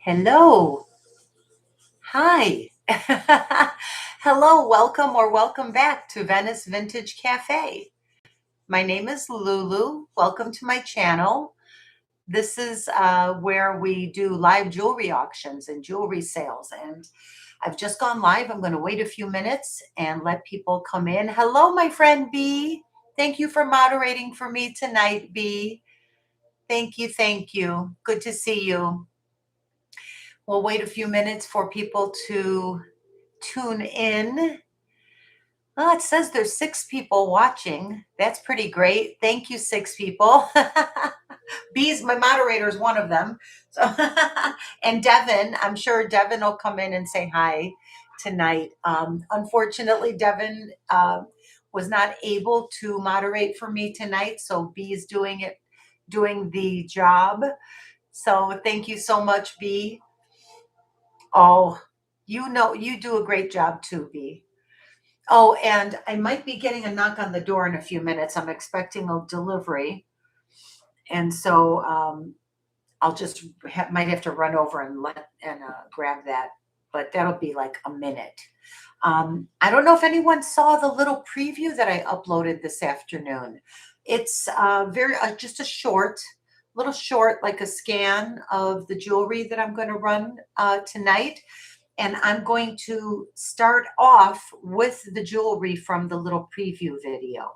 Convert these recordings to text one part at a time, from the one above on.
Hello. Hi. Hello, welcome or welcome back to Venice Vintage Cafe. My name is Lulu. Welcome to my channel. This is where we do live jewelry auctions and jewelry sales. And I've just gone live. I'm going to wait a few minutes and let people come in. Hello, my friend B. Thank you for moderating for me tonight, B. Thank you. Thank you. Good to see you. We'll wait a few minutes for people to tune in. Well, it says there's 6 people watching. That's pretty great. Thank you, 6 people. B's, my moderator, is one of them. So, and Devin, I'm sure Devin will come in and say hi tonight. Unfortunately, Devin was not able to moderate for me tonight, so B is doing the job. So thank you so much, B. Oh, you do a great job too, B. Oh, and I might be getting a knock on the door in a few minutes. I'm expecting a delivery. And so I'll just might have to run over and grab that, but that'll be like a minute. I don't know if anyone saw the little preview that I uploaded this afternoon. It's just a little short, like a scan of the jewelry that I'm going to run tonight. And I'm going to start off with the jewelry from the little preview video.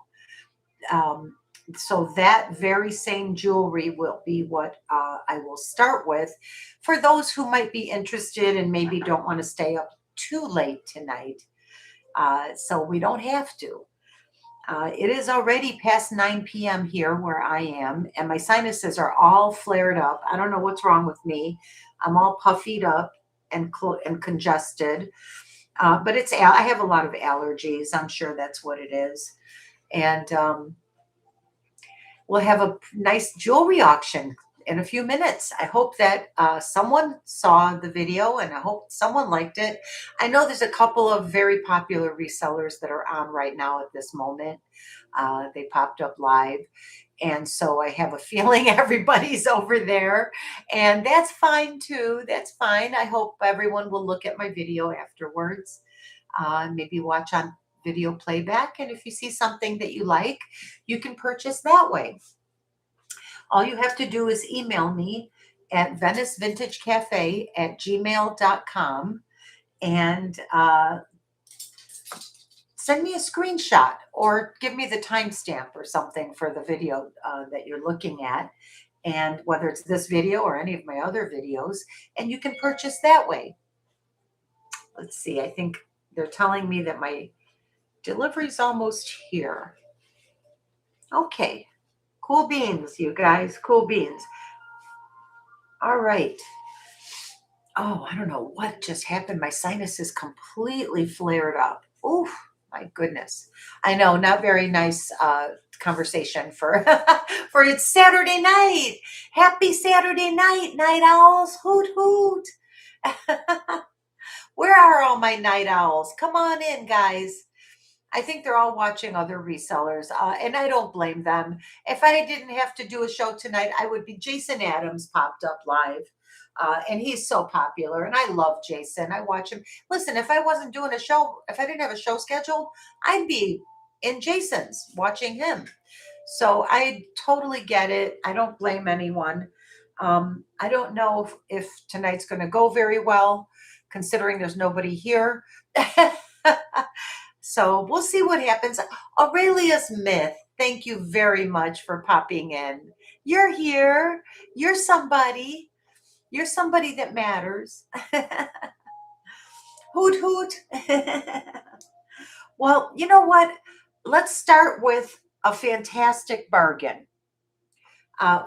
So that very same jewelry will be what I will start with for those who might be interested and maybe don't want to stay up too late tonight. So we don't have to. It is already past 9 p.m. here where I am, and my sinuses are all flared up. I don't know what's wrong with me. I'm all puffied up and congested. But I have a lot of allergies. I'm sure that's what it is. And we'll have a nice jewelry auction in a few minutes. I hope that someone saw the video and I hope someone liked it. I know there's a couple of very popular resellers that are on right now at this moment. They popped up live. And so I have a feeling everybody's over there, and that's fine too. That's fine. I hope everyone will look at my video afterwards, maybe watch on video playback. And if you see something that you like, you can purchase that way. All you have to do is email me at venicevintagecafe@gmail.com and send me a screenshot or give me the timestamp or something for the video that you're looking at, and whether it's this video or any of my other videos, and you can purchase that way. Let's see, I think they're telling me that my delivery's almost here. Okay, cool beans, you guys, cool beans. All right. Oh, I don't know what just happened. My sinus is completely flared up. Oof. My goodness. I know, not very nice conversation for for it's Saturday night. Happy Saturday night, night owls. Hoot hoot. Where are all my night owls? Come on in, guys. I think they're all watching other resellers, and I don't blame them. If I didn't have to do a show tonight, I would be. Jason Adams popped up live. And he's so popular, and I love Jason. I watch him. Listen, if I wasn't doing a show, if I didn't have a show scheduled, I'd be in Jason's watching him. So I totally get it. I don't blame anyone. I don't know if tonight's going to go very well, considering there's nobody here. So we'll see what happens. Aurelius Myth, thank you very much for popping in. You're here. You're somebody. You're somebody that matters. Hoot, hoot. Well, you know what? Let's start with a fantastic bargain.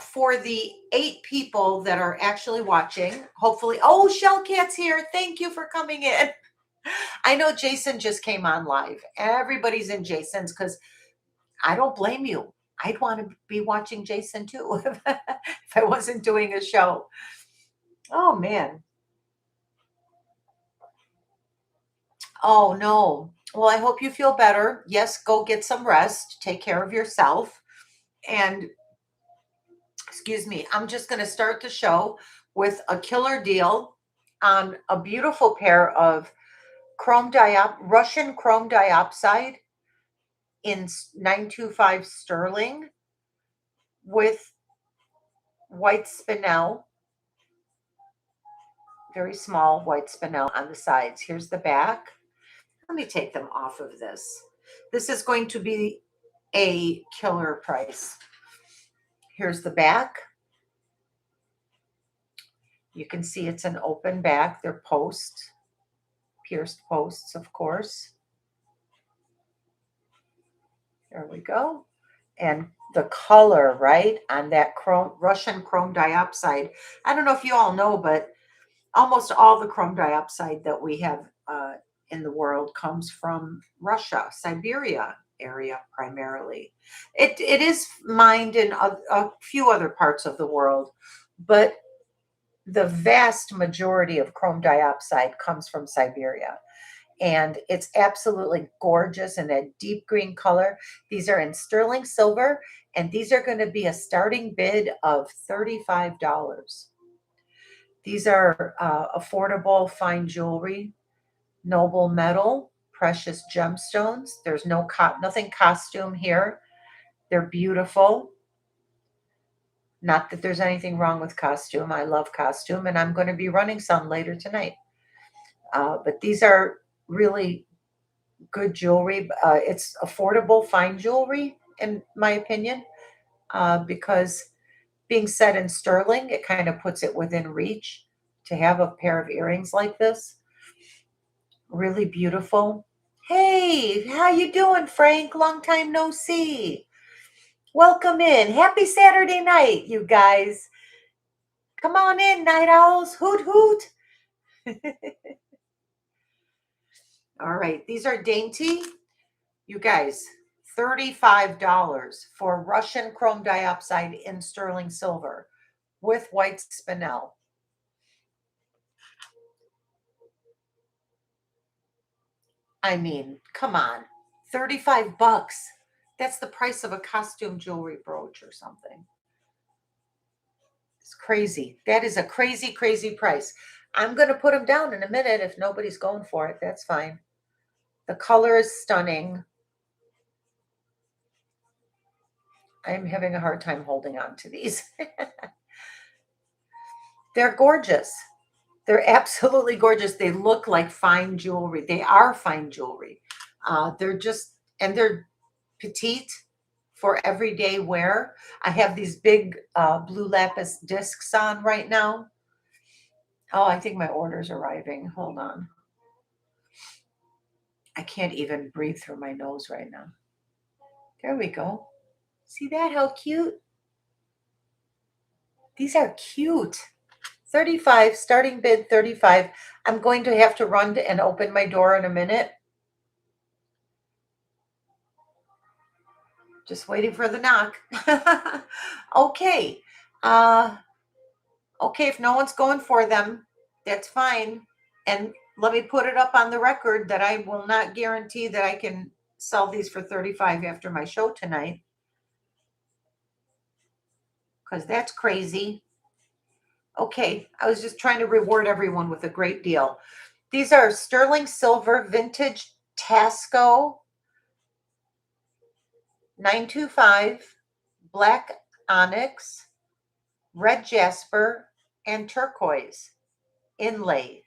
For the 8 people that are actually watching, hopefully. Oh, Shellcat's here. Thank you for coming in. I know Jason just came on live. Everybody's in Jason's because I don't blame you. I'd want to be watching Jason too if I wasn't doing a show. Oh, man. Oh, no. Well, I hope you feel better. Yes, go get some rest. Take care of yourself. And excuse me, I'm just going to start the show with a killer deal on a beautiful pair of Russian chrome diopside in 925 sterling with white spinel, very small white spinel on the sides. Here's the back. Let me take them off of this. This is going to be a killer price. Here's the back. You can see it's an open back. They're pierced posts, of course. There we go. And the color, right, on that Russian chrome diopside. I don't know if you all know, but almost all the chrome diopside that we have in the world comes from Russia, Siberia area primarily. It is mined in a few other parts of the world, but the vast majority of chrome diopside comes from Siberia. And it's absolutely gorgeous in that deep green color. These are in sterling silver, and these are going to be a starting bid of $35. These are affordable fine jewelry, noble metal, precious gemstones. There's nothing costume here. They're beautiful. Not that there's anything wrong with costume. I love costume, and I'm going to be running some later tonight. But these are really good jewelry. It's affordable fine jewelry, in my opinion, because being set in sterling, it kind of puts it within reach to have a pair of earrings like this. Really beautiful. Hey, how you doing, Frank? Long time no see. Welcome in. Happy Saturday night, you guys. Come on in, night owls. Hoot, hoot. All right, these are dainty. You guys, $35 for Russian chrome diopside in sterling silver with white spinel. I mean, come on, 35 bucks. That's the price of a costume jewelry brooch or something. It's crazy. That is a crazy, crazy price. I'm going to put them down in a minute if nobody's going for it. That's fine. The color is stunning. I'm having a hard time holding on to these. They're gorgeous. They're absolutely gorgeous. They look like fine jewelry. They are fine jewelry. They're petite for everyday wear. I have these big blue lapis discs on right now. Oh, I think my order's arriving. Hold on. I can't even breathe through my nose right now. There we go. See that? How cute. These are cute. 35, starting bid 35. I'm going to have to run and open my door in a minute. Just waiting for the knock. Okay. Okay, if no one's going for them, that's fine. And let me put it up on the record that I will not guarantee that I can sell these for 35 after my show tonight. Because that's crazy. Okay, I was just trying to reward everyone with a great deal. These are sterling silver vintage Taxco 925, black onyx, red jasper, and turquoise inlay.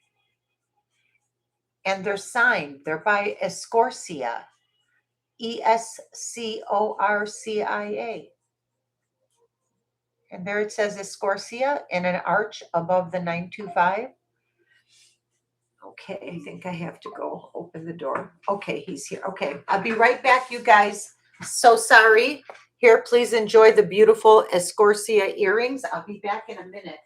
And they're signed. They're by Escorcia, Escorcia. And there it says Escorcia in an arch above the 925. Okay, I think I have to go open the door. Okay, he's here. Okay, I'll be right back, you guys. So sorry. Here, please enjoy the beautiful Escorcia earrings. I'll be back in a minute.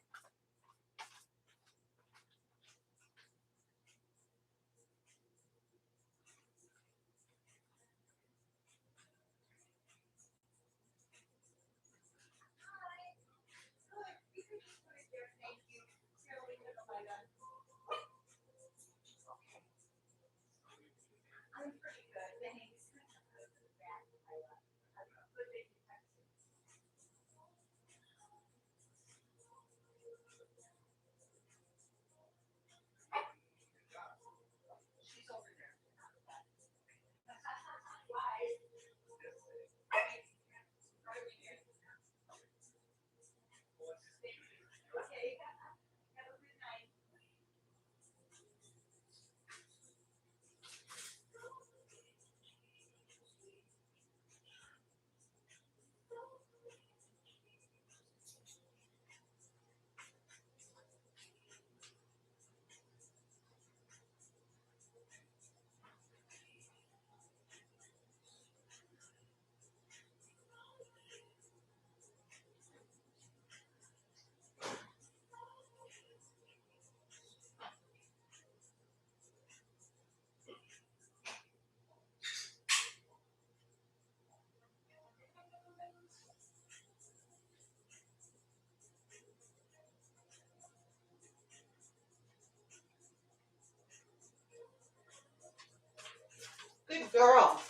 girl.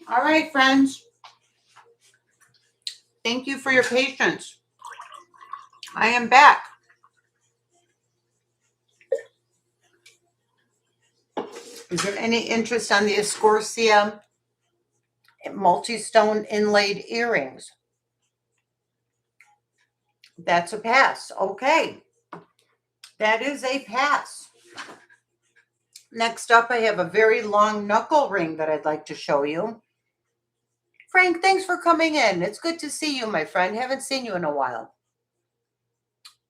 All right, friends. Thank you for your patience. I am back. Is there any interest on the Escorcia multi-stone inlaid earrings? That's a pass. Okay. That is a pass. Next up, I have a very long knuckle ring that I'd like to show you. Frank, thanks for coming in. It's good to see you, my friend. Haven't seen you in a while.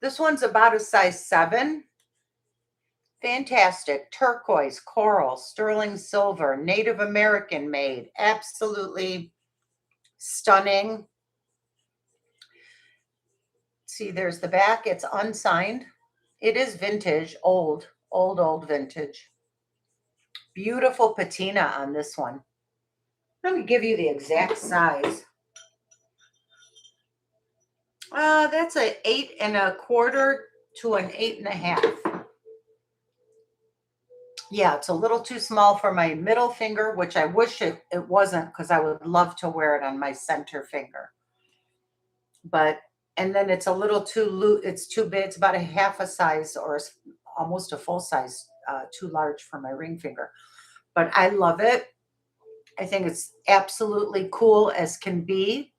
This one's about a size 7. Fantastic. Turquoise, coral, sterling silver, Native American made. Absolutely stunning. See, there's the back. It's unsigned. It is vintage, old vintage. Beautiful patina on this one. Let me give you the exact size. That's an 8 1/4 to an 8 1/2. Yeah, it's a little too small for my middle finger, which I wish it wasn't, because I would love to wear it on my center finger. But, and then it's a little too loose. It's too big. It's about a half a size or almost a full size too large for my ring finger. But I love it. I think it's absolutely cool as can be.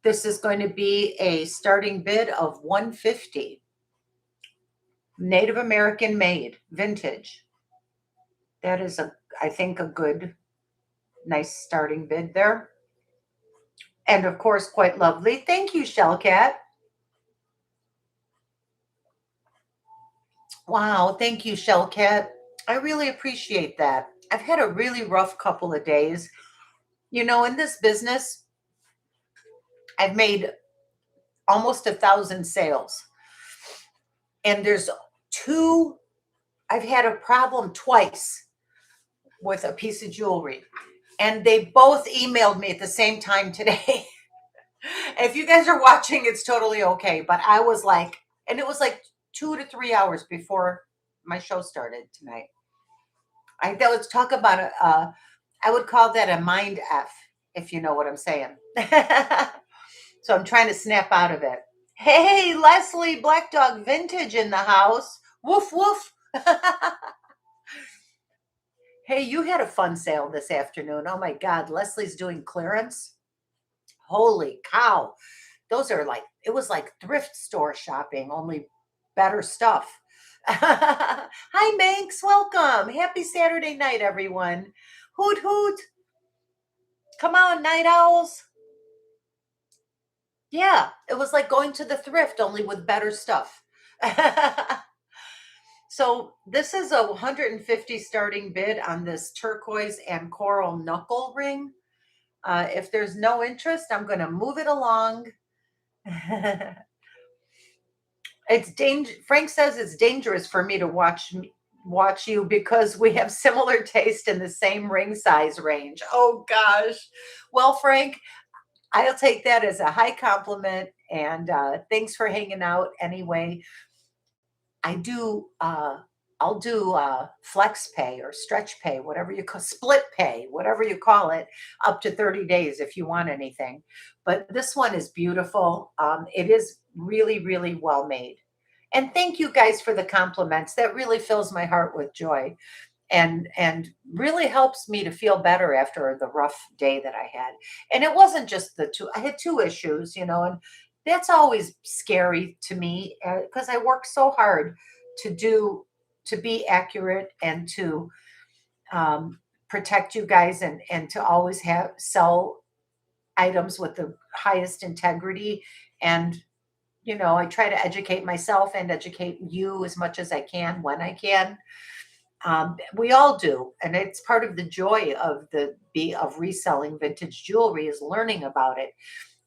This is going to be a starting bid of $150. Native American made, vintage. That is, I think, a good, nice starting bid there. And of course, quite lovely. Thank you, Shellcat. Wow, thank you, Shellcat. I really appreciate that. I've had a really rough couple of days. You know, in this business, I've made almost 1,000 sales. And there's I've had a problem twice with a piece of jewelry. And they both emailed me at the same time today. If you guys are watching, it's totally okay. But I was like, and it was like 2 to 3 hours before my show started tonight. Let's talk about I would call that a mind F, if you know what I'm saying. So I'm trying to snap out of it. Hey, Leslie, Black Dog Vintage in the house. Woof, woof. Hey, you had a fun sale this afternoon. Oh my God, Leslie's doing clearance. Holy cow. Those are like, it was like thrift store shopping, only better stuff. Hi, Manx. Welcome. Happy Saturday night, everyone. Hoot, hoot. Come on, night owls. Yeah, it was like going to the thrift, only with better stuff. So this is a $150 starting bid on this turquoise and coral knuckle ring. If there's no interest, I'm going to move it along. It's Frank says it's dangerous for me to watch you because we have similar taste in the same ring size range. Oh gosh. Well, Frank, I'll take that as a high compliment, and thanks for hanging out anyway. I'll do flex pay or stretch pay, whatever you call split pay, whatever you call it, up to 30 days if you want anything. But this one is beautiful. It is really, really well made. And thank you guys for the compliments. That really fills my heart with joy and really helps me to feel better after the rough day that I had. And it wasn't just the two. I had 2 issues, you know, and that's always scary to me because I work so hard to be accurate and to protect you guys and to always sell items with the highest integrity. And, you know, I try to educate myself and educate you as much as I can when I can. We all do. And it's part of the joy of reselling vintage jewelry is learning about it.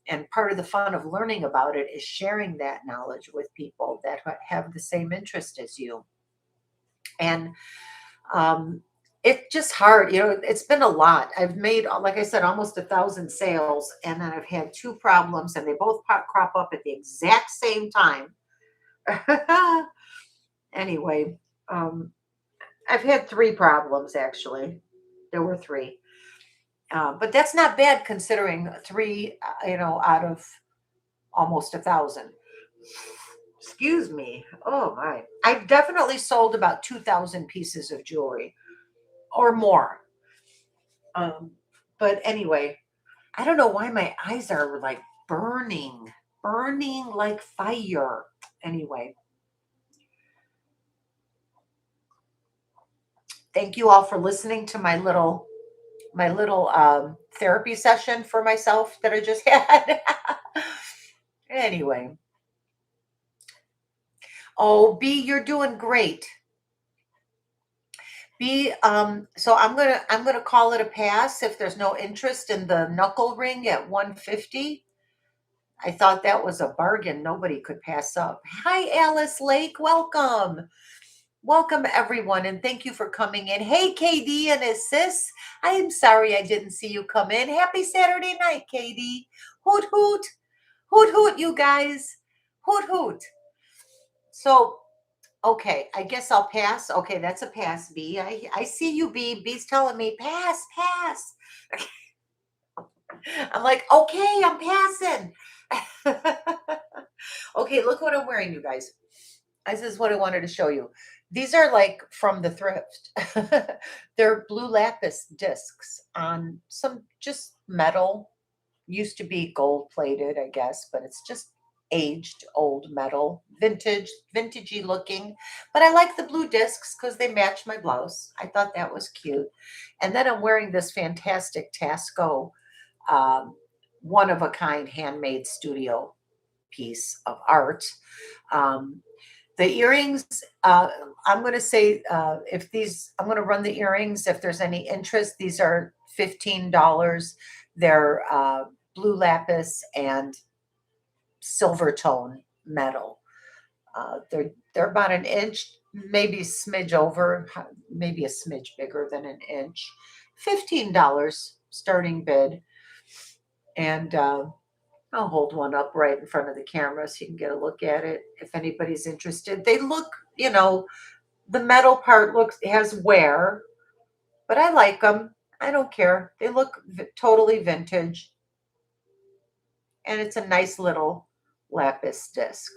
And part of the fun of learning about it is sharing that knowledge with people that have the same interest as you. And it's just hard. You know, it's been a lot. I've made, like I said, almost 1,000 sales, and then I've had 2 problems, and they both crop up at the exact same time. Anyway, I've had 3 problems, actually. There were 3. But that's not bad considering 3, out of almost 1,000. Excuse me. Oh my. I've definitely sold about 2,000 pieces of jewelry or more. Um, but anyway, I don't know why my eyes are like burning like fire. Anyway, thank you all for listening to my little therapy session for myself that I just had. Anyway, oh, B, you're doing great. B, so I'm gonna call it a pass if there's no interest in the knuckle ring at 150. I thought that was a bargain nobody could pass up. Hi, Alice Lake, welcome. Welcome everyone, and thank you for coming in. Hey, KD and his sis. I am sorry I didn't see you come in. Happy Saturday night, KD. Hoot hoot. Hoot hoot, you guys. Hoot hoot. So, okay, I guess I'll pass. Okay, that's a pass, B. I see you, B. B's telling me pass, pass. I'm like, okay, I'm passing. Okay, look what I'm wearing, you guys. This is what I wanted to show you. These are like from the thrift. They're blue lapis discs on some just metal. Used to be gold plated, I guess, but it's just aged old metal, vintagey looking. But I like the blue discs because they match my blouse. I thought that was cute. And then I'm wearing this fantastic Taxco one of a kind handmade studio piece of art. The earrings, I'm going to say I'm going to run the earrings. If there's any interest, these are $15. They're blue lapis and silver tone metal. They're about an inch, maybe a smidge over, maybe a smidge bigger than an inch. $15 starting bid. And I'll hold one up right in front of the camera so you can get a look at it if anybody's interested. They look, the metal part has wear, but I like them. I don't care. They look totally vintage. And it's a nice little lapis disc.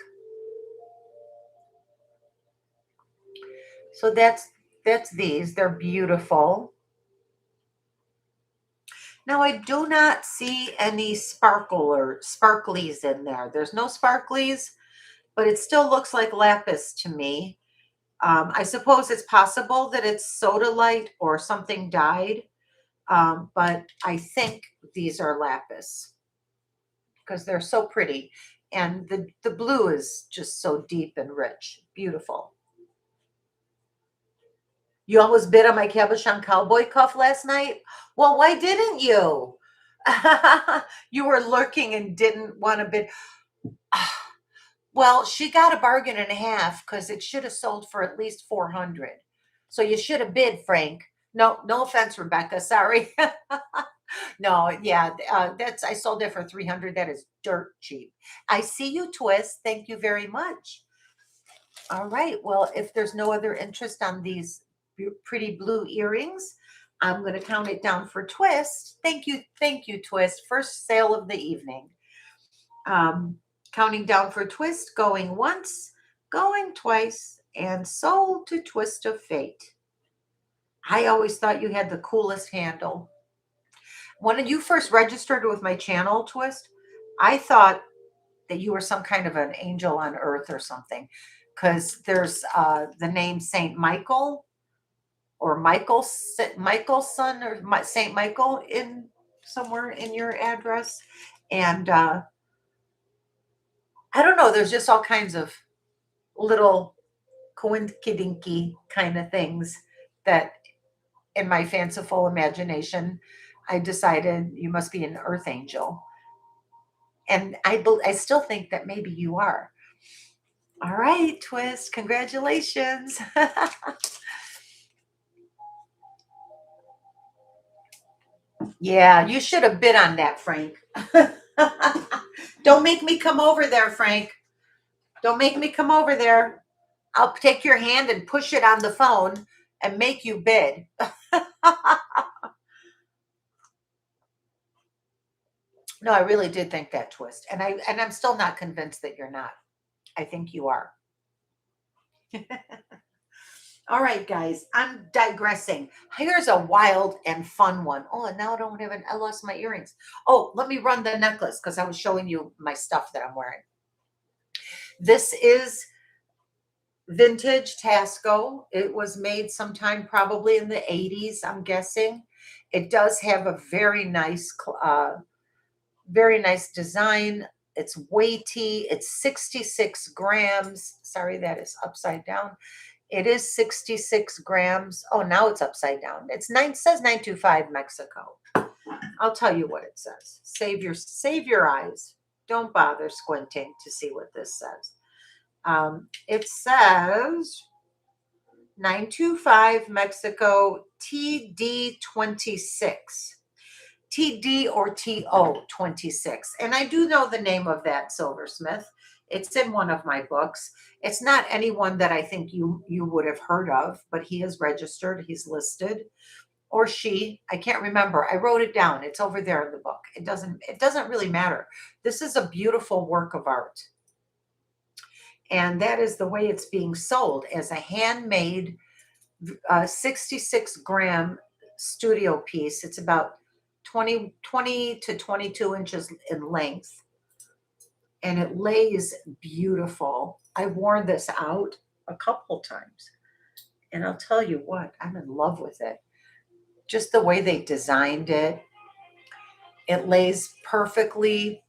So that's these. They're beautiful. Now I do not see any sparklies in there. There's no sparklies, but it still looks like lapis to me. I suppose it's possible that it's sodalite or something dyed, but I think these are lapis because they're so pretty. And the blue is just so deep and rich. Beautiful. You almost bid on my cabochon cowboy cuff last night? Well, why didn't you? You were lurking and didn't want to bid. Well, she got a bargain and a half because it should have sold for at least 400. So you should have bid, Frank. No offense, Rebecca. Sorry. No, yeah, I sold it for 300. That is dirt cheap. I see you, Twist. Thank you very much. All right. Well, if there's no other interest on these pretty blue earrings, I'm going to count it down for Twist. Thank you, Twist. First sale of the evening. Counting down for Twist, going once, going twice, and sold to Twist of Fate. I always thought you had the coolest handle. When you first registered with my channel, Twist, I thought that you were some kind of an angel on earth or something, because there's the name Saint Michael or Michael's son or Saint Michael in somewhere in your address, and I don't know. There's just all kinds of little coinkydinky kind of things that, in my fanciful imagination, I decided you must be an earth angel. And I still think that maybe you are. All right, Twist, congratulations. Yeah, you should have bid on that, Frank. Don't make me come over there, Frank. Don't make me come over there. I'll take your hand and push it on the phone. and make you bid. No, I really did think that twist. And I'm still not convinced that you're not. I think you are. All right, guys, I'm digressing. Here's a wild and fun one. Oh, and now I don't have I lost my earrings. Oh, let me run the necklace because I was showing you my stuff that I'm wearing. This is vintage Taxco. It was made sometime probably in the 80s, I'm guessing. It does have a very nice design. It's weighty. It's 66 grams. Sorry, that is upside down. It is 66 grams. Oh, now it's upside down. It says 925 Mexico. I'll tell you what it says. Save your eyes. Don't bother squinting to see what this says. It says 925 Mexico TD26. TD or TO 26. And I do know the name of that silversmith. It's in one of my books. It's not anyone that I think you would have heard of, but he is registered, he's listed, or she, I can't remember. I wrote it down. It's over there in the book. It doesn't really matter. This is a beautiful work of art. And that is the way it's being sold, as a handmade 66 gram studio piece. It's about 20 to 22 inches in length, and it lays beautiful. I've worn this out a couple times, and I'll tell you what, I'm in love with it. Just the way they designed it. It lays perfectly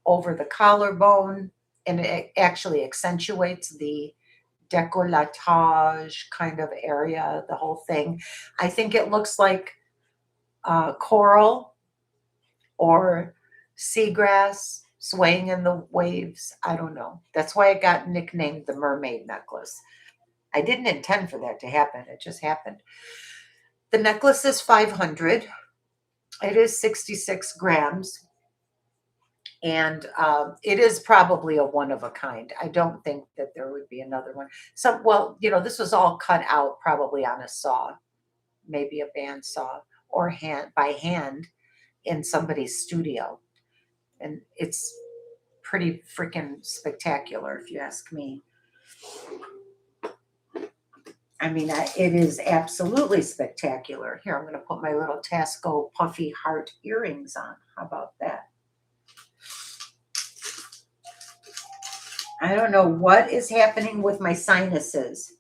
over the collarbone, and it actually accentuates the décolletage kind of area, the whole thing. I think it looks like coral or seagrass swaying in the waves. I don't know. That's why it got nicknamed the mermaid necklace. I didn't intend for that to happen. It just happened. The necklace is 500. It is 66 grams. And it is probably a one of a kind. I don't think that there would be another one. Well, this was all cut out probably on a saw, maybe a band saw, or by hand in somebody's studio. And it's pretty freaking spectacular, if you ask me. I mean, it is absolutely spectacular. Here, I'm going to put my little Taxco puffy heart earrings on. How about that? I don't know what is happening with my sinuses.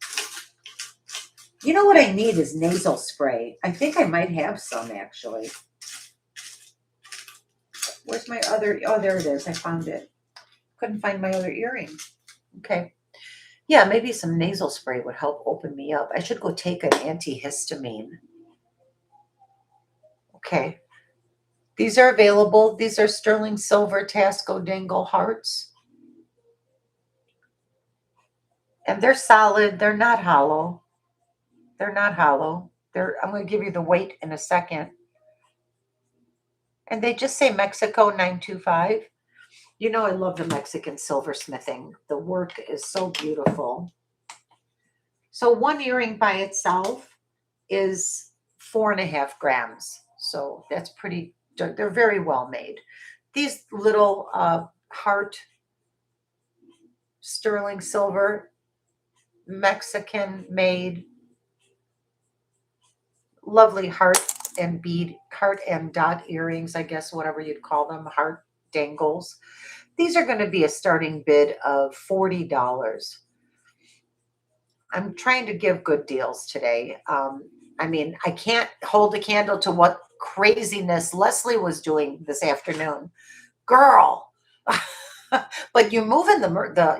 You know what I need is nasal spray. I think I might have some, actually. Where's my other? Oh, there it is. I found it. Couldn't find my other earring. Okay. Yeah, maybe some nasal spray would help open me up. I should go take an antihistamine. Okay. These are available. These are sterling silver Taxco dangle hearts. And they're solid. They're not hollow. They're not hollow. I'm going to give you the weight in a second. And they just say Mexico 925. I love the Mexican silversmithing. The work is so beautiful. So one earring by itself is 4.5 grams. So that's pretty, they're very well made. These little heart sterling silver, Mexican made, lovely heart and dot earrings, I guess, whatever you'd call them, heart dangles. These are going to be a starting bid of $40. I'm trying to give good deals today. I mean, I can't hold a candle to what craziness Leslie was doing this afternoon. Girl. But you're moving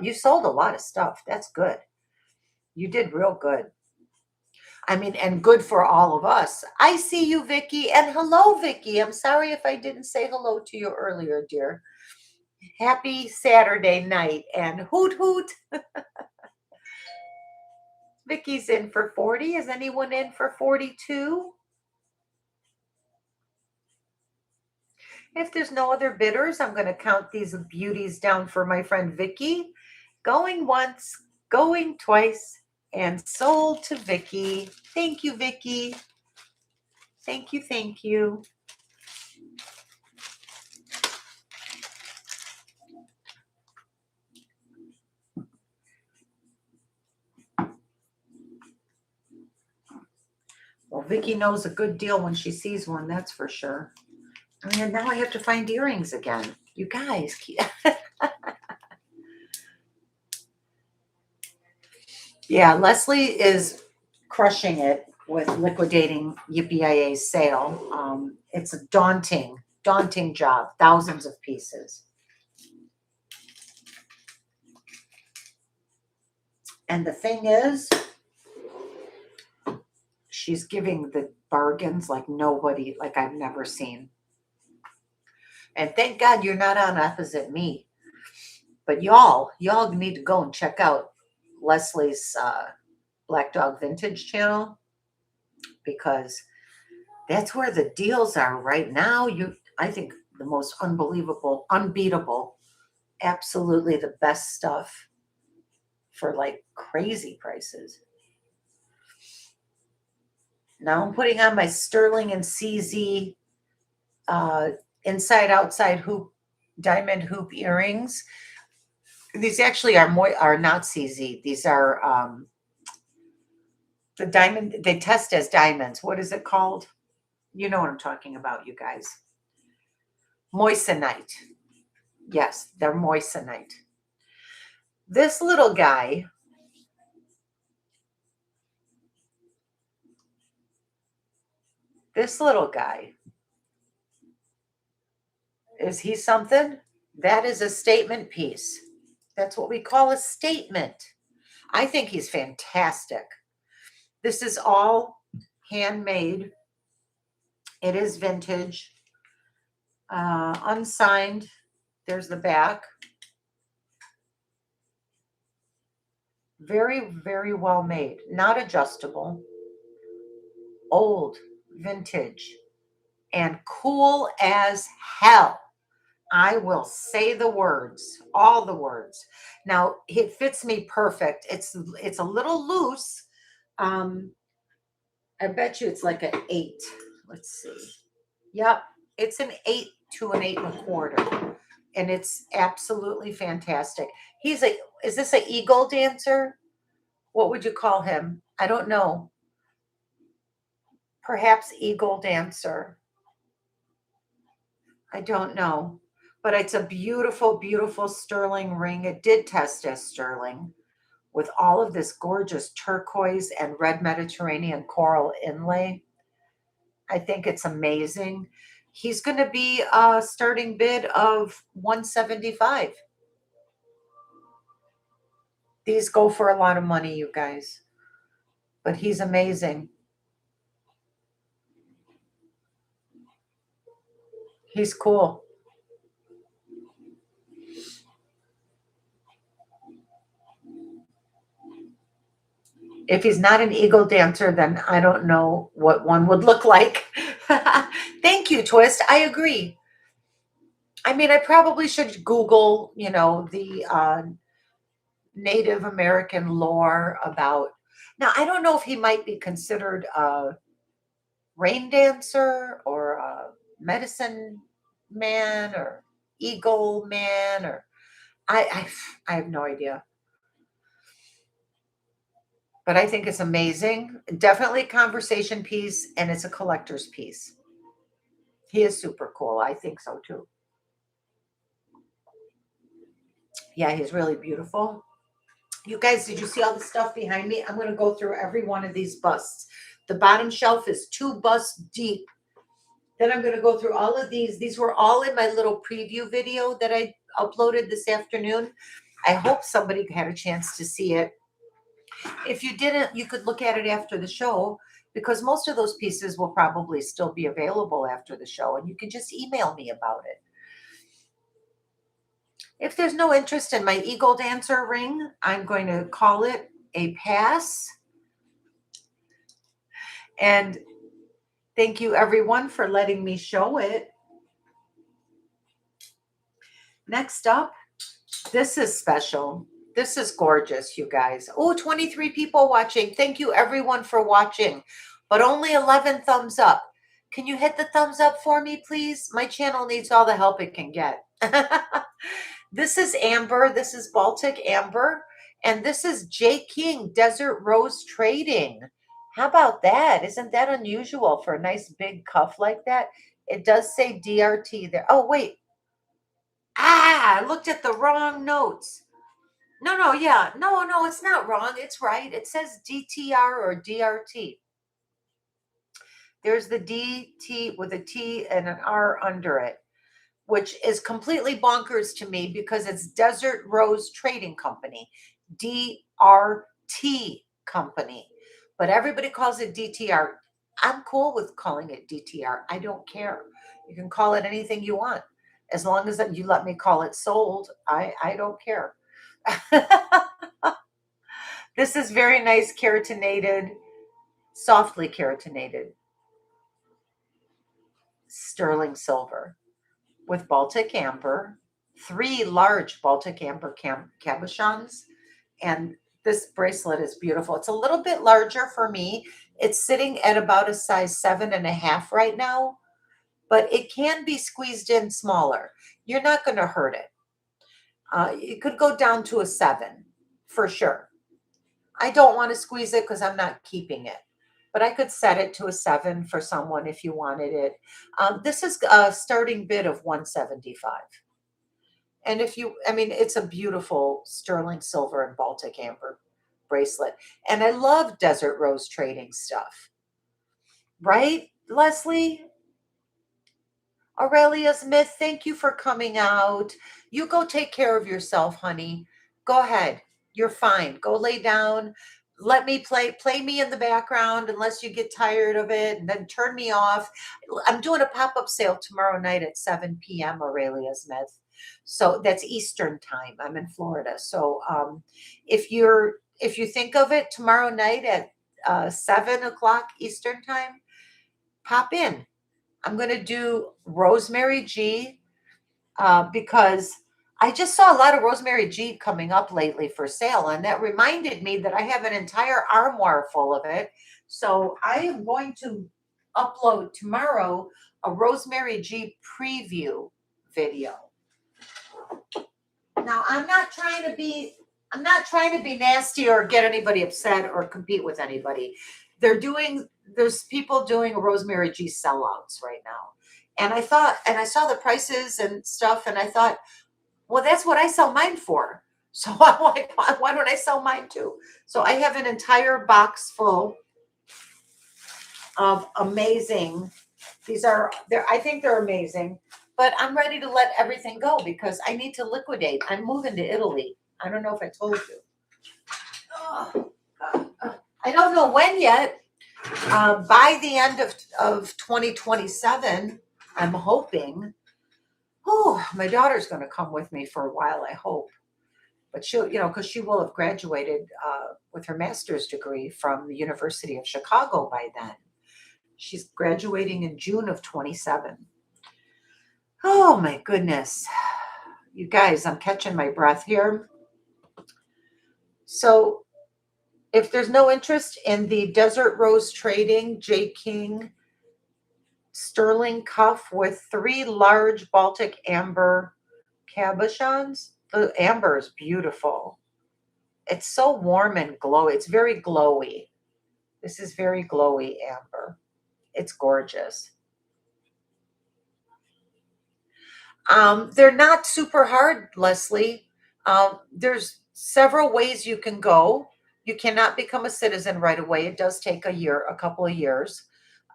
you sold a lot of stuff. That's good. You did real good. I mean, and good for all of us. I see you, Vicky. And hello, Vicky. I'm sorry if I didn't say hello to you earlier, dear. Happy Saturday night and hoot hoot. Vicky's in for 40. Is anyone in for 42? If there's no other bidders, I'm going to count these beauties down for my friend Vicky. Going once, going twice, and sold to Vicky. Thank you, Vicky. Thank you, thank you. Well, Vicky knows a good deal when she sees one, that's for sure. I mean, now I have to find earrings again. You guys. Yeah, Leslie is crushing it with liquidating Yippee-Yi-Yay's sale. It's a daunting job, thousands of pieces. And the thing is, she's giving the bargains like nobody, like I've never seen. And thank God you're not on opposite me. But y'all need to go and check out Leslie's Black Dog Vintage channel, because that's where the deals are right now. I think the most unbelievable, unbeatable, absolutely the best stuff for like crazy prices. Now I'm putting on my sterling and CZ inside outside hoop diamond hoop earrings. These actually are not CZ. These are the diamond. They test as diamonds. What is it called? You know what I'm talking about, you guys. Moissanite. Yes, they're moissanite. This little guy, is he something? That is a statement piece. That's what we call a statement. I think he's fantastic. This is all handmade. It is vintage. Unsigned. There's the back. Very, very well made. Not adjustable. Old, vintage, and cool as hell. I will say the words, all the words. Now, it fits me perfect. It's a little loose. I bet you it's like an 8. Let's see. Yep, it's an 8 to an 8.25. And it's absolutely fantastic. Is this an eagle dancer? What would you call him? I don't know. Perhaps eagle dancer. I don't know. But it's a beautiful, beautiful sterling ring. It did test as sterling with all of this gorgeous turquoise and red Mediterranean coral inlay. I think it's amazing. He's going to be a starting bid of $175. These go for a lot of money, you guys. But he's amazing. He's cool. If he's not an eagle dancer, then I don't know what one would look like. Thank you, Twist. I agree. I mean, I probably should Google, the Native American lore about. Now, I don't know if he might be considered a rain dancer or a medicine man or eagle man, or I have no idea. But I think it's amazing. Definitely a conversation piece, and it's a collector's piece. He is super cool. I think so too. Yeah, he's really beautiful. You guys, did you see all the stuff behind me? I'm going to go through every one of these busts. The bottom shelf is 2 busts deep. Then I'm going to go through all of these. These were all in my little preview video that I uploaded this afternoon. I hope somebody had a chance to see it. If you didn't, you could look at it after the show, because most of those pieces will probably still be available after the show, and you can just email me about it. If there's no interest in my eagle dancer ring, I'm going to call it a pass. And thank you everyone for letting me show it. Next up, this is special. This is gorgeous, you guys. Oh, 23 people watching. Thank you everyone for watching, but only 11 thumbs up. Can you hit the thumbs up for me, please? My channel needs all the help it can get. This is amber. This is Baltic amber. And this is J. King Desert Rose Trading. How about that? Isn't that unusual for a nice big cuff like that? It does say DRT there. Oh, wait. I looked at the wrong notes. No, yeah. No, it's not wrong. It's right. It says DTR or DRT. There's the DT with a T and an R under it, which is completely bonkers to me because it's Desert Rose Trading Company, DRT Company. But everybody calls it DTR. I'm cool with calling it DTR. I don't care. You can call it anything you want. As long as you let me call it sold, I don't care. This is very nice keratinated, softly keratinated sterling silver with Baltic amber, 3 large Baltic amber cabochons, and this bracelet is beautiful. It's a little bit larger for me. It's sitting at about a size 7.5 right now, but it can be squeezed in smaller. You're not going to hurt it. It could go down to a 7 for sure. I don't want to squeeze it because I'm not keeping it, but I could set it to a 7 for someone if you wanted it. This is a starting bid of 175. And if you, I mean, it's a beautiful sterling silver and Baltic amber bracelet. And I love Desert Rose Trading stuff. Right, Leslie? Aurelia Smith, thank you for coming out. You go take care of yourself, honey. Go ahead. You're fine. Go lay down. Let me play me in the background unless you get tired of it, and then turn me off. I'm doing a pop-up sale tomorrow night at 7 p.m. Aurelia Smith. So that's Eastern time. I'm in Florida. So if you think of it tomorrow night at 7 o'clock Eastern time, pop in. I'm going to do Rosemary G because I just saw a lot of Rosemary G coming up lately for sale. And that reminded me that I have an entire armoire full of it. So I am going to upload tomorrow a Rosemary G preview video. Now, I'm not trying to be nasty or get anybody upset or compete with anybody. There's people doing Rosemary G sellouts right now. And I saw the prices and stuff, and I thought, well, that's what I sell mine for. So I'm like, why don't I sell mine too? So I have an entire box full of amazing. I think they're amazing, but I'm ready to let everything go because I need to liquidate. I'm moving to Italy. I don't know if I told you. I don't know when yet. By the end of 2027, I'm hoping. Oh, my daughter's going to come with me for a while, I hope. But she'll, because she will have graduated with her master's degree from the University of Chicago by then. She's graduating in June of 27. Oh, my goodness. You guys, I'm catching my breath here. So if there's no interest in the Desert Rose Trading J. King sterling cuff with 3 large Baltic amber cabochons, the amber is beautiful. It's so warm and glowy. It's very glowy. This is very glowy amber. It's gorgeous. They're not super hard, Leslie. There's several ways you can go. You cannot become a citizen right away. It does take a couple of years,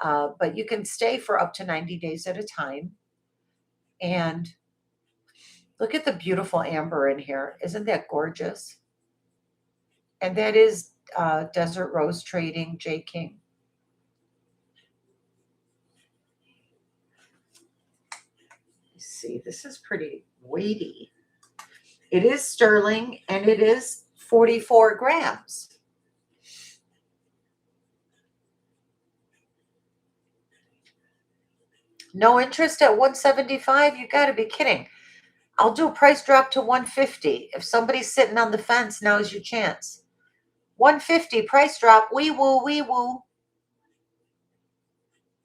but you can stay for up to 90 days at a time. And look at the beautiful amber in here. Isn't that gorgeous? And that is Desert Rose Trading J. King. See, this is pretty weighty. It is sterling and it is 44 grams. No interest at 175? You got to be kidding. I'll do a price drop to 150. If somebody's sitting on the fence, now's your chance. 150 price drop. Wee woo, wee woo.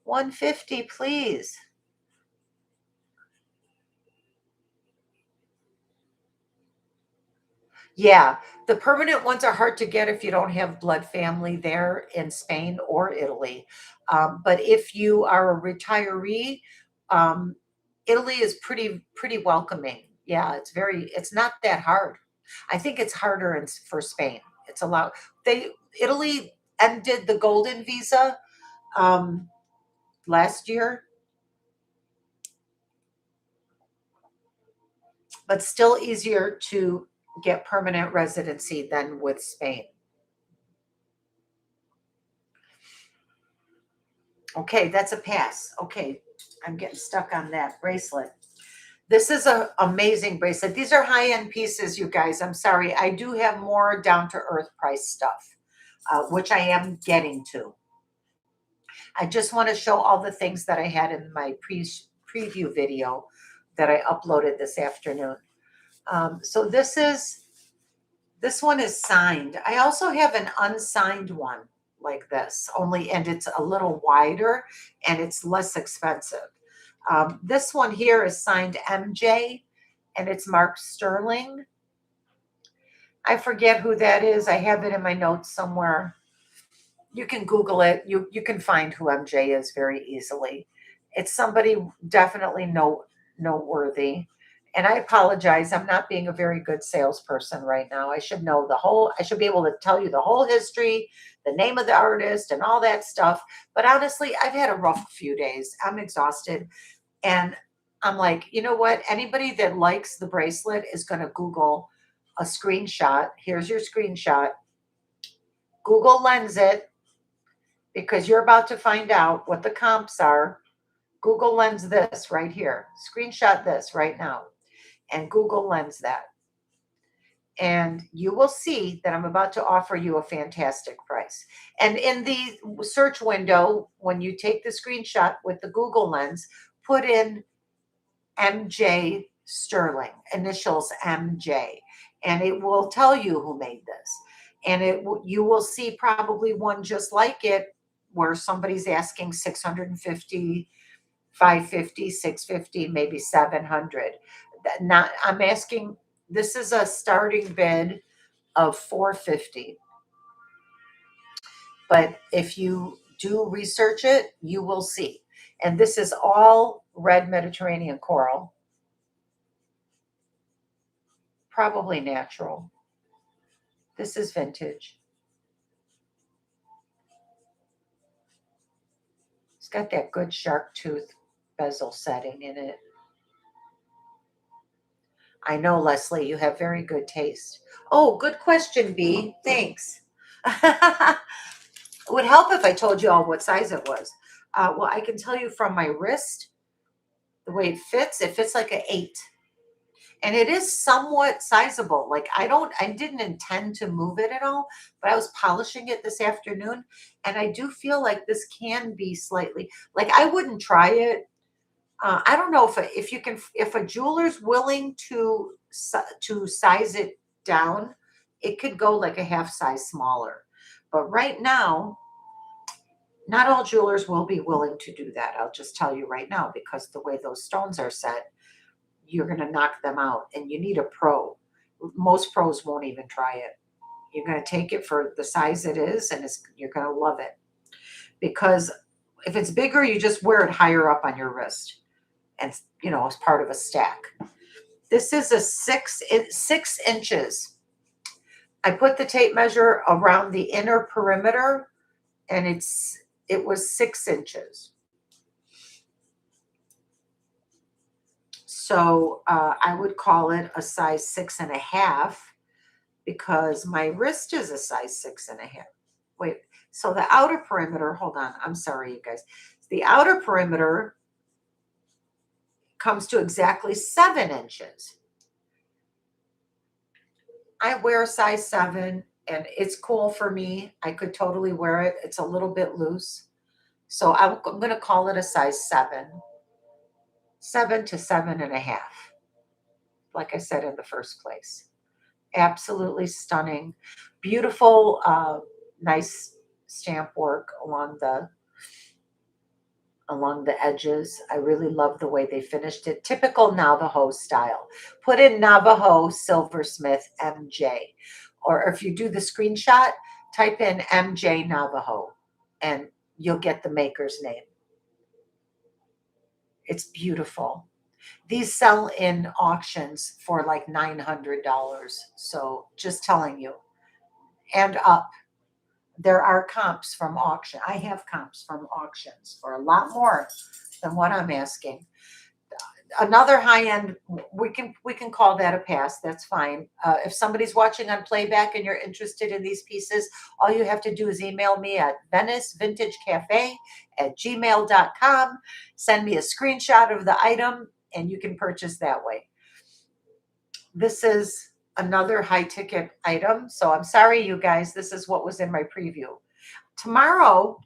150, please. Yeah, the permanent ones are hard to get if you don't have blood family there in Spain or Italy. But if you are a retiree, um, Italy is pretty welcoming. Yeah, it's not that hard. I think it's harder for Spain. It's allowed. Italy ended the golden visa um, last year, but still easier to get permanent residency than with Spain. Okay, that's a pass. Okay, I'm getting stuck on that bracelet. This is an amazing bracelet. These are high-end pieces, you guys. I'm sorry. I do have more down-to-earth price stuff, which I am getting to. I just want to show all the things that I had in my preview video that I uploaded this afternoon. So this one is signed. I also have an unsigned one like this, and it's a little wider and it's less expensive. This one here is signed MJ and it's marked Sterling. I forget who that is. I have it in my notes somewhere. You can Google it. You can find who MJ is very easily. It's somebody definitely noteworthy. And I apologize. I'm not being a very good salesperson right now. I should know I should be able to tell you the whole history, the name of the artist, and all that stuff. But honestly, I've had a rough few days. I'm exhausted. And I'm like, you know what? Anybody that likes the bracelet is going to Google a screenshot. Here's your screenshot. Google Lens it because you're about to find out what the comps are. Google Lens this right here. Screenshot this right now and Google Lens that. And you will see that I'm about to offer you a fantastic price. And in the search window, when you take the screenshot with the Google Lens, put in MJ Sterling, initials MJ, and it will tell you who made this. And you will see probably one just like it where somebody's asking 650, 550, 650, maybe 700. I'm asking, this is a starting bid of 450. But if you do research it, you will see. And this is all red Mediterranean coral, probably natural. This is vintage. It's got that good shark tooth bezel setting in it. I know, Leslie, you have very good taste. Oh, good question, B. Thanks. It would help if I told you all what size it was. Well, I can tell you from my wrist, the way it fits like an 8. And it is somewhat sizable. Like I didn't intend to move it at all, but I was polishing it this afternoon and I do feel like this can be slightly, like I wouldn't try it. I don't know if a jeweler's willing to size it down, it could go like a half size smaller. But right now, not all jewelers will be willing to do that. I'll just tell you right now, because the way those stones are set, you're going to knock them out and you need a pro. Most pros won't even try it. You're going to take it for the size it is and you're going to love it. Because if it's bigger, you just wear it higher up on your wrist and, as part of a stack. This is a 6 inches. I put the tape measure around the inner perimeter and it was 6 inches. So I would call it a size 6.5 because my wrist is a size 6.5. Wait, so the outer perimeter, hold on, I'm sorry, you guys. The outer perimeter comes to exactly 7 inches. I wear a size 7 and it's cool for me. I could totally wear it. It's a little bit loose. So I'm going to call it a size 7. 7 to 7.5. like I said in the first place. Absolutely stunning. Beautiful, nice stamp work along the edges. I really love the way they finished it. Typical Navajo style. Put in Navajo Silversmith MJ. Or if you do the screenshot, type in MJ Navajo and you'll get the maker's name. It's beautiful. These sell in auctions for like $900. So just telling you. And up. There are comps from auction. I have comps from auctions for a lot more than what I'm asking. Another high end, we can call that a pass. That's fine. If somebody's watching on playback and you're interested in these pieces, all you have to do is email me at VeniceVintageCafe@gmail.com. Send me a screenshot of the item and you can purchase that way. This is another high ticket item. So I'm sorry, you guys, this is what was in my preview. Tomorrow,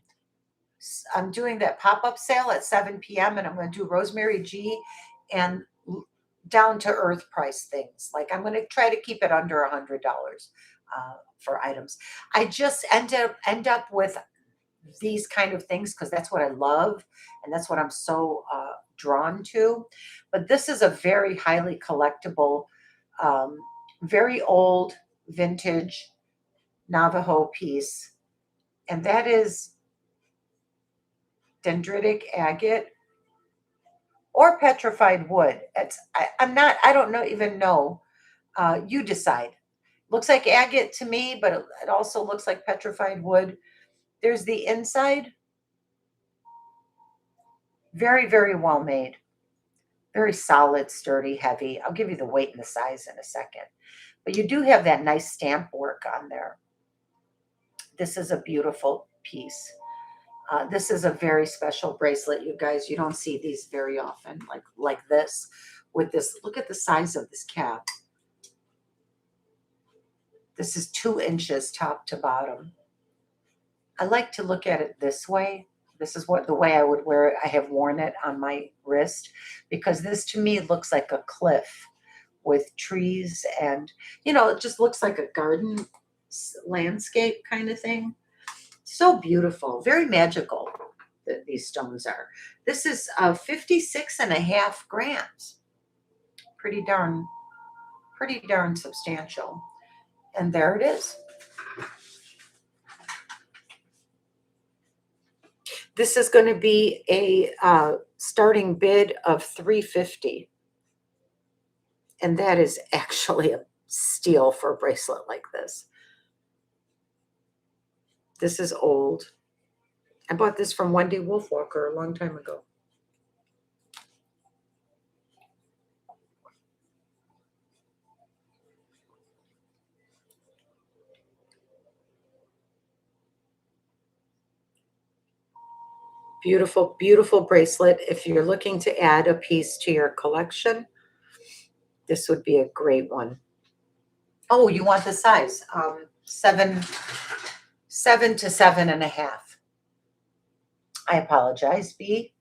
I'm doing that pop-up sale at 7 p.m. and I'm going to do Rosemary G and down to earth price things. Like I'm going to try to keep it under $100 for items. I just end up with these kind of things because that's what I love and that's what I'm so drawn to. But this is a very highly collectible, very old vintage Navajo piece, and that is dendritic agate or petrified wood. I don't know, even know. You decide. Looks like agate to me, but it also looks like petrified wood. There's the inside. Very, very well made. Very solid, sturdy, heavy. I'll give you the weight and the size in a second. But you do have that nice stamp work on there. This is a beautiful piece. This is a very special bracelet, you guys. You don't see these very often, like this. With this, look at the size of this cap. This is 2 inches top to bottom. I like to look at it this way. This is the way I would wear it. I have worn it on my wrist because this to me looks like a cliff with trees and, it just looks like a garden landscape kind of thing. So beautiful, very magical that these stones are. This is 56.5 grams. Pretty darn substantial. And there it is. This is going to be a starting bid of $350. And that is actually a steal for a bracelet like this. This is old. I bought this from Wendy Wolfwalker a long time ago. Beautiful, beautiful bracelet. If you're looking to add a piece to your collection, this would be a great one. Oh, you want the size? 7 to 7.5. I apologize, B.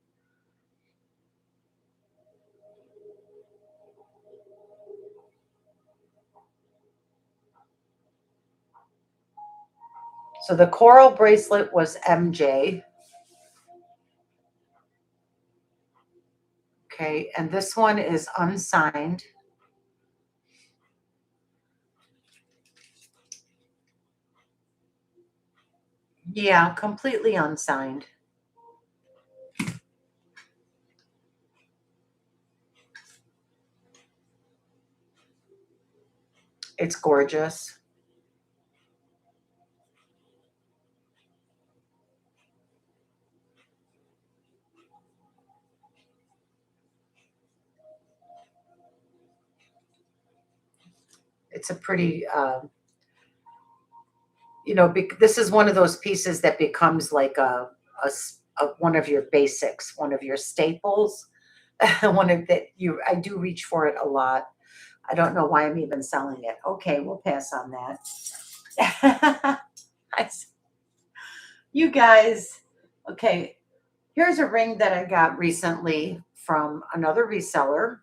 So the coral bracelet was MJ. Okay, and this one is unsigned. Yeah, completely unsigned. It's gorgeous. It's a pretty, this is one of those pieces that becomes like a one of your basics, one of your staples. I do reach for it a lot. I don't know why I'm even selling it. Okay, we'll pass on that. You guys, okay, here's a ring that I got recently from another reseller.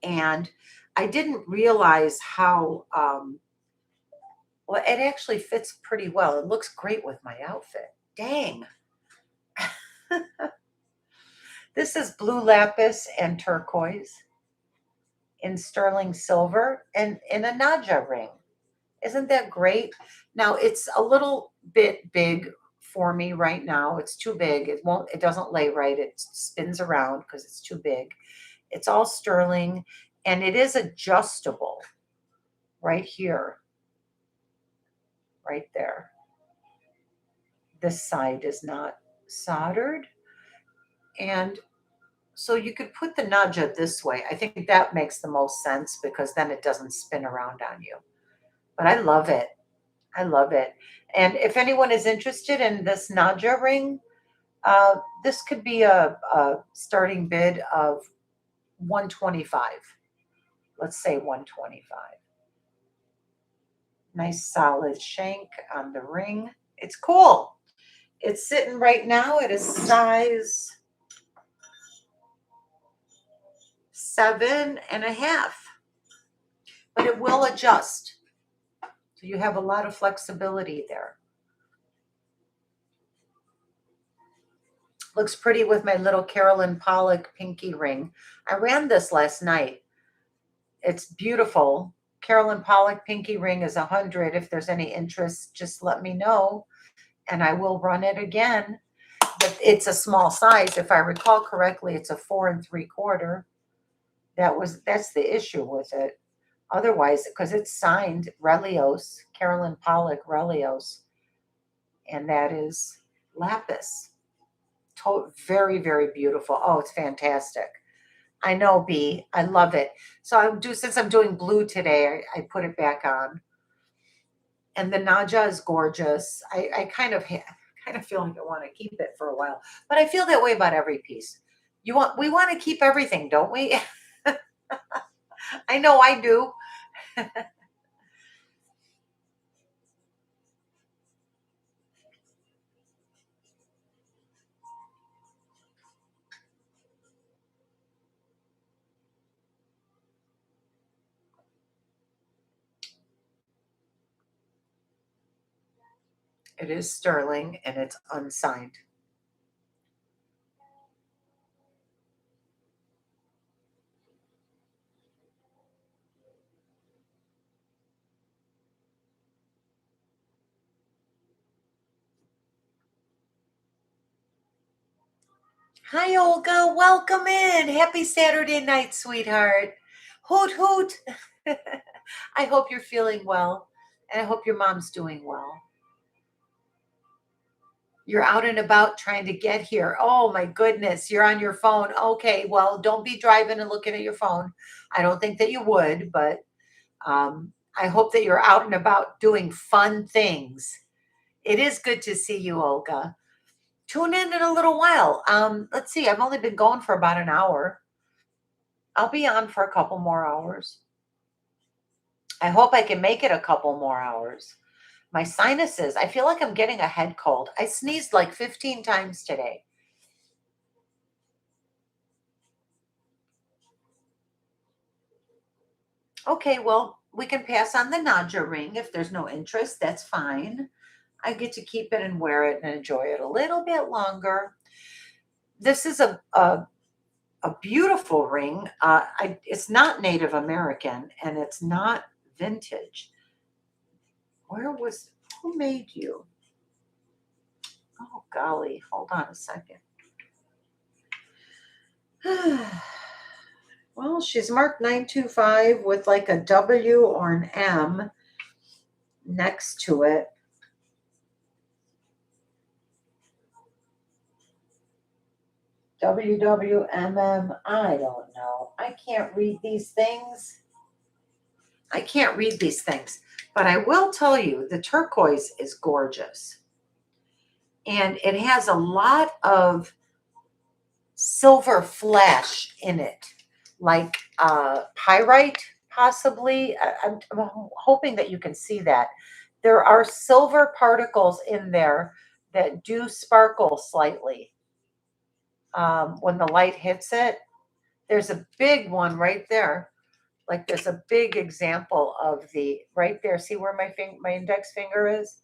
And I didn't realize how, well, it actually fits pretty well. It looks great with my outfit. Dang. This is blue lapis and turquoise in sterling silver and in a Naja ring. Isn't that great? Now it's a little bit big for me right now. It's too big. It doesn't lay right. It spins around because it's too big. It's all sterling and it is adjustable right here, right there. This side is not soldered. And so you could put the Naja this way. I think that makes the most sense because then it doesn't spin around on you. But I love it. I love it. And if anyone is interested in this Naja ring, this could be a starting bid of 125. Let's say 125. Nice solid shank on the ring. It's cool. It's sitting right now at a size 7.5, but it will adjust. So you have a lot of flexibility there. Looks pretty with my little Carolyn Pollock pinky ring. I ran this last night. It's beautiful. Carolyn Pollock pinky ring is 100. If there's any interest, just let me know and I will run it again. But it's a small size. If I recall correctly, it's a 4 3/4. That's the issue with it. Otherwise, because it's signed Relios, Carolyn Pollock Relios, and that is lapis. Very, very beautiful. Oh, it's fantastic. I know, B. I love it. So since I'm doing blue today, I put it back on. And the Naja is gorgeous. I kind of feel like I want to keep it for a while, but I feel that way about every piece. We want to keep everything, don't we? I know I do. It is sterling and it's unsigned. Hi, Olga. Welcome in. Happy Saturday night, sweetheart. Hoot, hoot. I hope you're feeling well, and I hope your mom's doing well. You're out and about trying to get here. Oh, my goodness. You're on your phone. Okay, well, don't be driving and looking at your phone. I don't think that you would, but I hope that you're out and about doing fun things. It is good to see you, Olga. Tune in a little while. Let's see, I've only been going for about an hour. I'll be on for a couple more hours. I hope I can make it a couple more hours. My sinuses, I feel like I'm getting a head cold. I sneezed like 15 times today. Okay, well, we can pass on the Naja ring if there's no interest. That's fine. I get to keep it and wear it and enjoy it a little bit longer. This is a beautiful ring. It's not Native American and it's not vintage. Who made you? Oh, golly, hold on a second. Well, she's marked 925 with like a W or an M next to it. WWMM, I don't know. I can't read these things. But I will tell you the turquoise is gorgeous. And it has a lot of silver flash in it, like pyrite, possibly. I'm hoping that you can see that. There are silver particles in there that do sparkle slightly when the light hits it. There's a big one right there. Like there's a big example of the right there. See where my index finger is?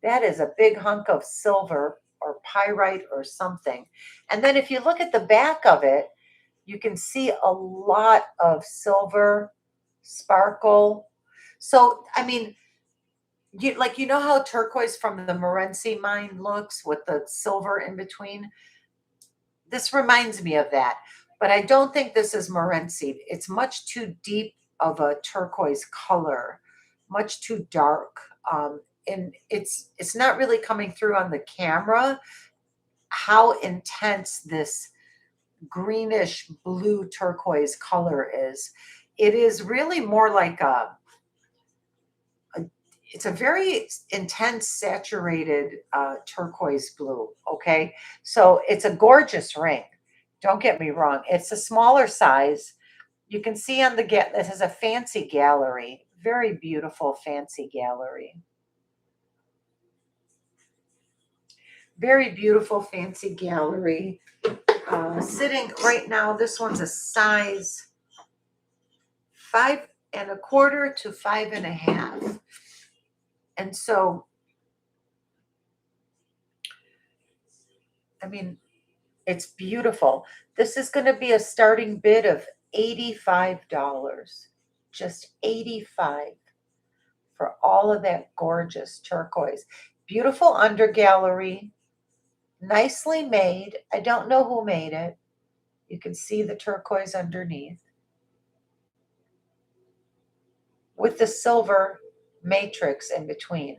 That is a big hunk of silver or pyrite or something. And then if you look at the back of it, you can see a lot of silver sparkle. So, I mean, you know how turquoise from the Morenci mine looks with the silver in between? This reminds me of that, but I don't think this is Morenci. It's much too deep of a turquoise color, much too dark. And it's not really coming through on the camera how intense this greenish blue turquoise color is. It is really more like it's a very intense saturated turquoise blue. Okay, so it's a gorgeous ring, don't get me wrong. It's a smaller size. You can see on the this is a fancy gallery, very beautiful fancy gallery, very beautiful fancy gallery. Sitting right now, this one's a size 5.25 to 5.5. And so, I mean, it's beautiful. This is going to be a starting bid of $85. Just 85 for all of that gorgeous turquoise. Beautiful under gallery, nicely made. I don't know who made it. You can see the turquoise underneath with the silver matrix in between.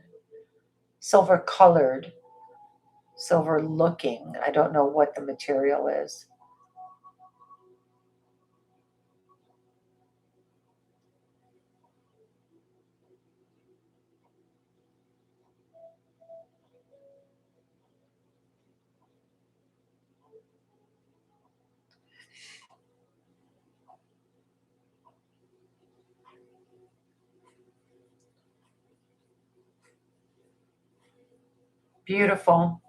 Silver colored, silver looking. I don't know what the material is. Beautiful.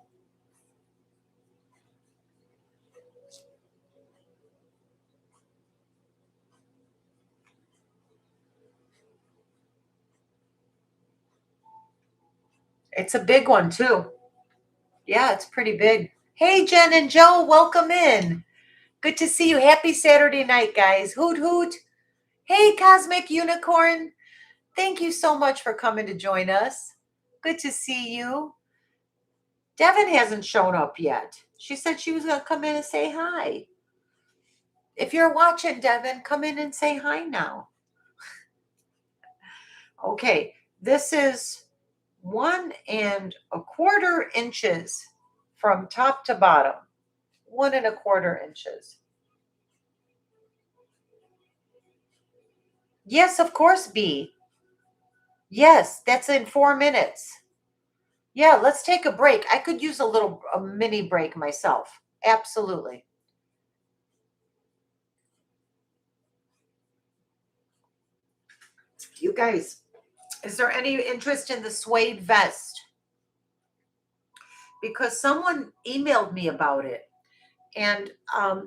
It's a big one too. Yeah, it's pretty big. Hey, Jen and Joe, welcome in. Good to see you. Happy Saturday night, guys. Hoot, hoot. Hey, Cosmic Unicorn. Thank you so much for coming to join us. Good to see you. Devin hasn't shown up yet. She said she was going to come in and say hi. If you're watching, Devin, come in and say hi now. Okay, this is 1.25 inches from top to bottom. 1.25 inches. Yes, of course, B. Yes, that's in 4 minutes. Yeah, let's take a break. I could use a mini break myself. Absolutely. You guys, is there any interest in the suede vest? Because someone emailed me about it and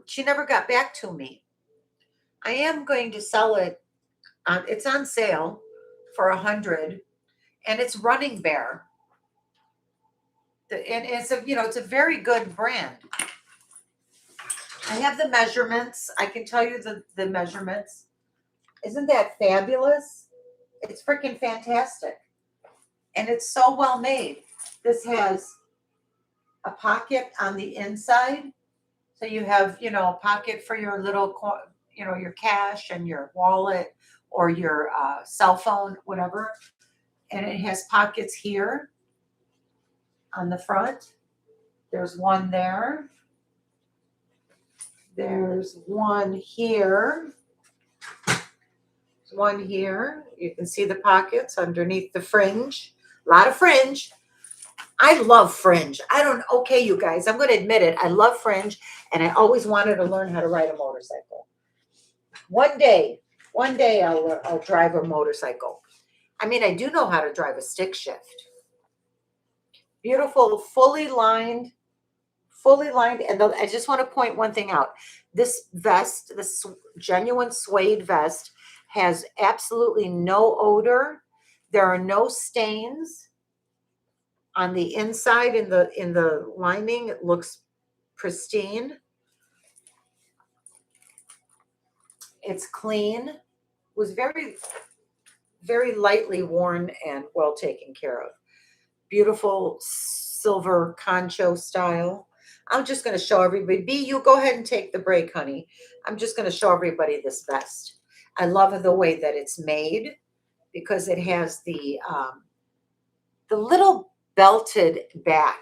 she never got back to me. I am going to sell it. It's on sale for 100 and it's Running Bear. And it's it's a very good brand. I have the measurements. I can tell you the measurements. Isn't that fabulous? It's freaking fantastic. And it's so well made. This has a pocket on the inside. So you have, a pocket for your little, your cash and your wallet or your cell phone, whatever. And it has pockets here on the front. There's one there. There's one here. There's one here. You can see the pockets underneath the fringe. A lot of fringe. I love fringe. Okay, you guys, I'm going to admit it. I love fringe, and I always wanted to learn how to ride a motorcycle. One day I'll drive a motorcycle. I mean, I do know how to drive a stick shift. Beautiful, fully lined. And I just want to point one thing out. This vest, this genuine suede vest, Has absolutely no odor. There are no stains on the inside. In the lining, it looks pristine. It's clean. Was very lightly worn and well taken care of. Beautiful silver concho style. I'm just going to show everybody. B, you go ahead and take the break, honey. I'm just going to show everybody this vest. I love the way that it's made because it has the little belted back.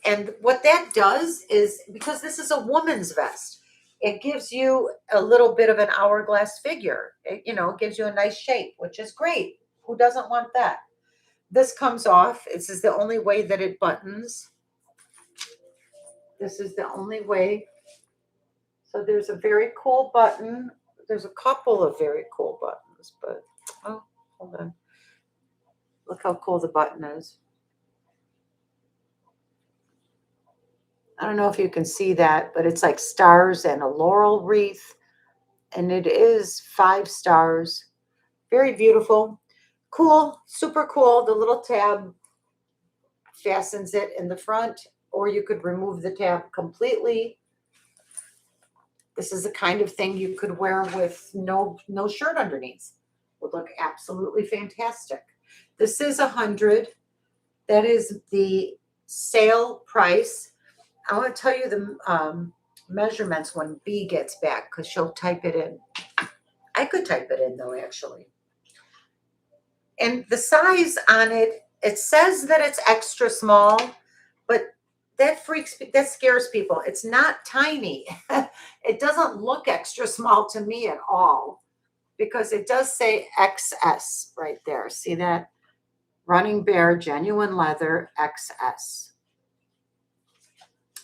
And what that does is, because this is a woman's vest, it gives you a little bit of an hourglass figure. It, gives you a nice shape, which is great. Who doesn't want that? This comes off. This is the only way that it buttons. This is the only way. So there's a very cool button. There's a couple of very cool buttons, but, oh, hold on. Look how cool the button is. I don't know if you can see that, but it's like stars and a laurel wreath. And it is 5 stars. Very beautiful. Cool, super cool. The little tab fastens it in the front, or you could remove the tab completely. This is the kind of thing you could wear with no shirt underneath. Would look absolutely fantastic. This is 100. That is the sale price. I want to tell you the measurements when B gets back, because she'll type it in. I could type it in though, actually. And the size on it, it says that it's extra small, but that scares people. It's not tiny. It doesn't look extra small to me at all, because it does say XS right there. See that? Running Bare, genuine leather, XS.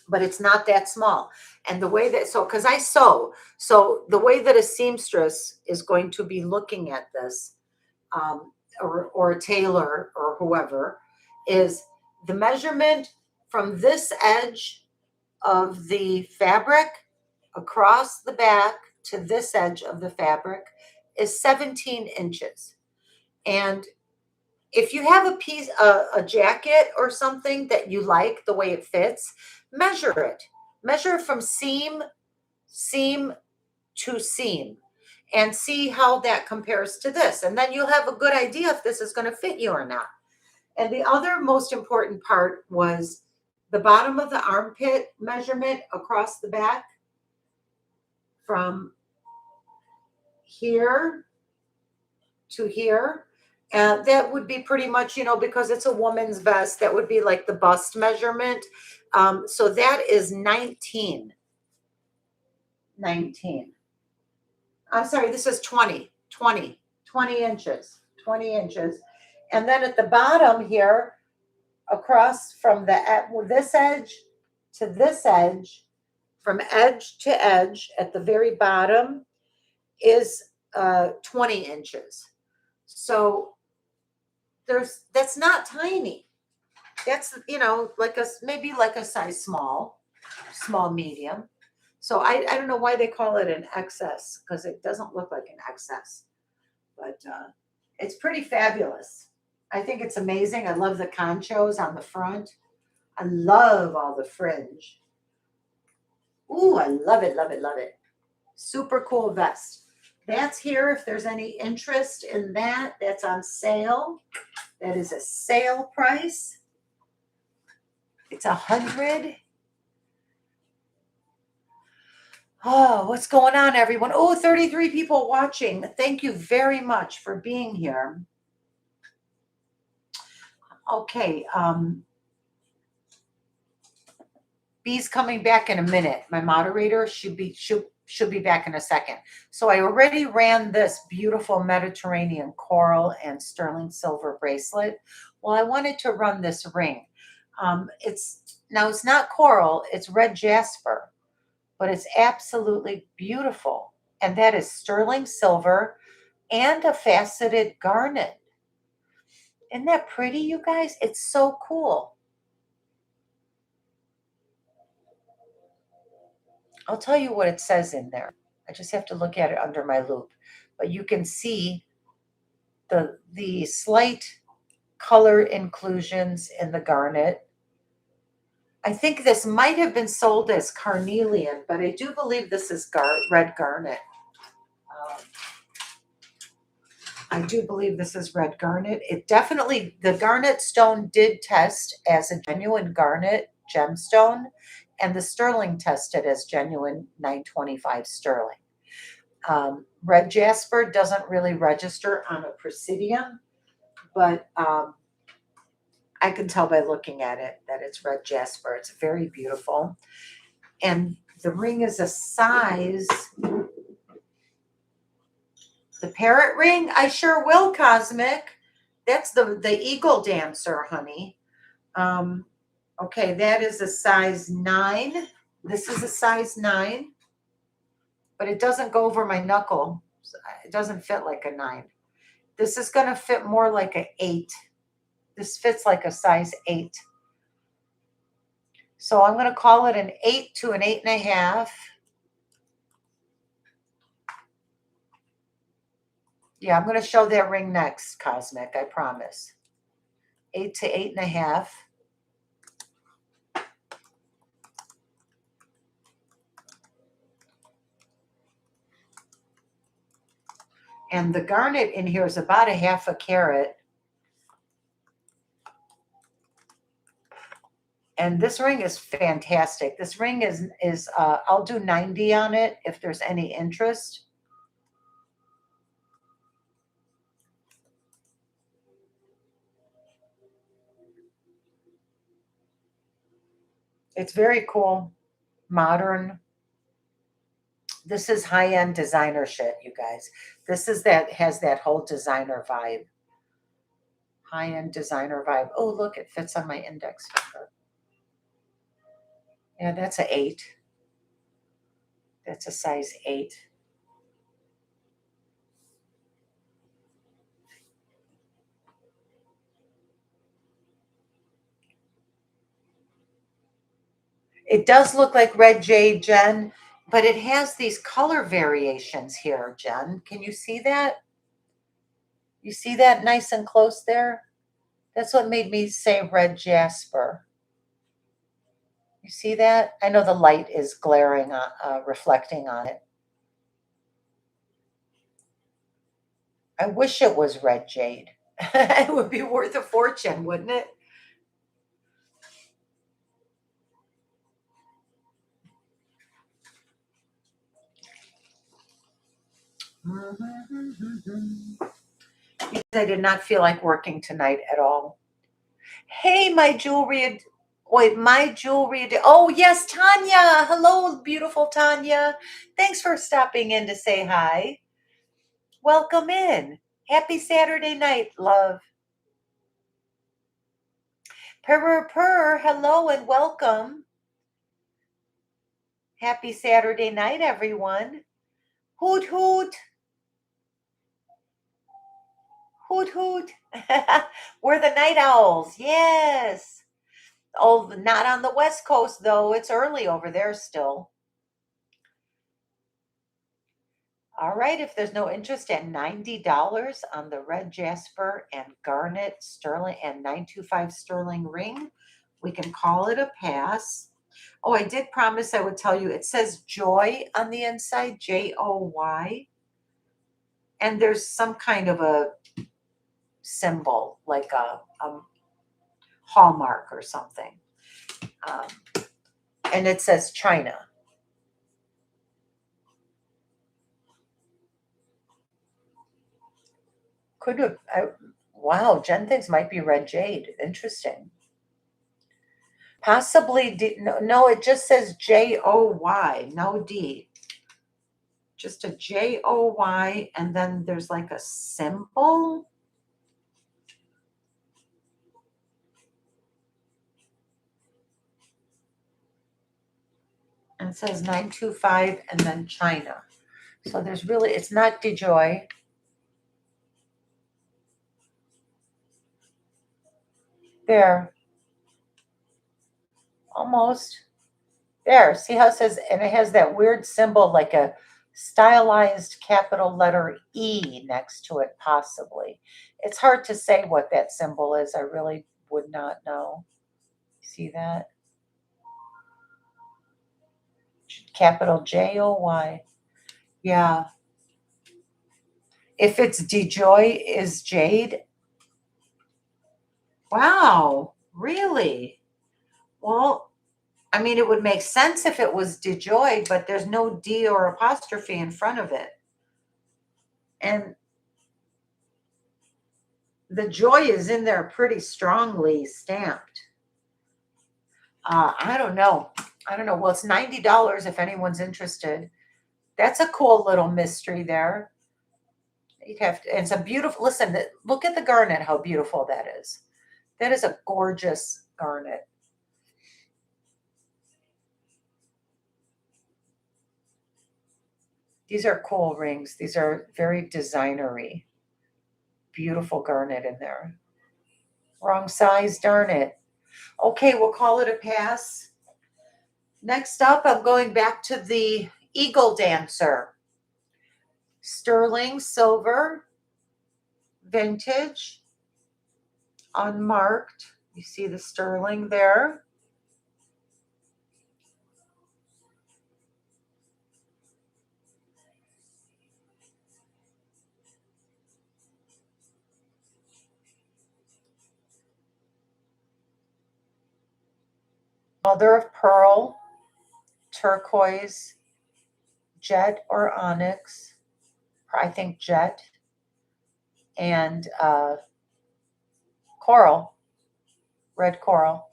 But it's not that small. And the way that, because I sew, so the way that a seamstress is going to be looking at this, or a tailor or whoever, is the measurement from this edge of the fabric across the back to this edge of the fabric is 17 inches. And if you have a piece, a jacket or something that you like the way it fits, measure it. Measure from seam to seam, and see how that compares to this. And then you'll have a good idea if this is going to fit you or not. And the other most important part was the bottom of the armpit measurement across the back from here to here. That would be pretty much, because it's a woman's vest, that would be like the bust measurement. So that is 19. I'm sorry, this is 20 inches. And then at the bottom here, across from this edge to this edge, from edge to edge at the very bottom is 20 inches. So that's not tiny. That's, maybe like a size small medium. So I don't know why they call it an XS, because it doesn't look like an XS, but it's pretty fabulous. I think it's amazing. I love the conchos on the front. I love all the fringe. Ooh, I love it, love it, love it. Super cool vest. That's here. If there's any interest in that, that's on sale. That is a sale price. It's 100. Oh, what's going on, everyone? Oh, 33 people watching. Thank you very much for being here. Okay. B's coming back in a minute. My moderator should be back in a second. So I already ran this beautiful Mediterranean coral and sterling silver bracelet. Well, I wanted to run this ring. It's not coral, it's red jasper, but it's absolutely beautiful. And that is sterling silver and a faceted garnet. Isn't that pretty, you guys? It's so cool. I'll tell you what it says in there. I just have to look at it under my loop. but you can see the slight color inclusions in the garnet. I think this might have been sold as carnelian, but I do believe this is red garnet. I do believe this is red garnet. It definitely, the garnet stone did test as a genuine garnet gemstone, and the sterling tested as genuine 925 sterling. Red jasper doesn't really register on a Presidium, but I can tell by looking at it that it's red jasper. It's very beautiful. And the ring is a size, the parrot ring, I sure will, Cosmic. That's the eagle dancer, honey. Okay, that is a size 9. This is a size 9, but it doesn't go over my knuckle. It doesn't fit like a 9. This is going to fit more like an 8. This fits like a size 8. So I'm going to call it an 8 to an 8.5. Yeah, I'm going to show that ring next, Cosmic, I promise. 8 to 8.5. And the garnet in here is about a 1/2 carat. And this ring is fantastic. This ring is I'll do 90 on it if there's any interest. It's very cool, modern. This is high-end designer shit, you guys. This is has that whole designer vibe. High-end designer vibe. Oh, look, it fits on my index finger. Yeah, that's an 8. That's a size 8. It does look like red jade, Jen, but it has these color variations here, Jen. Can you see that? You see that nice and close there? That's what made me say red jasper. You see that? I know the light is glaring on, reflecting on it. I wish it was red jade. It would be worth a fortune, wouldn't it? I did not feel like working tonight at all. Hey, my jewelry. Wait, my jewelry. Oh, yes, Tanya. Hello, beautiful Tanya. Thanks for stopping in to say hi. Welcome in. Happy Saturday night, love. Purr, hello and welcome. Happy Saturday night, everyone. Hoot, hoot. Hoot, hoot. We're the night owls. Yes. Oh, not on the West Coast, though. It's early over there still. All right, if there's no interest at $90 on the red jasper and garnet sterling and 925 sterling ring, we can call it a pass. Oh, I did promise I would tell you, it says joy on the inside, Joy. And there's some kind of a symbol, like a hallmark or something. And it says China. Could have, wow, Jen thinks might be red jade. Interesting. Possibly, no, it just says Joy, no D. Just a Joy, and then there's like a symbol. And it says 925 and then China. So there's really, it's not DeJoy. There. Almost. There. See how it says, and it has that weird symbol like a stylized capital letter E next to it, possibly. It's hard to say what that symbol is. I really would not know. See that? Capital Joy. Yeah. If it's DeJoy is jade. Wow. Really? Well, I mean, it would make sense if it was DeJoy, but there's no D or apostrophe in front of it. And the joy is in there pretty strongly stamped. I don't know. I don't know. Well, it's $90 if anyone's interested. That's a cool little mystery there. You'd have to, and it's a beautiful, listen, look at the garnet, how beautiful that is. That is a gorgeous garnet. These are cool rings. These are very designery. Beautiful garnet in there. Wrong size, darn it. Okay, we'll call it a pass. Next up, I'm going back to the Eagle Dancer. Sterling silver, vintage, unmarked. You see the sterling there. Mother of pearl, turquoise, jet or onyx, I think jet, and coral, red coral.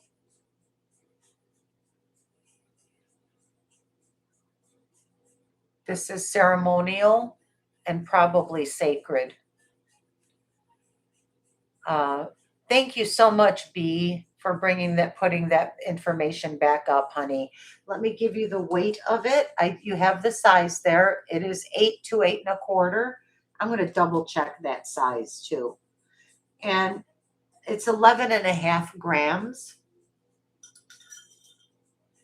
This is ceremonial and probably sacred. Thank you so much, B, for putting that information back up, honey. Let me give you the weight of it. You have the size there. It is 8 to 8 1/4. I'm going to double check that size too. And it's 11.5 grams.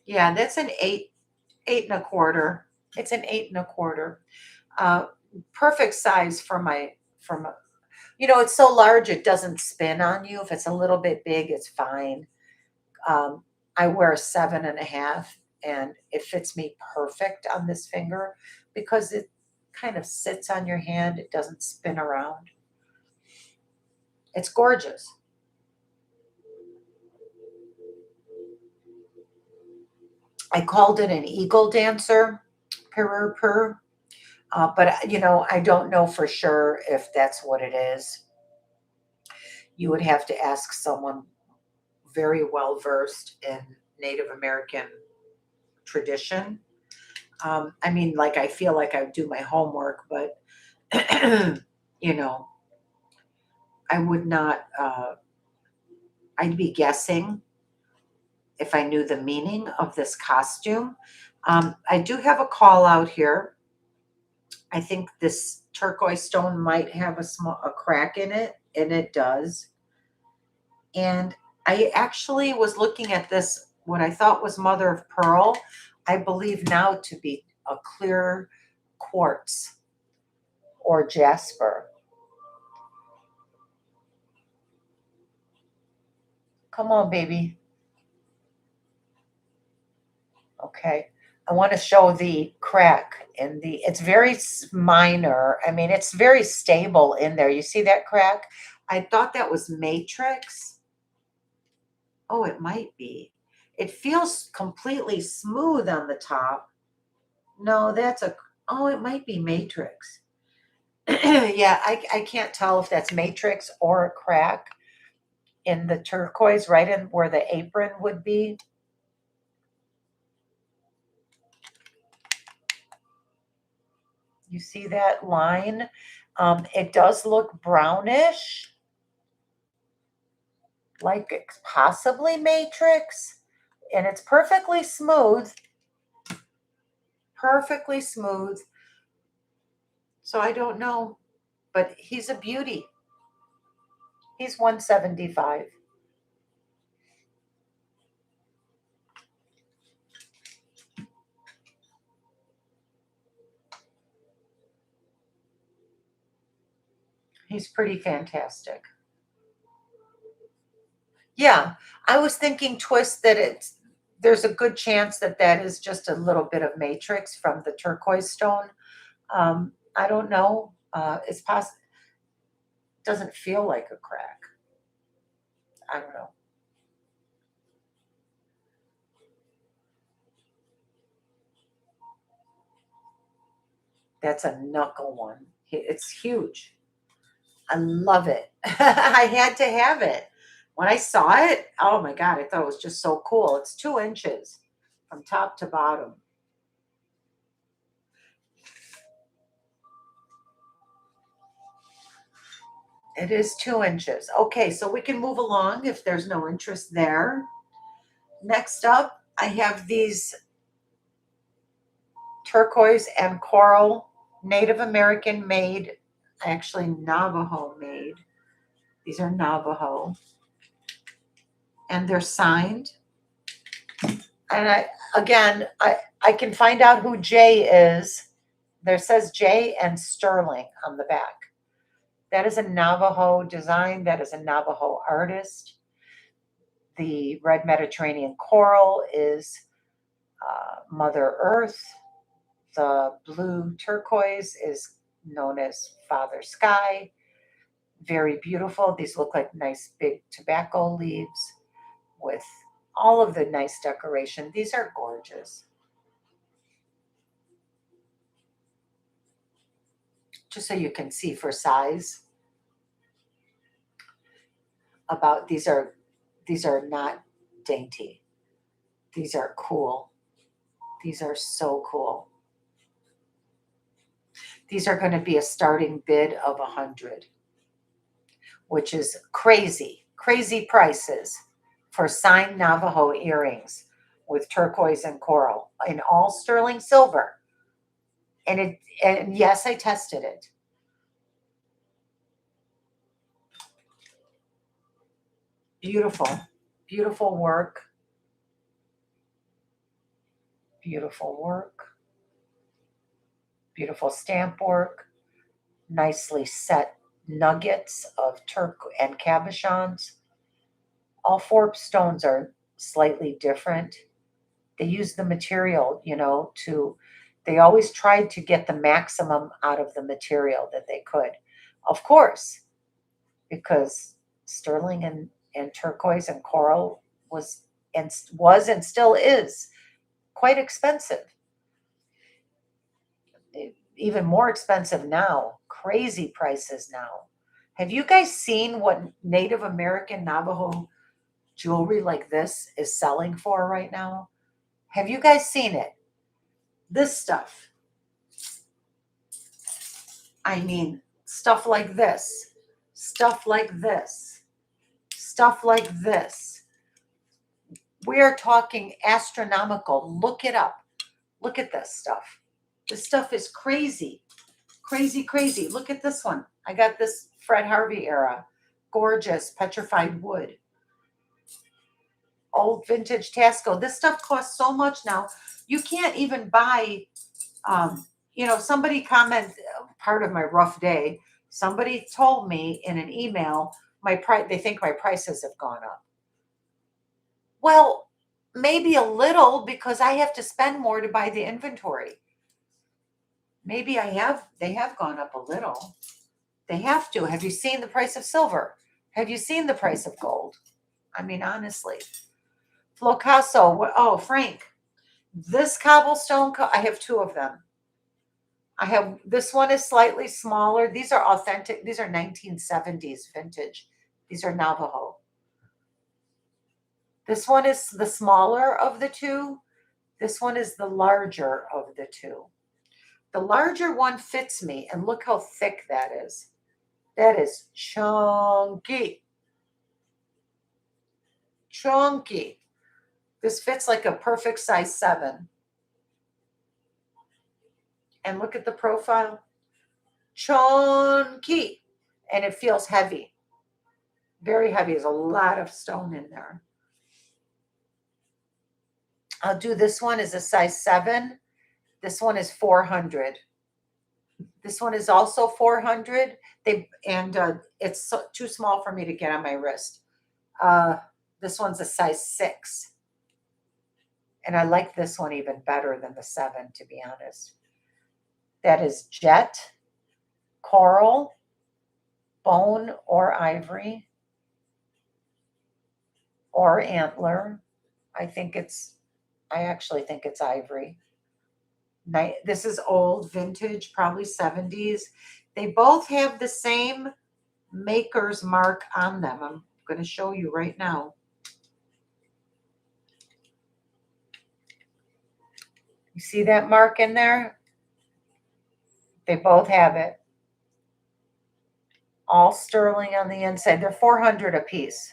Yeah, that's an 8 1/4. It's an 8 1/4. Perfect size for my, it's so large it doesn't spin on you. If it's a little bit big, it's fine. I wear a 7.5 and it fits me perfect on this finger because it kind of sits on your hand. It doesn't spin around. It's gorgeous. I called it an Eagle Dancer, purr. But I don't know for sure if that's what it is. You would have to ask someone very well versed in Native American tradition. I mean, like, I feel like I do my homework, but you know, I would not. I'd be guessing if I knew the meaning of this costume. I do have a call out here. I think this turquoise stone might have a crack in it, and it does. And I actually was looking at this, what I thought was mother of pearl, I believe now to be a clear quartz or jasper. Come on, baby. Okay. I want to show the crack in it's very minor. I mean, it's very stable in there. You see that crack? I thought that was matrix. Oh, it might be. It feels completely smooth on the top. No, oh, it might be matrix. Yeah, I can't tell if that's matrix or a crack in the turquoise, right in where the apron would be. You see that line? It does look brownish, like it's possibly matrix, and it's perfectly smooth. Perfectly smooth. So I don't know, but he's a beauty. He's 175. He's pretty fantastic. Yeah, I was thinking twist that there's a good chance that that is just a little bit of matrix from the turquoise stone. I don't know. It's possible. Doesn't feel like a crack. I don't know. That's a knuckle one. It's huge. I love it. I had to have it. When I saw it, oh my God, I thought it was just so cool. It's 2 inches from top to bottom. It is 2 inches. Okay, so we can move along if there's no interest there. Next up, I have these turquoise and coral Native American made, actually Navajo made. These are Navajo. And they're signed. And I can find out who Jay is. There says Jay and Sterling on the back. That is a Navajo design. That is a Navajo artist. The red Mediterranean coral is Mother Earth. The blue turquoise is known as Father Sky. Very beautiful. These look like nice big tobacco leaves with all of the nice decoration. These are gorgeous. Just so you can see for size. About these are not dainty. These are cool. These are so cool. These are going to be a starting bid of 100, which is crazy, crazy prices for signed Navajo earrings with turquoise and coral in all sterling silver. And yes, I tested it. Beautiful, beautiful work. Beautiful work. Beautiful stamp work. Nicely set nuggets of turk and cabochons. All four stones are slightly different. They use the material, they always tried to get the maximum out of the material that they could. Of course, because sterling and turquoise and coral was and still is quite expensive. Even more expensive now. Crazy prices now. Have you guys seen what Native American Navajo jewelry like this is selling for right now? Have you guys seen it? This stuff. I mean, stuff like this, stuff like this, stuff like this. We're talking astronomical. Look it up. Look at this stuff. This stuff is crazy, crazy, crazy. Look at this one. I got this Fred Harvey era. Gorgeous petrified wood. Old vintage Taxco. This stuff costs so much now. You can't even buy, somebody commented, part of my rough day, somebody told me in an email, they think my prices have gone up. Well, maybe a little because I have to spend more to buy the inventory. Maybe they have gone up a little. They have to. Have you seen the price of silver? Have you seen the price of gold? I mean, honestly. Flocasso, oh, Frank, this cobblestone, I have two of them. This one is slightly smaller. These are authentic. These are 1970s vintage. These are Navajo. This one is the smaller of the two. This one is the larger of the two. The larger one fits me, and look how thick that is. That is chunky. Chunky. This fits like a perfect size 7. And look at the profile. Chunky. And it feels heavy. Very heavy. There's a lot of stone in there. I'll do this one as a size 7. This one is 400. This one is also 400. It's too small for me to get on my wrist. This one's a size 6. And I like this one even better than the 7, to be honest. That is jet, coral, bone or ivory, or antler. I actually think it's ivory. This is old vintage, probably 70s. They both have the same maker's mark on them. I'm going to show you right now. You see that mark in there? They both have it. All sterling on the inside. They're 400 a piece,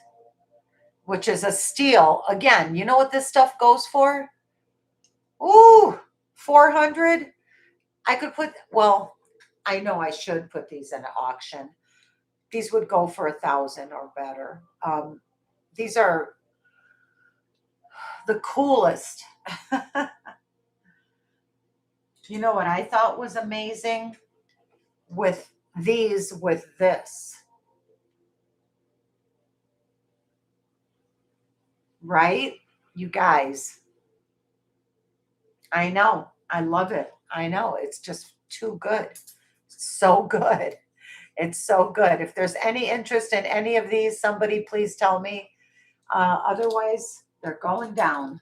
which is a steal. Again, you know what this stuff goes for? Ooh, 400. I could put, well, I know I should put these in an auction. These would go for 1,000 or better. These are the coolest. You know what I thought was amazing with these, with this, right? You guys, I know, I love it. I know, it's just too good. So good. It's so good. If there's any interest in any of these, somebody please tell me. Otherwise, they're going down.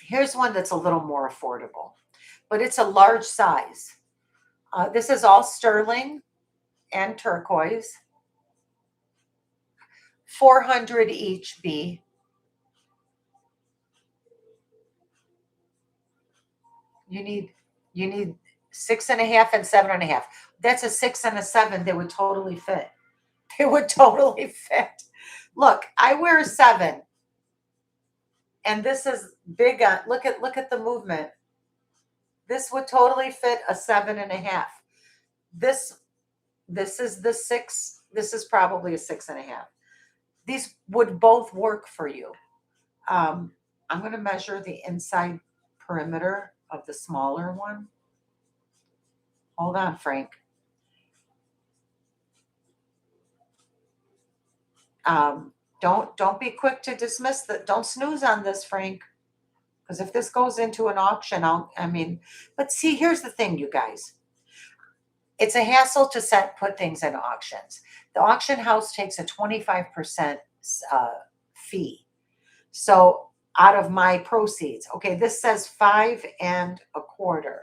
Here's one that's a little more affordable, but it's a large size. This is all sterling and turquoise. 400 each, B. You need 6.5 and 7.5. That's a 6 and a 7. They would totally fit. They would totally fit. Look, I wear a 7. And this is big on, look at the movement. This would totally fit a 7.5. This is the 6. This is probably a 6.5. These would both work for you. I'm going to measure the inside perimeter of the smaller one. Hold on, Frank. Don't be quick to dismiss that. Don't snooze on this, Frank. Because if this goes into an auction, but see, here's the thing, you guys. It's a hassle to put things in auctions. The auction house takes a 25% fee. So out of my proceeds, okay, this says 5 1/4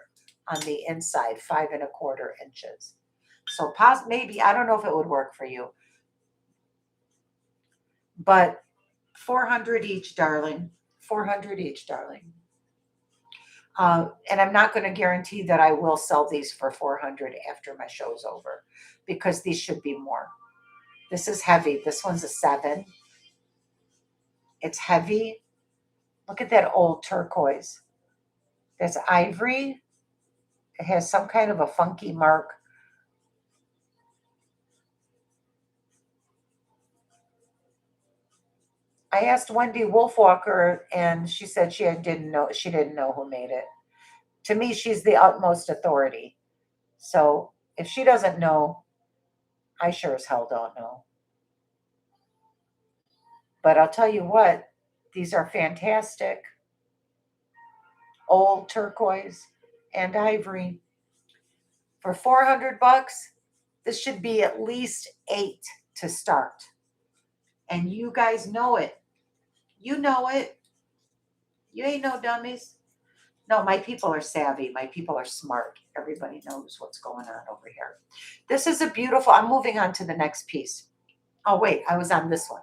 on the inside, 5 1/4 inches. So maybe, I don't know if it would work for you, but 400 each, darling. 400 each, darling. And I'm not going to guarantee that I will sell these for 400 after my show's over, because these should be more. This is heavy. This one's a 7. It's heavy. Look at that old turquoise. That's ivory. It has some kind of a funky mark. I asked Wendy Wolfwalker, and she said she didn't know who made it. To me, she's the utmost authority. So if she doesn't know, I sure as hell don't know. But I'll tell you what, these are fantastic. Old turquoise and ivory. For 400 bucks, this should be at least 8 to start. And you guys know it. You know it. You ain't no dummies. No, my people are savvy. My people are smart. Everybody knows what's going on over here. This is a beautiful, I'm moving on to the next piece. Oh, wait, I was on this one.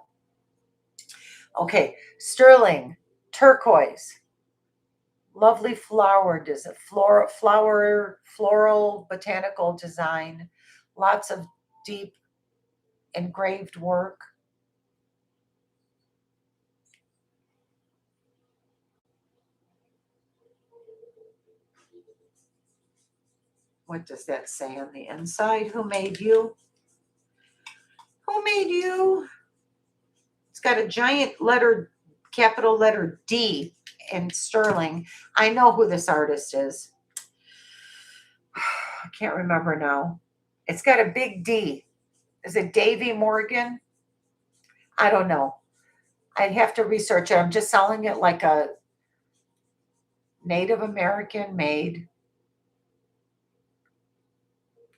Okay, sterling, turquoise, lovely flower design, floral botanical design, lots of deep engraved work. What does that say on the inside? Who made you? Who made you? It's got a giant capital letter D in sterling. I know who this artist is. I can't remember now. It's got a big D. Is it Davy Morgan? I don't know. I'd have to research it. I'm just selling it like a Native American made.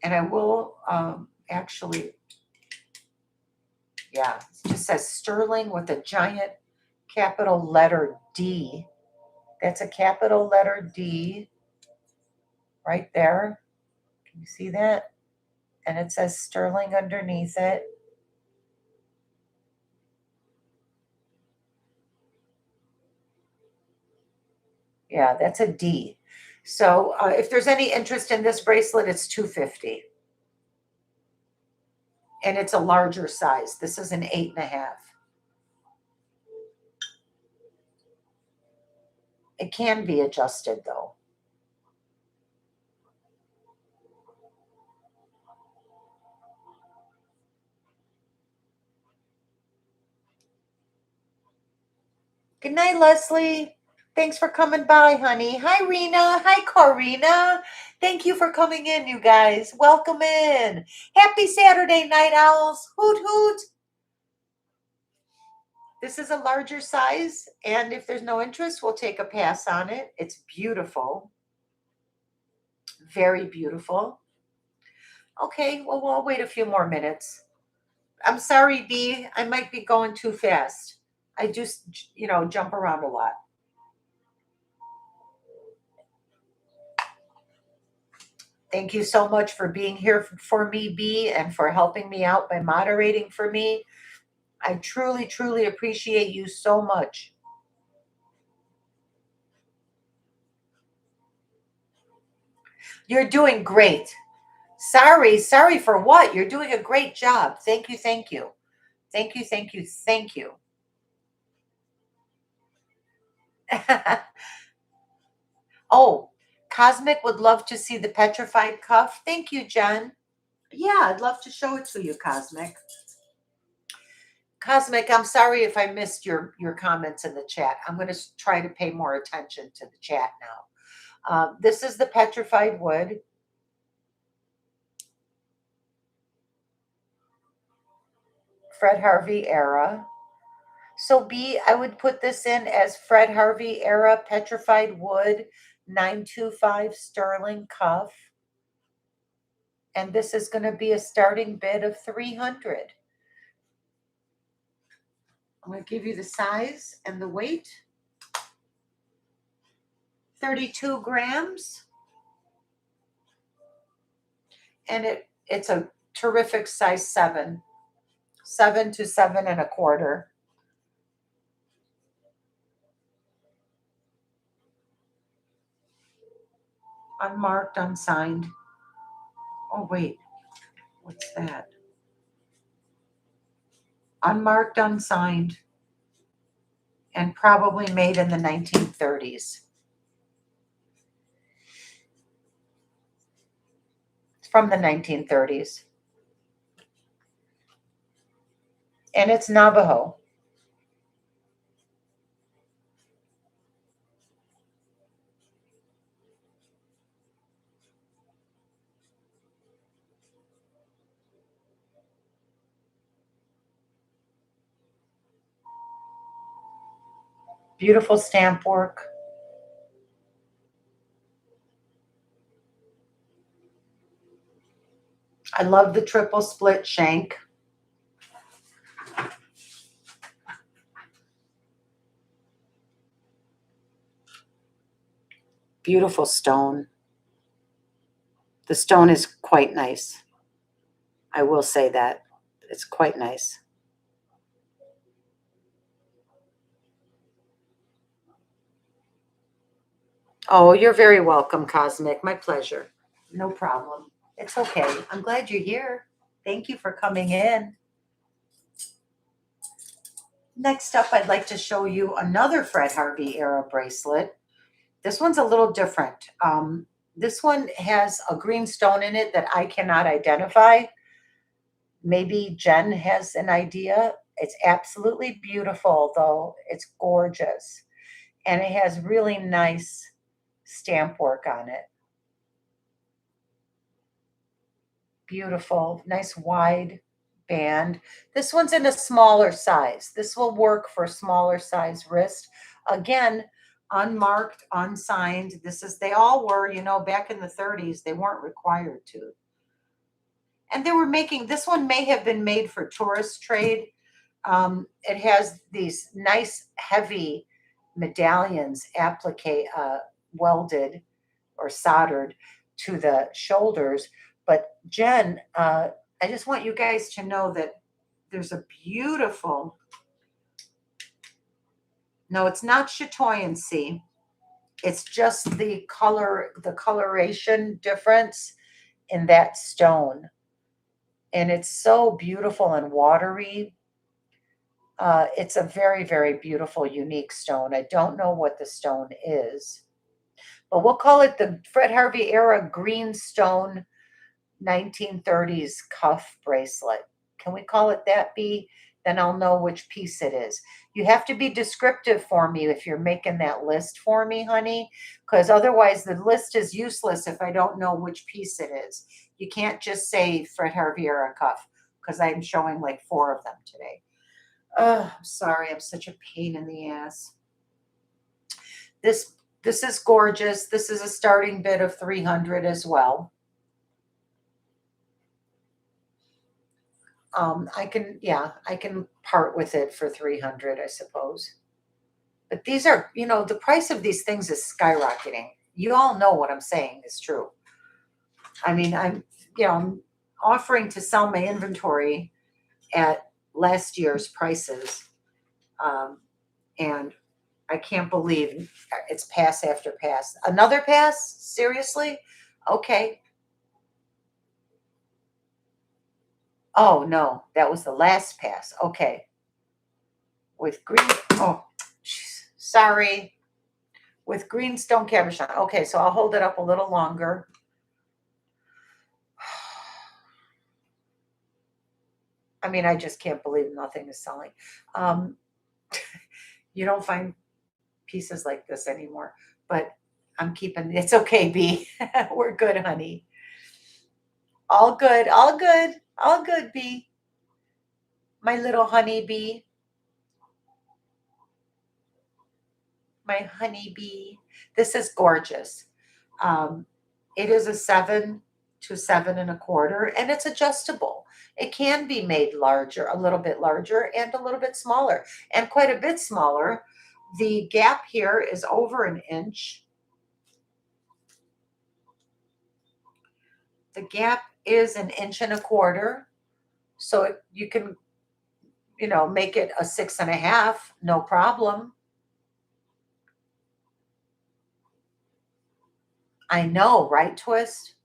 And I will actually, yeah, it just says sterling with a giant capital letter D. That's a capital letter D right there. Can you see that? And it says sterling underneath it. Yeah, that's a D. So if there's any interest in this bracelet, it's $250. And it's a larger size. This is an 8.5. It can be adjusted though. Good night, Leslie. Thanks for coming by, honey. Hi, Rena. Hi, Corina. Thank you for coming in, you guys. Welcome in. Happy Saturday, night owls. Hoot, hoot. This is a larger size, and if there's no interest, we'll take a pass on it. It's beautiful. Very beautiful. Okay, well, we'll wait a few more minutes. I'm sorry, B. I might be going too fast. I just, jump around a lot. Thank you so much for being here for me, B, and for helping me out by moderating for me. I truly, truly appreciate you so much. You're doing great. Sorry for what? You're doing a great job. Thank you, thank you. Thank you, thank you, thank you. Oh, Cosmic would love to see the petrified cuff. Thank you, Jen. Yeah, I'd love to show it to you, Cosmic. Cosmic, I'm sorry if I missed your comments in the chat. I'm going to try to pay more attention to the chat now. This is the petrified wood. Fred Harvey era. So B, I would put this in as Fred Harvey era petrified wood 925 sterling cuff. And this is going to be a starting bid of 300. I'm going to give you the size and the weight. 32 grams. And it's a terrific size 7. 7 to 7.25. Unmarked, unsigned. Oh, wait. What's that? Unmarked, unsigned. And probably made in the 1930s. It's from the 1930s. And it's Navajo. Beautiful stamp work. I love the triple split shank. Beautiful stone. The stone is quite nice. I will say that. It's quite nice. Oh, you're very welcome, Cosmic. My pleasure. No problem. It's okay. I'm glad you're here. Thank you for coming in. Next up, I'd like to show you another Fred Harvey era bracelet. This one's a little different. This one has a green stone in it that I cannot identify. Maybe Jen has an idea. It's absolutely beautiful, though. It's gorgeous. And it has really nice stamp work on it. Beautiful, nice wide band. This one's in a smaller size. This will work for a smaller size wrist. Again, unmarked, unsigned. They all were, you know, back in the 30s, they weren't required to. And they were making, this one may have been made for tourist trade. It has these nice heavy medallions welded or soldered to the shoulders. But Jen, I just want you guys to know that there's a beautiful, no, it's not chatoyancy. It's just the coloration difference in that stone. And it's so beautiful and watery. It's a very, very beautiful, unique stone. I don't know what the stone is, but we'll call it the Fred Harvey era green stone 1930s cuff bracelet. Can we call it that, B? Then I'll know which piece it is. You have to be descriptive for me if you're making that list for me, honey, because otherwise the list is useless if I don't know which piece it is. You can't just say Fred Harvey era cuff because I'm showing like 4 of them today. Oh, sorry, I'm such a pain in the ass. This is gorgeous. This is a starting bid of 300 as well. I can part with it for 300, I suppose. But these are, you know, the price of these things is skyrocketing. You all know what I'm saying is true. I mean, I'm offering to sell my inventory at last year's prices. And I can't believe it's pass after pass. Another pass? Seriously? Okay. Oh, no, that was the last pass. Okay. With green, oh, geez, sorry. With greenstone cabochon. Okay, so I'll hold it up a little longer. I mean, I just can't believe nothing is selling. You don't find pieces like this anymore, but I'm keeping, it's okay, B. We're good, honey. All good, all good, all good, B. My little honey bee. My honey bee. This is gorgeous. It is a 7 to 7 1/4, and it's adjustable. It can be made larger, a little bit larger and a little bit smaller, and quite a bit smaller. The gap here is over an inch. The gap is an 1.25 inches. So you can, you know, make it a 6.5, no problem. I know, right, Twist?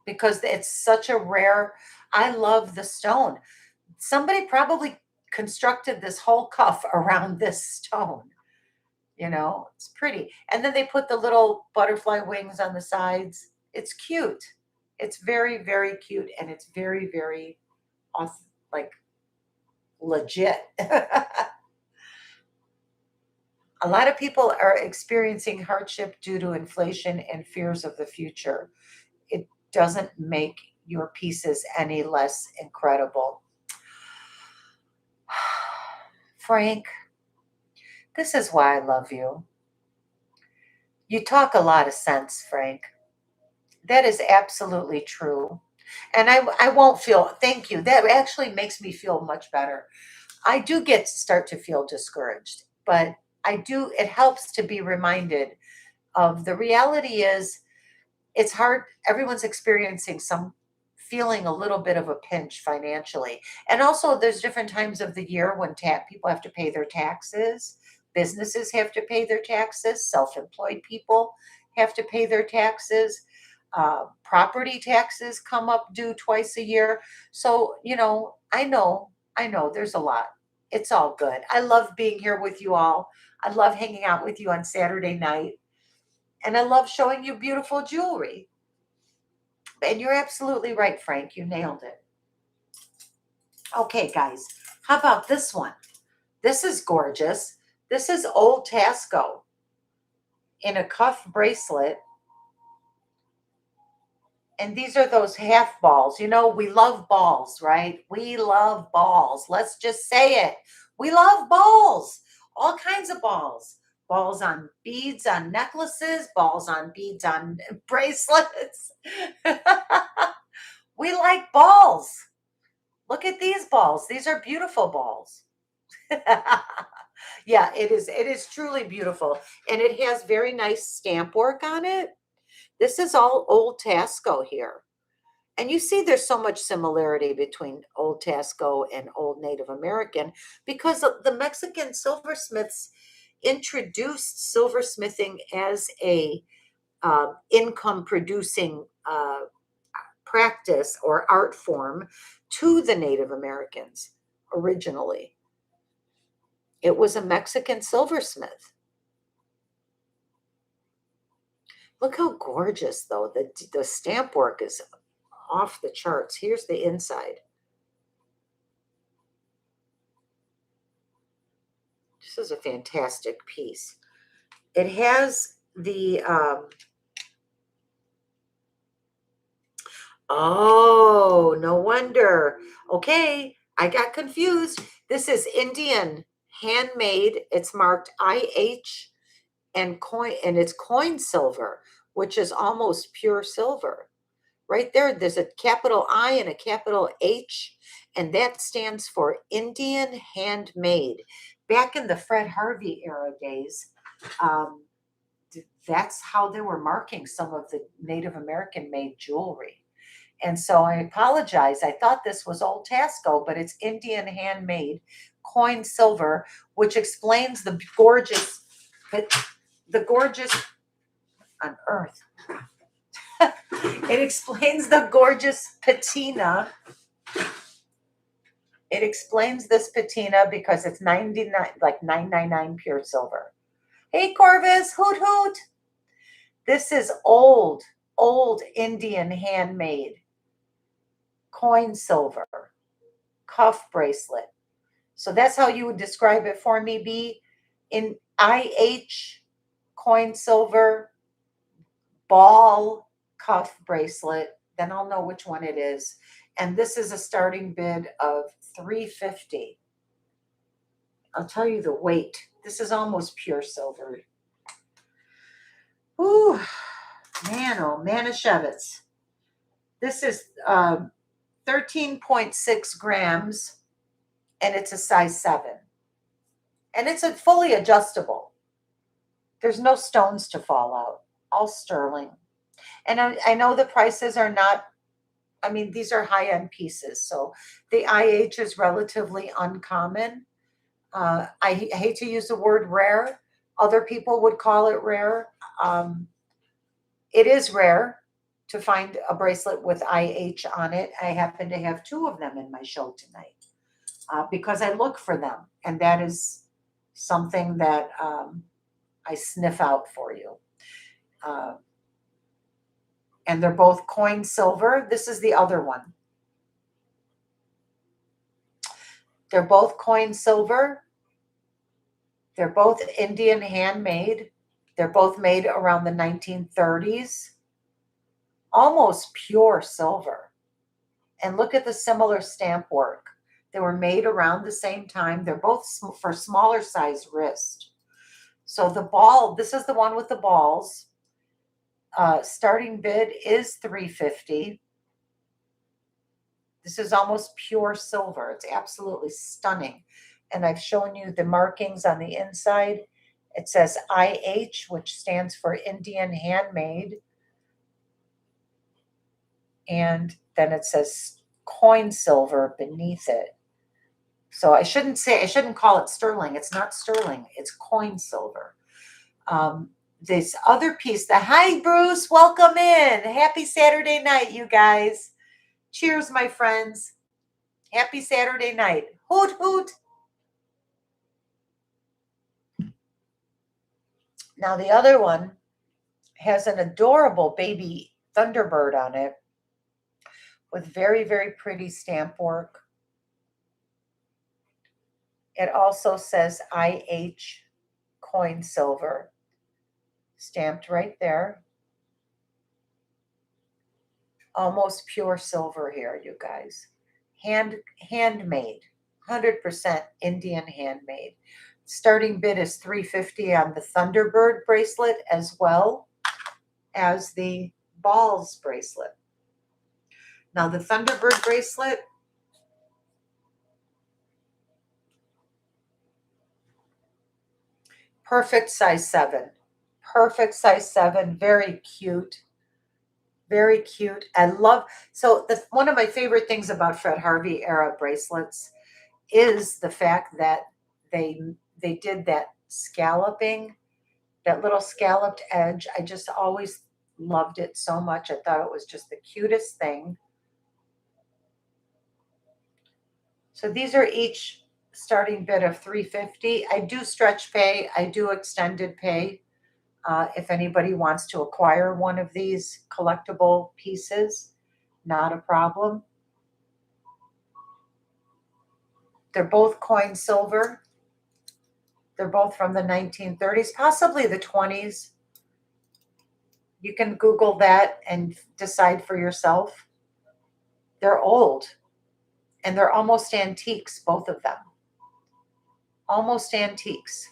Because it's such a rare, I love the stone. Somebody probably constructed this whole cuff around this stone. You know, it's pretty. And then they put the little butterfly wings on the sides. It's cute. It's very, very cute. And it's very, very like legit. A lot of people are experiencing hardship due to inflation and fears of the future. It doesn't make your pieces any less incredible. Frank, this is why I love you. You talk a lot of sense, Frank. That is absolutely true. And I won't feel, thank you. That actually makes me feel much better. I do start to feel discouraged, but it helps to be reminded of the reality is it's hard. Everyone's experiencing feeling a little bit of a pinch financially. And also there's different times of the year when people have to pay their taxes. Businesses have to pay their taxes. Self-employed people have to pay their taxes. Property taxes come up due twice a year. So, you know, I know there's a lot. It's all good. I love being here with you all. I love hanging out with you on Saturday night. And I love showing you beautiful jewelry. And you're absolutely right, Frank. You nailed it. Okay, guys, how about this one? This is gorgeous. This is old Taxco in a cuff bracelet. And these are those half balls. You know, we love balls, right? We love balls. Let's just say it. We love balls, all kinds of balls. Balls on beads on necklaces, balls on beads on bracelets. We like balls. Look at these balls. These are beautiful balls. Yeah, it is. It is truly beautiful. And it has very nice stamp work on it. This is all old Taxco here. And you see there's so much similarity between old Taxco and old Native American because the Mexican silversmiths introduced silversmithing as a income producing practice or art form to the Native Americans originally. It was a Mexican silversmith. Look how gorgeous, though. The stamp work is off the charts. Here's the inside. This is a fantastic piece. It has the, oh, no wonder. Okay, I got confused. This is Indian handmade. It's marked IH and it's coin silver, which is almost pure silver. Right there, there's a capital I and a capital H, and that stands for Indian handmade. Back in the Fred Harvey era days, that's how they were marking some of the Native American made jewelry. And so I apologize. I thought this was old Taxco, but it's Indian handmade coin silver, which explains the gorgeous on earth. It explains the gorgeous patina. It explains this patina because it's 99, like 999 pure silver. Hey, Corvus, hoot hoot. This is old Indian handmade coin silver cuff bracelet. So that's how you would describe it for me, B. In IH coin silver ball cuff bracelet, then I'll know which one it is. And this is a starting bid of $350. I'll tell you the weight. This is almost pure silver. Ooh, man, oh, Manischewitz. This is 13.6 grams, and it's a size 7. And it's a fully adjustable. There's no stones to fall out. All sterling. And I know the prices are not, I mean, these are high-end pieces. So the IH is relatively uncommon. I hate to use the word rare. Other people would call it rare. It is rare to find a bracelet with IH on it. I happen to have 2 of them in my show tonight because I look for them. And that is something that I sniff out for you. And they're both coin silver. This is the other one. They're both coin silver. They're both Indian handmade. They're both made around the 1930s. Almost pure silver. And look at the similar stamp work. They were made around the same time. They're both for smaller size wrist. So the ball, this is the one with the balls. Starting bid is $350. This is almost pure silver. It's absolutely stunning. And I've shown you the markings on the inside. It says IH, which stands for Indian handmade. And then it says coin silver beneath it. So I shouldn't call it sterling. It's not sterling. It's coin silver. This other piece, hi, Bruce, welcome in. Happy Saturday night, you guys. Cheers, my friends. Happy Saturday night. Hoot, hoot. Now, the other one has an adorable baby Thunderbird on it with very, very pretty stamp work. It also says IH coin silver stamped right there. almost pure silver here, you guys. Handmade, 100% Indian handmade. Starting bid is $350 on the Thunderbird bracelet as well as the balls bracelet. Now the Thunderbird bracelet, perfect size 7. Perfect size 7, very cute. Very cute. I love, so one of my favorite things about Fred Harvey era bracelets is the fact that they did that scalloping, that little scalloped edge. I just always loved it so much. I thought it was just the cutest thing. So these are each starting bid of $350. I do stretch pay. I do extended pay. If anybody wants to acquire one of these collectible pieces, not a problem. They're both coin silver. They're both from the 1930s, possibly the 20s. You can Google that and decide for yourself. They're old, and they're almost antiques, both of them. Almost antiques.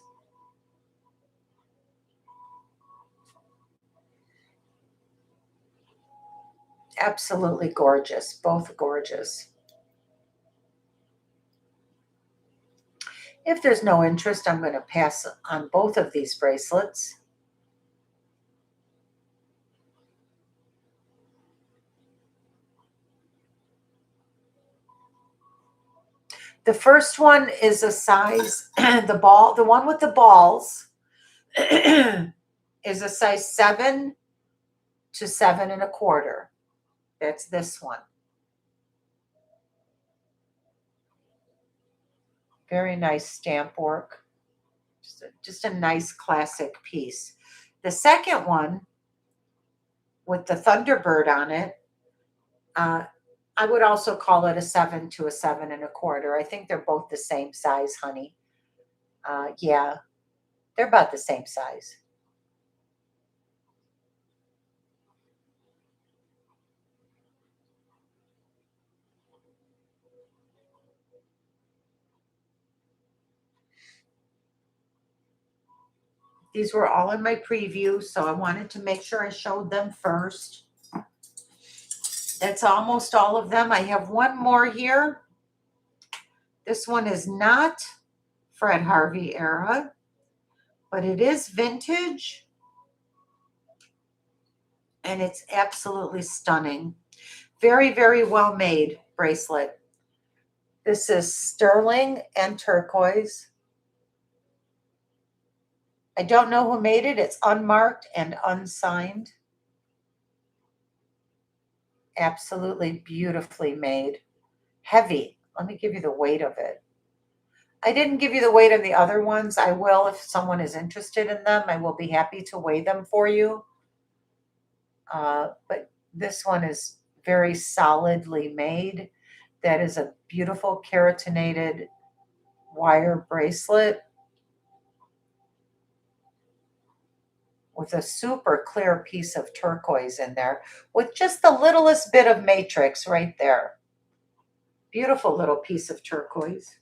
Absolutely gorgeous, both gorgeous. If there's no interest, I'm going to pass on both of these bracelets. The first one is a size, the one with the balls is a size 7 to 7 1/4. That's this one. Very nice stamp work. Just a nice classic piece. The second one with the Thunderbird on it, I would also call it a 7 to a 7 1/4. I think they're both the same size, honey. Yeah, they're about the same size. These were all in my preview, so I wanted to make sure I showed them first. That's almost all of them. I have one more here. This one is not Fred Harvey era, but it is vintage, and it's absolutely stunning. Very, very well made bracelet. This is sterling and turquoise. I don't know who made it. It's unmarked and unsigned. Absolutely beautifully made. Heavy. Let me give you the weight of it. I didn't give you the weight of the other ones. I will if someone is interested in them. I will be happy to weigh them for you. But this one is very solidly made. That is a beautiful keratinated wire bracelet with a super clear piece of turquoise in there with just the littlest bit of matrix right there. Beautiful little piece of turquoise.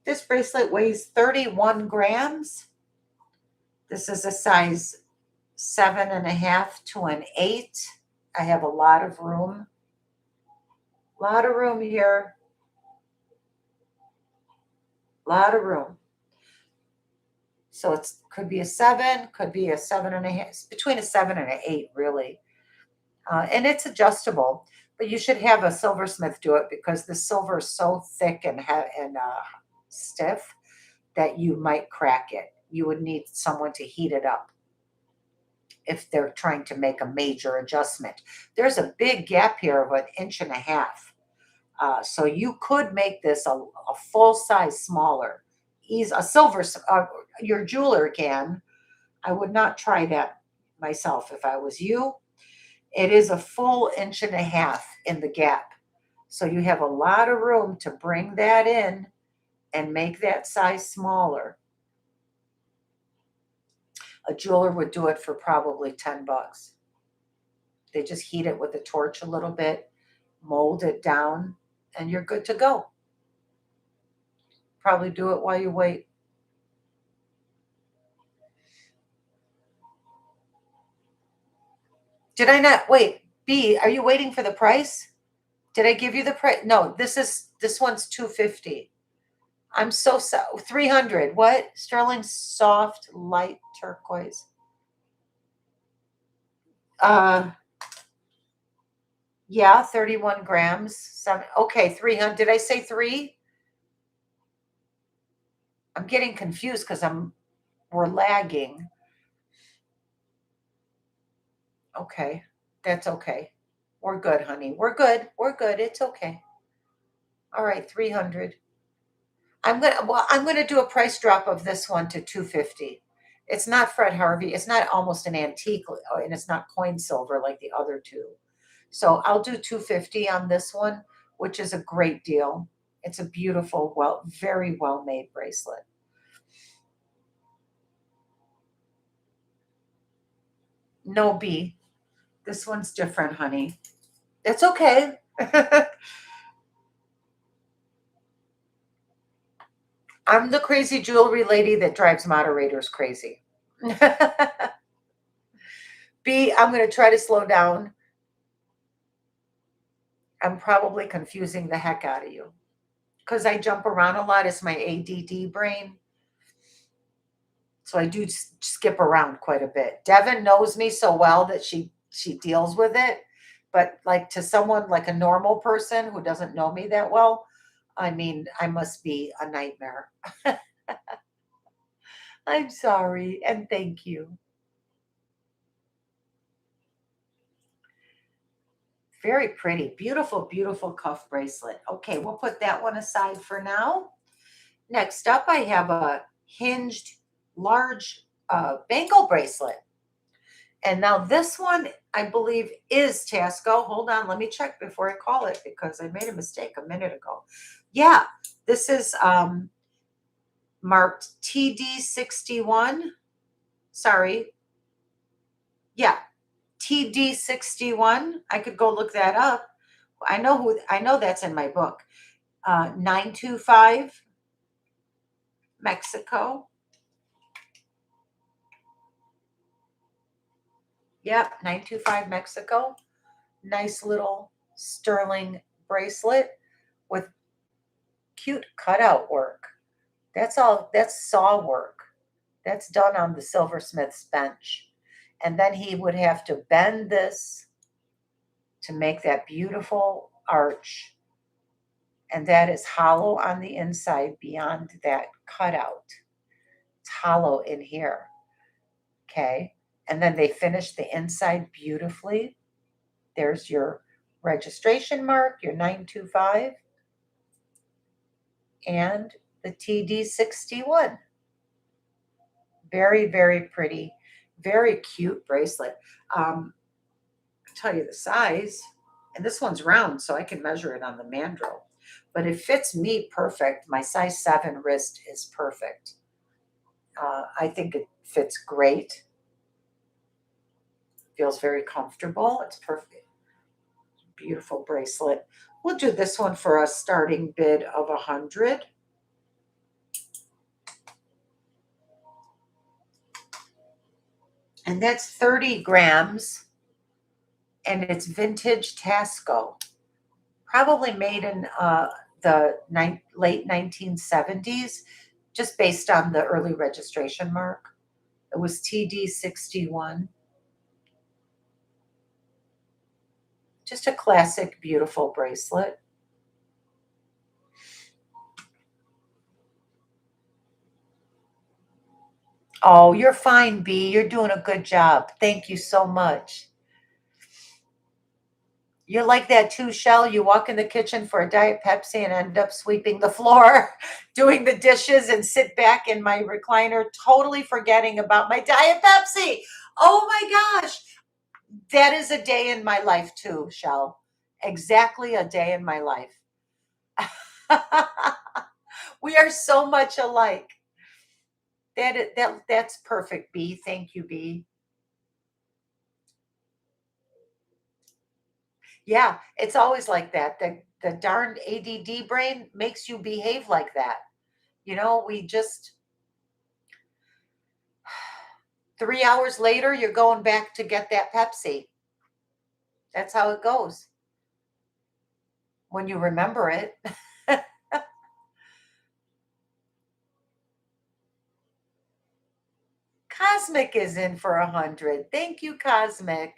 This bracelet weighs 31 grams. This is a size 7 1/2 to an 8. I have a lot of room. A lot of room here. A lot of room. So it could be a 7, could be a 7 1/2. It's between a 7 and an 8, really. And it's adjustable, but you should have a silversmith do it because the silver is so thick and stiff that you might crack it. You would need someone to heat it up if they're trying to make a major adjustment. There's a big gap here of 1.5 inches. So you could make this a full size smaller. Your jeweler can. I would not try that myself if I was you. It is a full 1.5 inches in the gap. So you have a lot of room to bring that in and make that size smaller. A jeweler would do it for probably 10 bucks. They just heat it with a torch a little bit, mold it down, and you're good to go. Probably do it while you wait. Did I not wait? B, are you waiting for the price? Did I give you the price? No, this one's 250. I'm so 300. What? Sterling soft light turquoise. Uh yeah, 31 grams. Okay, 300. Did I say 3? I'm getting confused because we're lagging. Okay. That's okay. We're good, honey. We're good. We're good. It's okay. All right, 300. I'm gonna do a price drop of this one to 250. It's not Fred Harvey. It's not almost an antique, and it's not coin silver like the other two. So I'll do 250 on this one, which is a great deal. It's a beautiful, very well made bracelet. No, B. This one's different, honey. It's okay. I'm the crazy jewelry lady that drives moderators crazy. B, I'm going to try to slow down. I'm probably confusing the heck out of you because I jump around a lot. It's my ADD brain. So I do skip around quite a bit. Devin knows me so well that she deals with it. But like to someone like a normal person who doesn't know me that well, I mean, I must be a nightmare. I'm sorry and thank you. Very pretty. Beautiful, beautiful cuff bracelet. Okay, we'll put that one aside for now. Next up, I have a hinged large bangle bracelet. And now this one, I believe, is Taxco. Hold on, let me check before I call it because I made a mistake a minute ago. Yeah, this is marked TD61. Sorry. Yeah, TD61. I could go look that up. I know that's in my book. 925 Mexico. Yep, 925 Mexico. Nice little sterling bracelet with cute cutout work. That's saw work. That's done on the silversmith's bench. And then he would have to bend this to make that beautiful arch. And that is hollow on the inside beyond that cutout. It's hollow in here. Okay. And then they finish the inside beautifully. There's your registration mark, your 925, and the TD61. Very, very pretty, very cute bracelet. I'll tell you the size, and this one's round, so I can measure it on the mandrel. But it fits me perfect. My size 7 wrist is perfect. I think it fits great. Feels very comfortable. It's perfect. Beautiful bracelet. We'll do this one for a starting bid of 100. And that's 30 grams. And it's vintage Taxco. Probably made in the late 1970s, just based on the early registration mark. It was TD61. Just a classic, beautiful bracelet. Oh, you're fine, B. You're doing a good job. Thank you so much. You're like that too, Shell. You walk in the kitchen for a Diet Pepsi and end up sweeping the floor, doing the dishes, and sit back in my recliner, totally forgetting about my Diet Pepsi. Oh my gosh. That is a day in my life too, Shell. Exactly a day in my life. We are so much alike. That's perfect, B. Thank you, B. Yeah, it's always like that. The darned ADD brain makes you behave like that. We just 3 hours later, you're going back to get that Pepsi. That's how it goes when you remember it. Cosmic is in for 100. Thank you, Cosmic.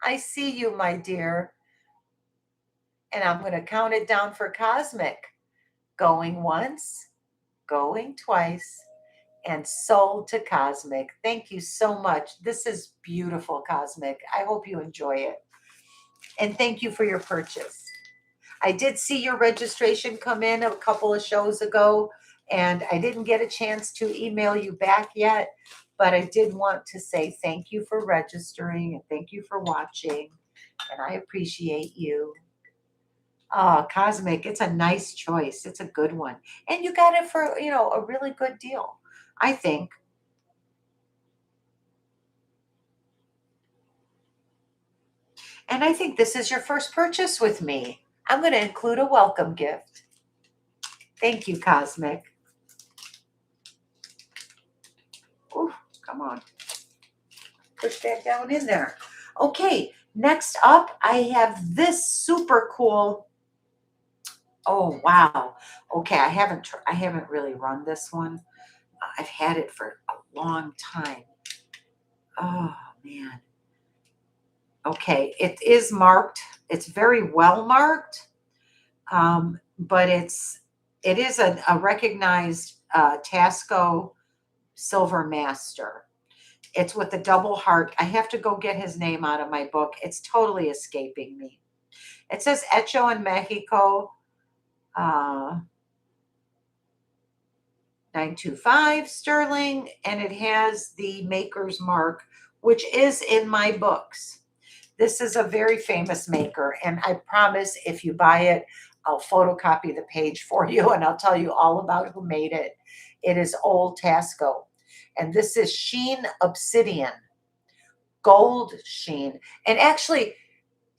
I see you, my dear. And I'm going to count it down for Cosmic. Going once, going twice, and sold to Cosmic. Thank you so much. This is beautiful, Cosmic. I hope you enjoy it. And thank you for your purchase. I did see your registration come in a couple of shows ago, and I didn't get a chance to email you back yet, but I did want to say thank you for registering and thank you for watching, and I appreciate you. Oh, Cosmic, it's a nice choice. It's a good one. And you got it for, a really good deal, I think. And I think this is your first purchase with me. I'm going to include a welcome gift. Thank you, Cosmic. Ooh, come on. Push that down in there. Okay, next up, I have this super cool. Oh, wow. Okay, I haven't really run this one. I've had it for a long time. Oh, man. Okay, it is marked. It's very well marked, but it is a recognized Taxco Silver Master. It's with the double heart. I have to go get his name out of my book. It's totally escaping me. It says Hecho in Mexico, 925 sterling, and it has the maker's mark, which is in my books. This is a very famous maker, and I promise if you buy it, I'll photocopy the page for you, and I'll tell you all about who made it. It is old Taxco, and this is sheen obsidian, gold sheen. And actually,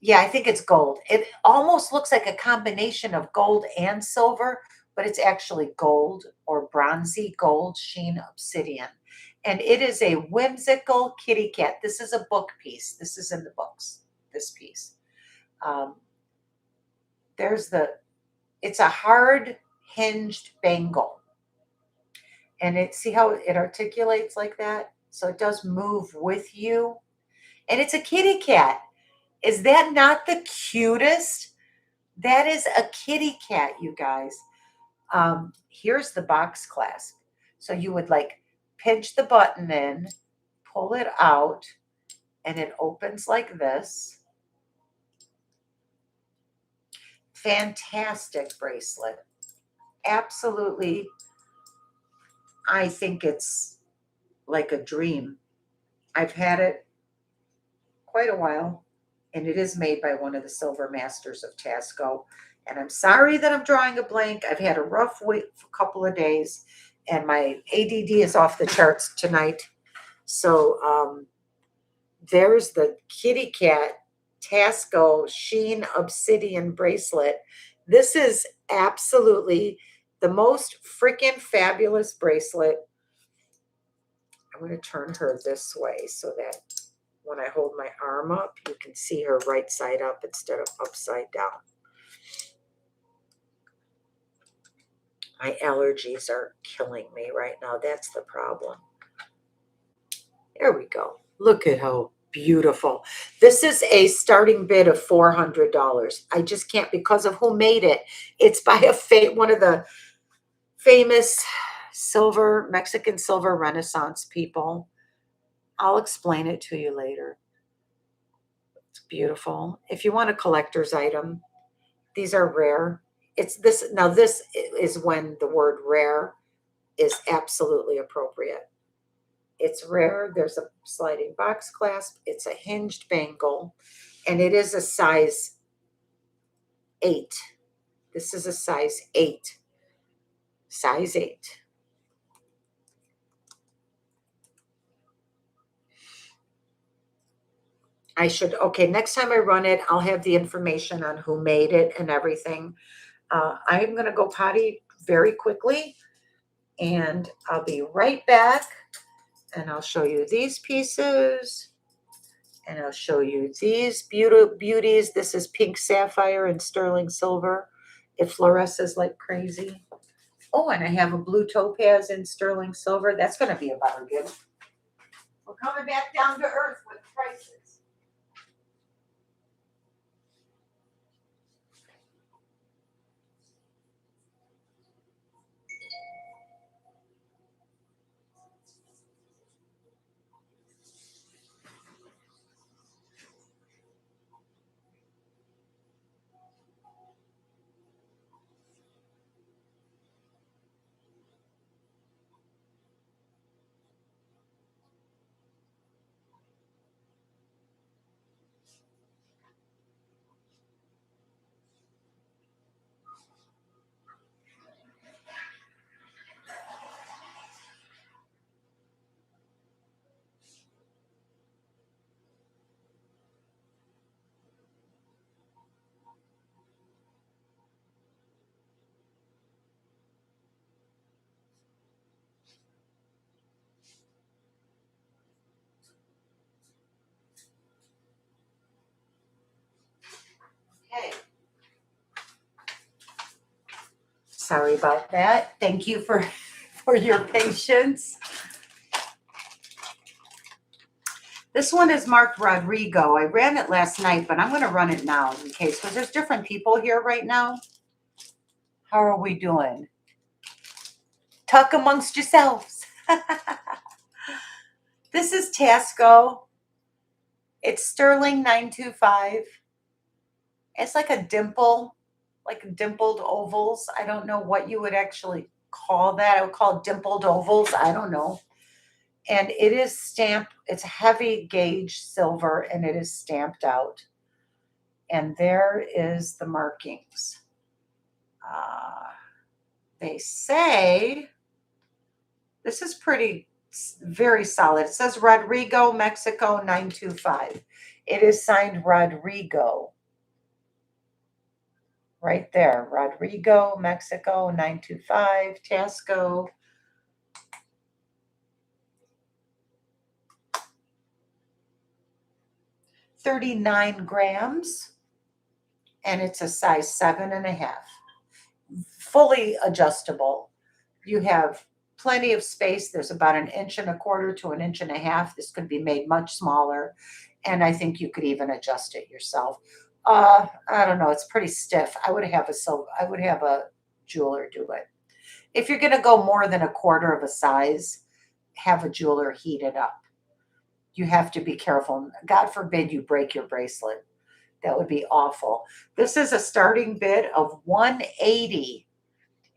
yeah, I think it's gold. It almost looks like a combination of gold and silver, but it's actually gold or bronzy gold sheen obsidian. And it is a whimsical kitty cat. This is a book piece. This is in the books, this piece. Um, it's a hard hinged bangle. And see how it articulates like that? So it does move with you. And it's a kitty cat. Is that not the cutest? That is a kitty cat, you guys. Here's the box clasp. So you would pinch the button in, pull it out, and it opens like this. Fantastic bracelet. Absolutely. I think it's like a dream. I've had it quite a while, and it is made by one of the silver masters of Taxco. And I'm sorry that I'm drawing a blank. I've had a rough week for a couple of days, and my ADD is off the charts tonight. So there's the kitty cat Taxco sheen obsidian bracelet. This is absolutely the most freaking fabulous bracelet. I'm going to turn her this way so that when I hold my arm up, you can see her right side up instead of upside down. My allergies are killing me right now. That's the problem. There we go. Look at how beautiful. This is a starting bid of $400. I just can't, because of who made it. It's by one of the famous Mexican silver Renaissance people. I'll explain it to you later. It's beautiful. If you want a collector's item, these are rare. Now this is when the word rare is absolutely appropriate. It's rare. There's a sliding box clasp. It's a hinged bangle, and it is a size 8. This is a size 8. Size 8. I should, okay, next time I run it, I'll have the information on who made it and everything. I'm going to go potty very quickly, and I'll be right back, and I'll show you these pieces, and I'll show you these beauties. This is pink sapphire and sterling silver. It fluoresces like crazy. Oh, and I have a blue topaz in sterling silver. That's going to be a better gift. We're coming back down to earth with prices. Okay. Sorry about that. Thank you for your patience. This one is marked Rodrigo. I ran it last night, but I'm going to run it now in case, because there's different people here right now. How are we doing? Talk amongst yourselves. This is Taxco. It's sterling 925. It's like a dimple, like dimpled ovals. I don't know what you would actually call that. I would call it dimpled ovals. I don't know. And it is stamped. It's heavy gauge silver, and it is stamped out. And there is the markings. They say this is very solid. It says Rodrigo, Mexico, 925. It is signed Rodrigo. Right there. Rodrigo, Mexico, 925. Taxco. $39 grams. And it's a size 7.5. Fully adjustable. You have plenty of space. There's about 1.25 inches to 1.5 inches. This could be made much smaller. And I think you could even adjust it yourself. I don't know. It's pretty stiff. I would have a jeweler do it. If you're going to go more than 1/4 of a size, have a jeweler heat it up. You have to be careful. God forbid you break your bracelet. That would be awful. This is a starting bid of $180,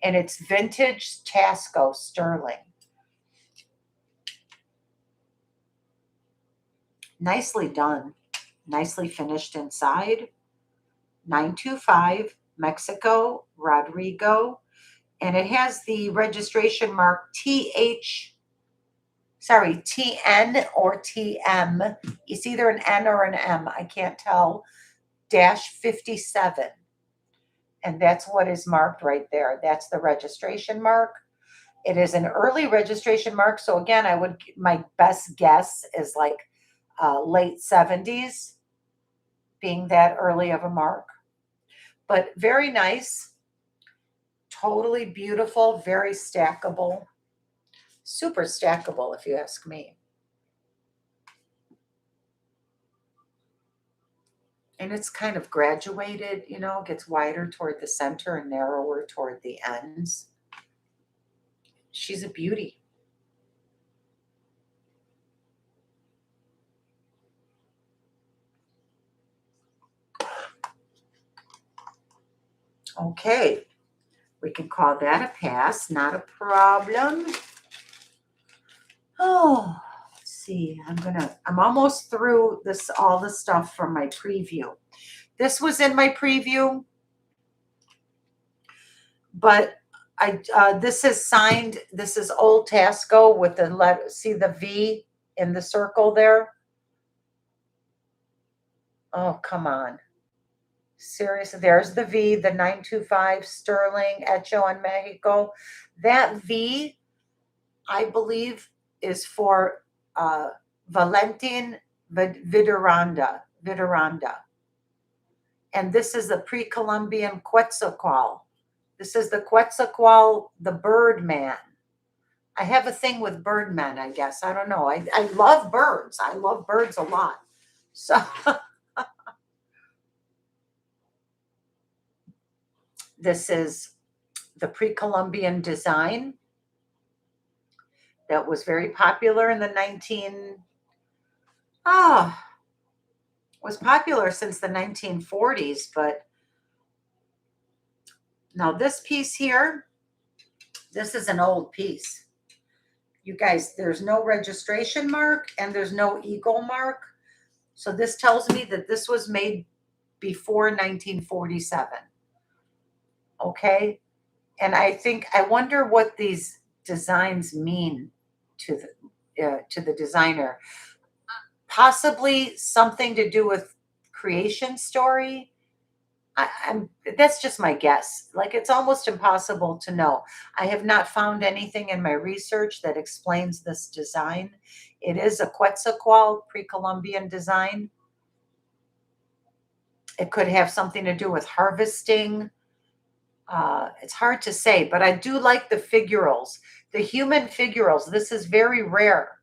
and it's vintage Taxco sterling. Nicely done. Nicely finished inside. 925, Mexico, Rodrigo. And it has the registration mark TN or TM. It's either an N or an M. I can't tell. -57. And that's what is marked right there. That's the registration mark. It is an early registration mark. So again, my best guess is like late 70s being that early of a mark. But very nice. Totally beautiful. Very stackable. Super stackable, if you ask me. And it's kind of graduated, gets wider toward the center and narrower toward the ends. She's a beauty. Okay, we can call that a pass, not a problem. Oh, let's see. I'm almost through all the stuff from my preview. This was in my preview, but this is signed. This is old Taxco with the letter. See the V in the circle there? Oh, come on. Seriously, there's the V, the 925 Sterling Hecho in Mexico. That V, I believe, is for Valentin Vidaranda. And this is the pre-Columbian Quetzalcoatl. This is the Quetzalcoatl, the Birdman. I have a thing with birdmen, I guess. I don't know. I love birds. I love birds a lot. So this is the pre-Columbian design that was very popular in the was popular since the 1940s. But now this piece here, this is an old piece. You guys, there's no registration mark and there's no eagle mark. So this tells me that this was made before 1947. Okay. And I wonder what these designs mean to the designer. Possibly something to do with creation story. That's just my guess. Like, it's almost impossible to know. I have not found anything in my research that explains this design. It is a Quetzalcoatl pre-Columbian design. It could have something to do with harvesting. It's hard to say, but I do like the figurals, the human figurals. This is very rare,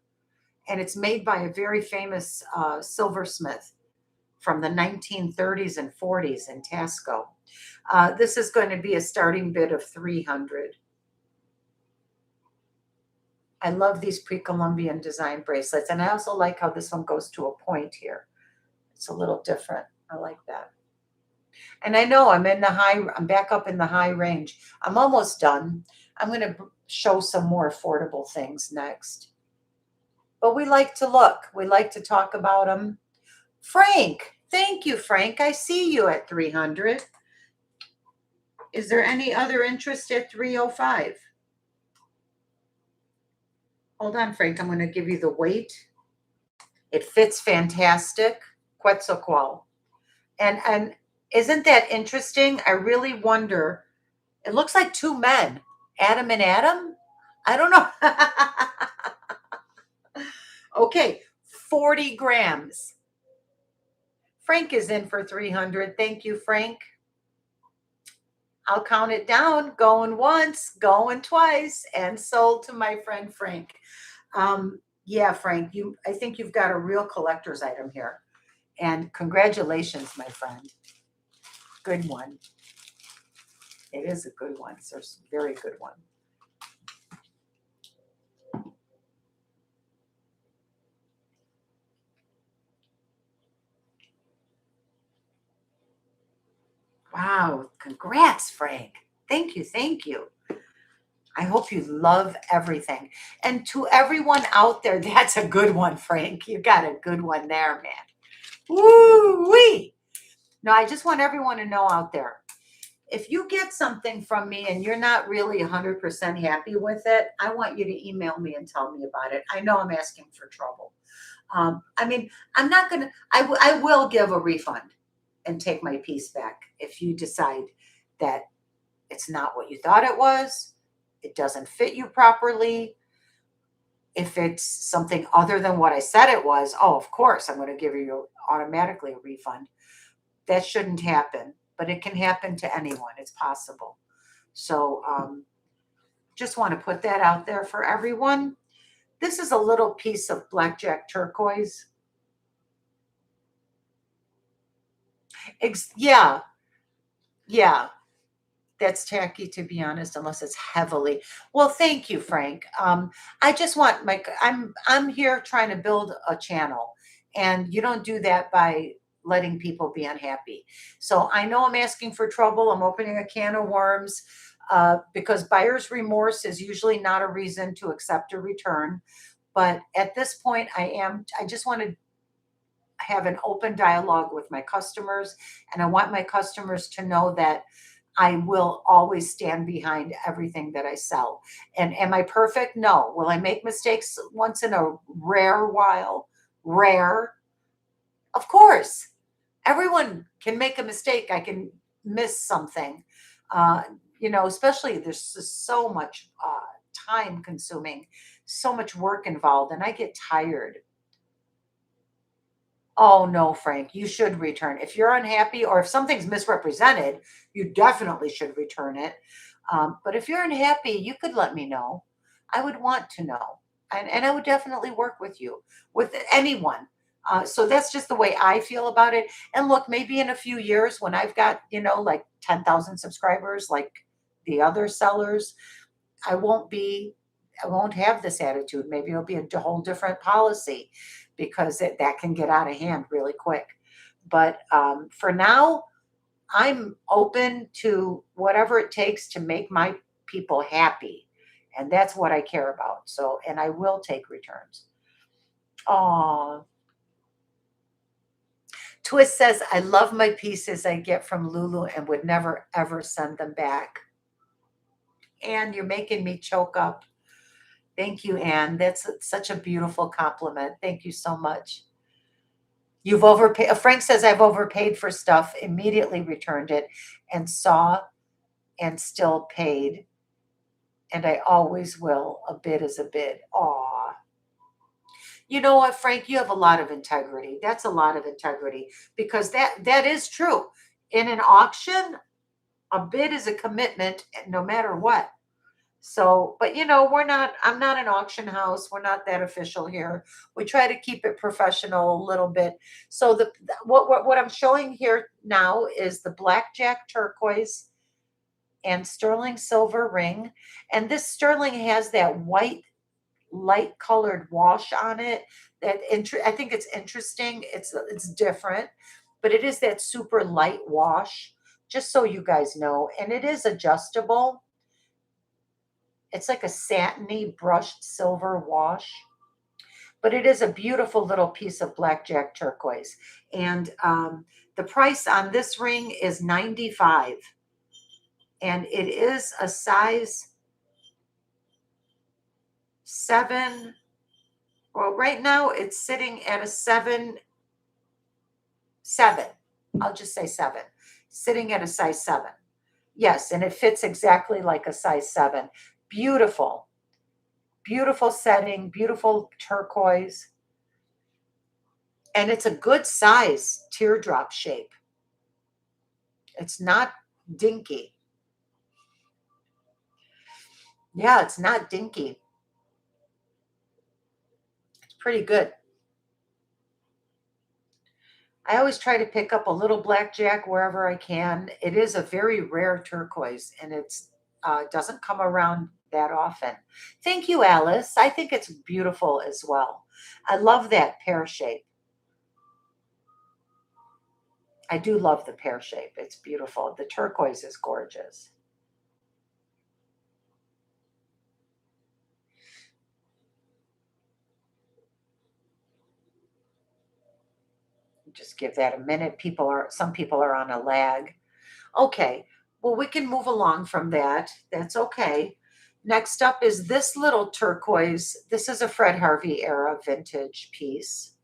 and it's made by a very famous silversmith from the 1930s and 40s in Taxco. This is going to be a starting bid of 300. I love these pre-Columbian design bracelets, and I also like how this one goes to a point here. It's a little different. I like that. And I know I'm back up in the high range. I'm almost done. I'm going to show some more affordable things next. But we like to look. We like to talk about them. Frank, thank you, Frank. I see you at 300. Is there any other interest at 305? Hold on, Frank. I'm going to give you the weight. It fits fantastic. Quetzalcoatl. And isn't that interesting? I really wonder. It looks like two men, Adam and Adam. I don't know. Okay, 40 grams. Frank is in for 300. Thank you, Frank. I'll count it down. Going once, going twice, and sold to my friend Frank. Yeah, Frank, I think you've got a real collector's item here. And congratulations, my friend. Good one. It is a good one. It's a very good one. Wow. Congrats, Frank. Thank you. Thank you. I hope you love everything. And to everyone out there, that's a good one, Frank. You got a good one there, man. Woo-wee. No, I just want everyone to know out there, if you get something from me and you're not really 100% happy with it, I want you to email me and tell me about it. I know I'm asking for trouble. I mean, I'm not going to, I will give a refund and take my piece back if you decide that it's not what you thought it was, it doesn't fit you properly. If it's something other than what I said it was, oh, of course, I'm going to give you automatically a refund. That shouldn't happen, but it can happen to anyone. It's possible. So just want to put that out there for everyone. This is a little piece of blackjack turquoise. Yeah. That's tacky, to be honest, unless it's heavily. Well, thank you, Frank. I just want I'm here trying to build a channel, and you don't do that by letting people be unhappy. So I know I'm asking for trouble. I'm opening a can of worms because buyer's remorse is usually not a reason to accept a return. But at this point, I just want to have an open dialogue with my customers, and I want my customers to know that I will always stand behind everything that I sell. And am I perfect? No. Will I make mistakes once in a rare while? Rare. Of course. everyone can make a mistake. I can miss something. Uh, especially there's just so much time consuming, so much work involved, and I get tired. Oh no, Frank, you should return. If you're unhappy or if something's misrepresented, you definitely should return it. But if you're unhappy, you could let me know. I would want to know. And I would definitely work with you, with anyone. So that's just the way I feel about it. And look, maybe in a few years when I've got, like 10,000 subscribers, like the other sellers, I won't be, I won't have this attitude. Maybe it'll be a whole different policy because that can get out of hand really quick. But for now, I'm open to whatever it takes to make my people happy. And that's what I care about. So, and I will take returns. Oh, Twist says, I love my pieces I get from Lulu and would never ever send them back. And you're making me choke up. Thank you, Anne. That's such a beautiful compliment. Thank you so much. You've overpaid. Frank says, I've overpaid for stuff, immediately returned it, and saw and still paid. And I always will. A bid is a bid. Aw. You know what, Frank? You have a lot of integrity. That's a lot of integrity because that is true. In an auction, a bid is a commitment no matter what. So, but I'm not an auction house. We're not that official here. We try to keep it professional a little bit. So what I'm showing here now is the blackjack turquoise and sterling silver ring. And this sterling has that white light colored wash on it I think it's interesting. It's different, but it is that super light wash, just so you guys know. And it is adjustable. It's like a satiny brushed silver wash, but it is a beautiful little piece of blackjack turquoise. And the price on this ring is 95, and it is a size 7. Well, right now it's sitting at a 7. I'll just say 7, sitting at a size 7. Yes, and it fits exactly like a size 7. Beautiful. Beautiful setting, beautiful turquoise. And it's a good size teardrop shape. It's not dinky. Yeah, it's not dinky. It's pretty good. I always try to pick up a little blackjack wherever I can. It is a very rare turquoise, and it's doesn't come around that often. Thank you, Alice. I think it's beautiful as well. I love that pear shape. I do love the pear shape. It's beautiful. The turquoise is gorgeous. Just give that a minute. Some people are on a lag. Okay. Well, we can move along from that. That's okay. Next up is this little turquoise. This is a Fred Harvey era vintage piece.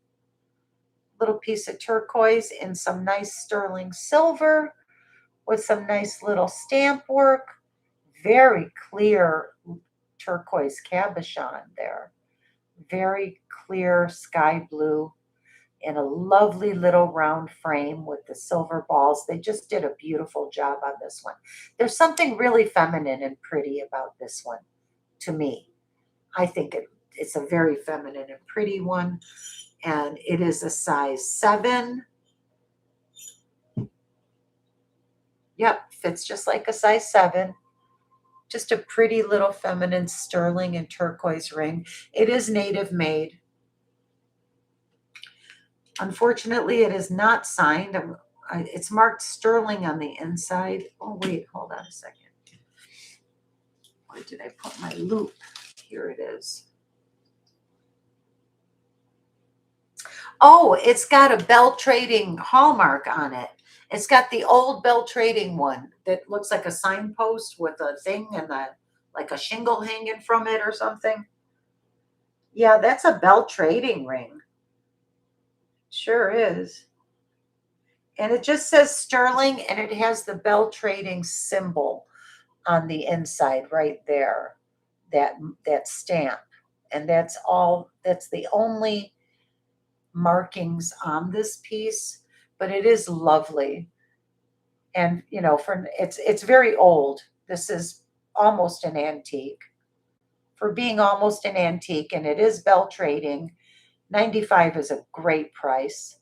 Little piece of turquoise in some nice sterling silver with some nice little stamp work. Very clear turquoise cabochon there. Very clear sky blue in a lovely little round frame with the silver balls. They just did a beautiful job on this one. There's something really feminine and pretty about this one to me. I think it's a very feminine and pretty one. And it is a size 7. Yep, fits just like a size 7. Just a pretty little feminine sterling and turquoise ring. It is native made. Unfortunately, it is not signed. It's marked sterling on the inside. Oh, wait, hold on a second. Where did I put my loop? Here it is. Oh, it's got a Bell Trading hallmark on it. It's got the old Bell Trading one that looks like a signpost with a thing and like a shingle hanging from it or something. Yeah, that's a Bell Trading ring. Sure is. And it just says sterling, and it has the bell trading symbol on the inside right there, that that stamp. And that's all, that's the only markings on this piece, but it is lovely. And you know, for it's very old. This is almost an antique. For being almost an antique, and it is bell trading, 95 is a great price.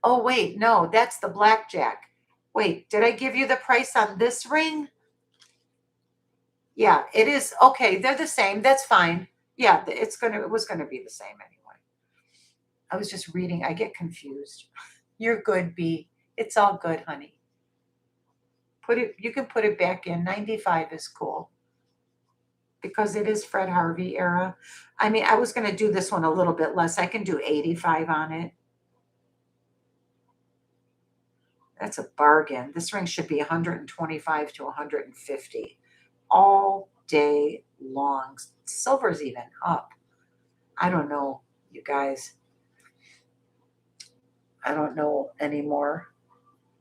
Oh wait, no, that's the blackjack. Wait, did I give you the price on this ring? Yeah, it is. Okay, they're the same. That's fine. Yeah, it was gonna be the same anyway. I was just reading. I get confused. You're good, B. It's all good, honey. Put it, you can put it back in. 95 is cool because it is Fred Harvey era. I mean, I was gonna do this one a little bit less. I can do 85 on it. That's a bargain. This ring should be 125 to 150 all day long. Silver's even up. I don't know, you guys. I don't know anymore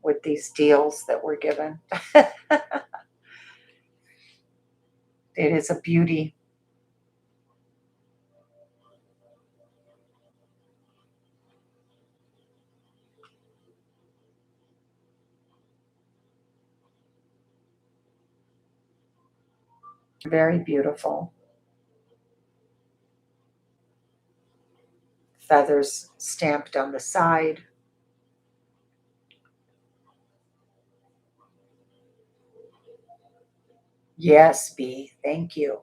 with these deals that we're given. It is a beauty. Very beautiful. Feathers stamped on the side. Yes, B. Thank you.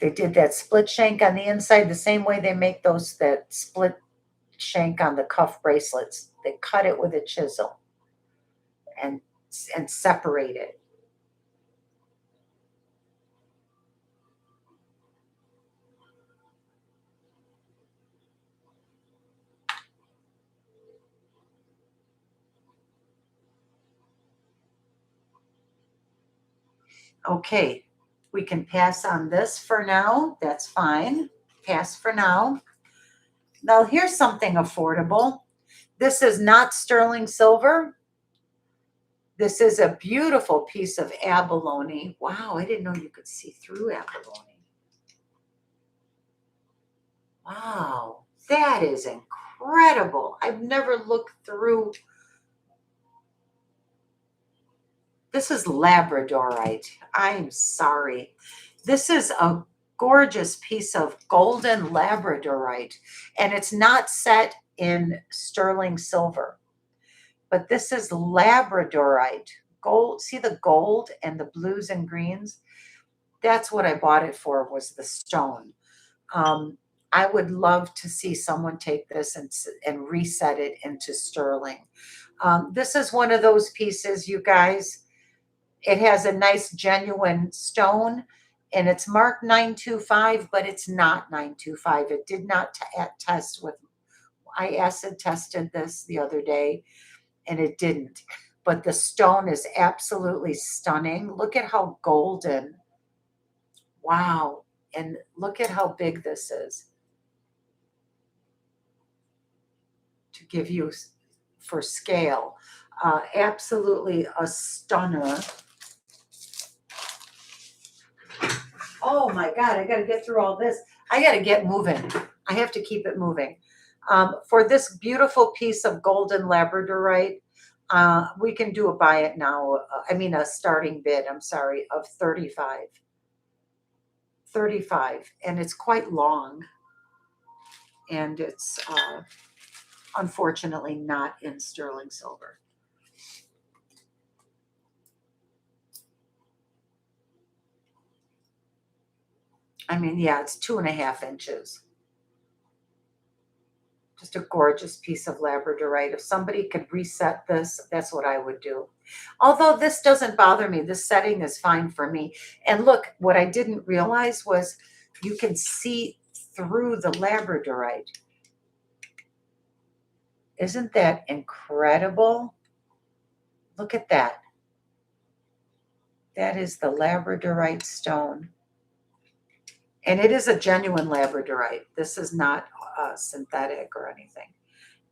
They did that split shank on the inside the same way they make those, that split shank on the cuff bracelets. They cut it with a chisel and separate it. Okay, we can pass on this for now. That's fine. Pass for now. Now here's something affordable. This is not sterling silver. This is a beautiful piece of abalone. Wow, I didn't know you could see through abalone. Wow, that is incredible. I've never looked through. This is labradorite. I'm sorry. This is a gorgeous piece of golden labradorite, and it's not set in sterling silver, but this is labradorite. Gold, see the gold and the blues and greens? That's what I bought it for, was the stone. I would love to see someone take this and reset it into sterling. This is one of those pieces, you guys. It has a nice genuine stone, and it's marked 925, but it's not 925. It did not test with, I acid tested this the other day, and it didn't. But the stone is absolutely stunning. Look at how golden. Wow. And look at how big this is. To give you for scale. Absolutely a stunner. Oh my God, I got to get through all this. I got to get moving. I have to keep it moving. For this beautiful piece of golden labradorite, we can do a buy it now. I mean, a starting bid, I'm sorry, of 35. 35. And it's quite long. And it's unfortunately not in sterling silver. I mean, yeah, it's 2.5 inches. Just a gorgeous piece of labradorite. If somebody could reset this, that's what I would do. Although this doesn't bother me. This setting is fine for me. And look, what I didn't realize was you can see through the labradorite. Isn't that incredible? Look at that. That is the labradorite stone. And it is a genuine labradorite. This is not synthetic or anything.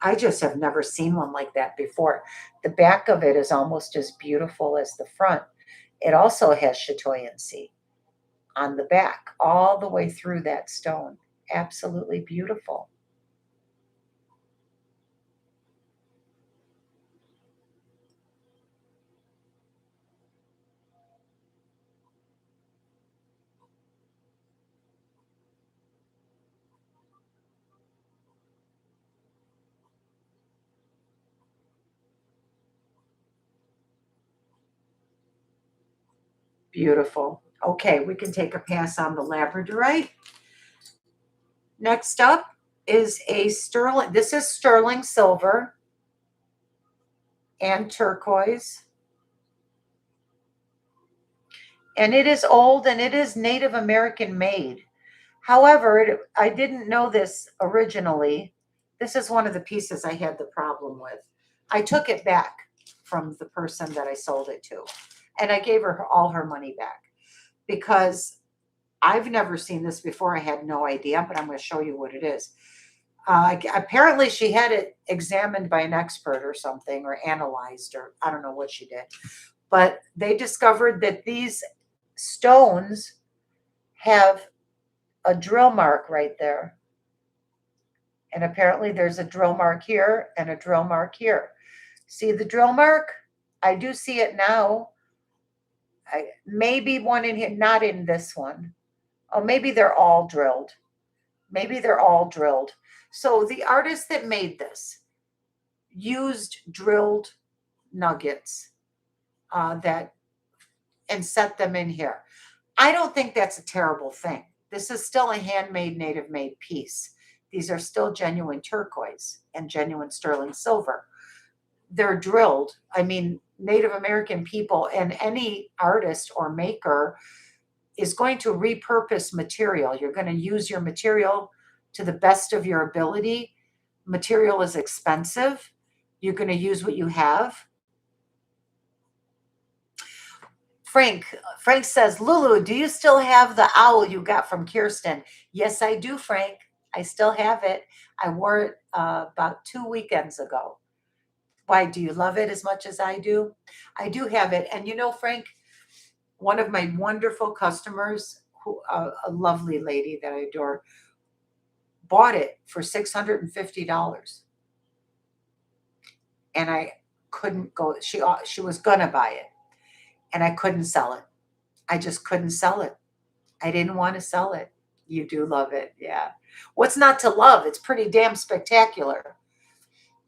I just have never seen one like that before. The back of it is almost as beautiful as the front. It also has chatoyancy on the back, all the way through that stone. Absolutely beautiful. Beautiful. Okay, we can take a pass on the labradorite. Next up is a sterling. This is sterling silver and turquoise. And it is old and it is Native American made. However, I didn't know this originally. This is one of the pieces I had the problem with. I took it back from the person that I sold it to, and I gave her all her money back because I've never seen this before. I had no idea, but I'm going to show you what it is. Apparently, she had it examined by an expert or something, or analyzed, or I don't know what she did. But they discovered that these stones have a drill mark right there. And apparently there's a drill mark here and a drill mark here. See the drill mark? I do see it now. Maybe one in here, not in this one. Oh, maybe they're all drilled. Maybe they're all drilled. So the artist that made this used drilled nuggets that and set them in here. I don't think that's a terrible thing. This is still a handmade, native made piece. These are still genuine turquoise and genuine sterling silver. They're drilled. I mean, Native American people and any artist or maker is going to repurpose material. You're going to use your material to the best of your ability. Material is expensive. You're going to use what you have. Frank says, Lulu, do you still have the owl you got from Kirsten? Yes, I do, Frank. I still have it. I wore it about 2 weekends ago. Why, do you love it as much as I do? I do have it. And you know, Frank, one of my wonderful customers, a lovely lady that I adore, bought it for $650. And I couldn't go. She was going to buy it. And I couldn't sell it. I just couldn't sell it. I didn't want to sell it. You do love it. Yeah. What's not to love? It's pretty damn spectacular.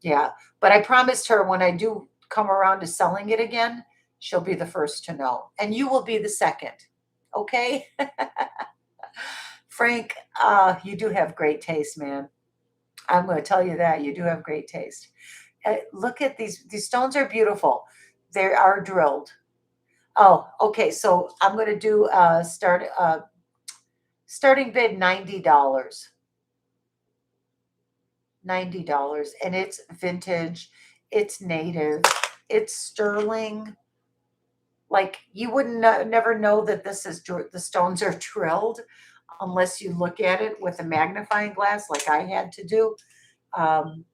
Yeah. But I promised her when I do come around to selling it again, she'll be the first to know. And you will be the second. Okay? Frank, you do have great taste, man. I'm going to tell you that. You do have great taste. Look at these. These stones are beautiful. They are drilled. Oh, okay. So I'm going to do starting bid $90. $90. And it's vintage. It's native. It's sterling. Like you wouldn't never know that this is the stones are drilled unless you look at it with a magnifying glass like I had to do. Um,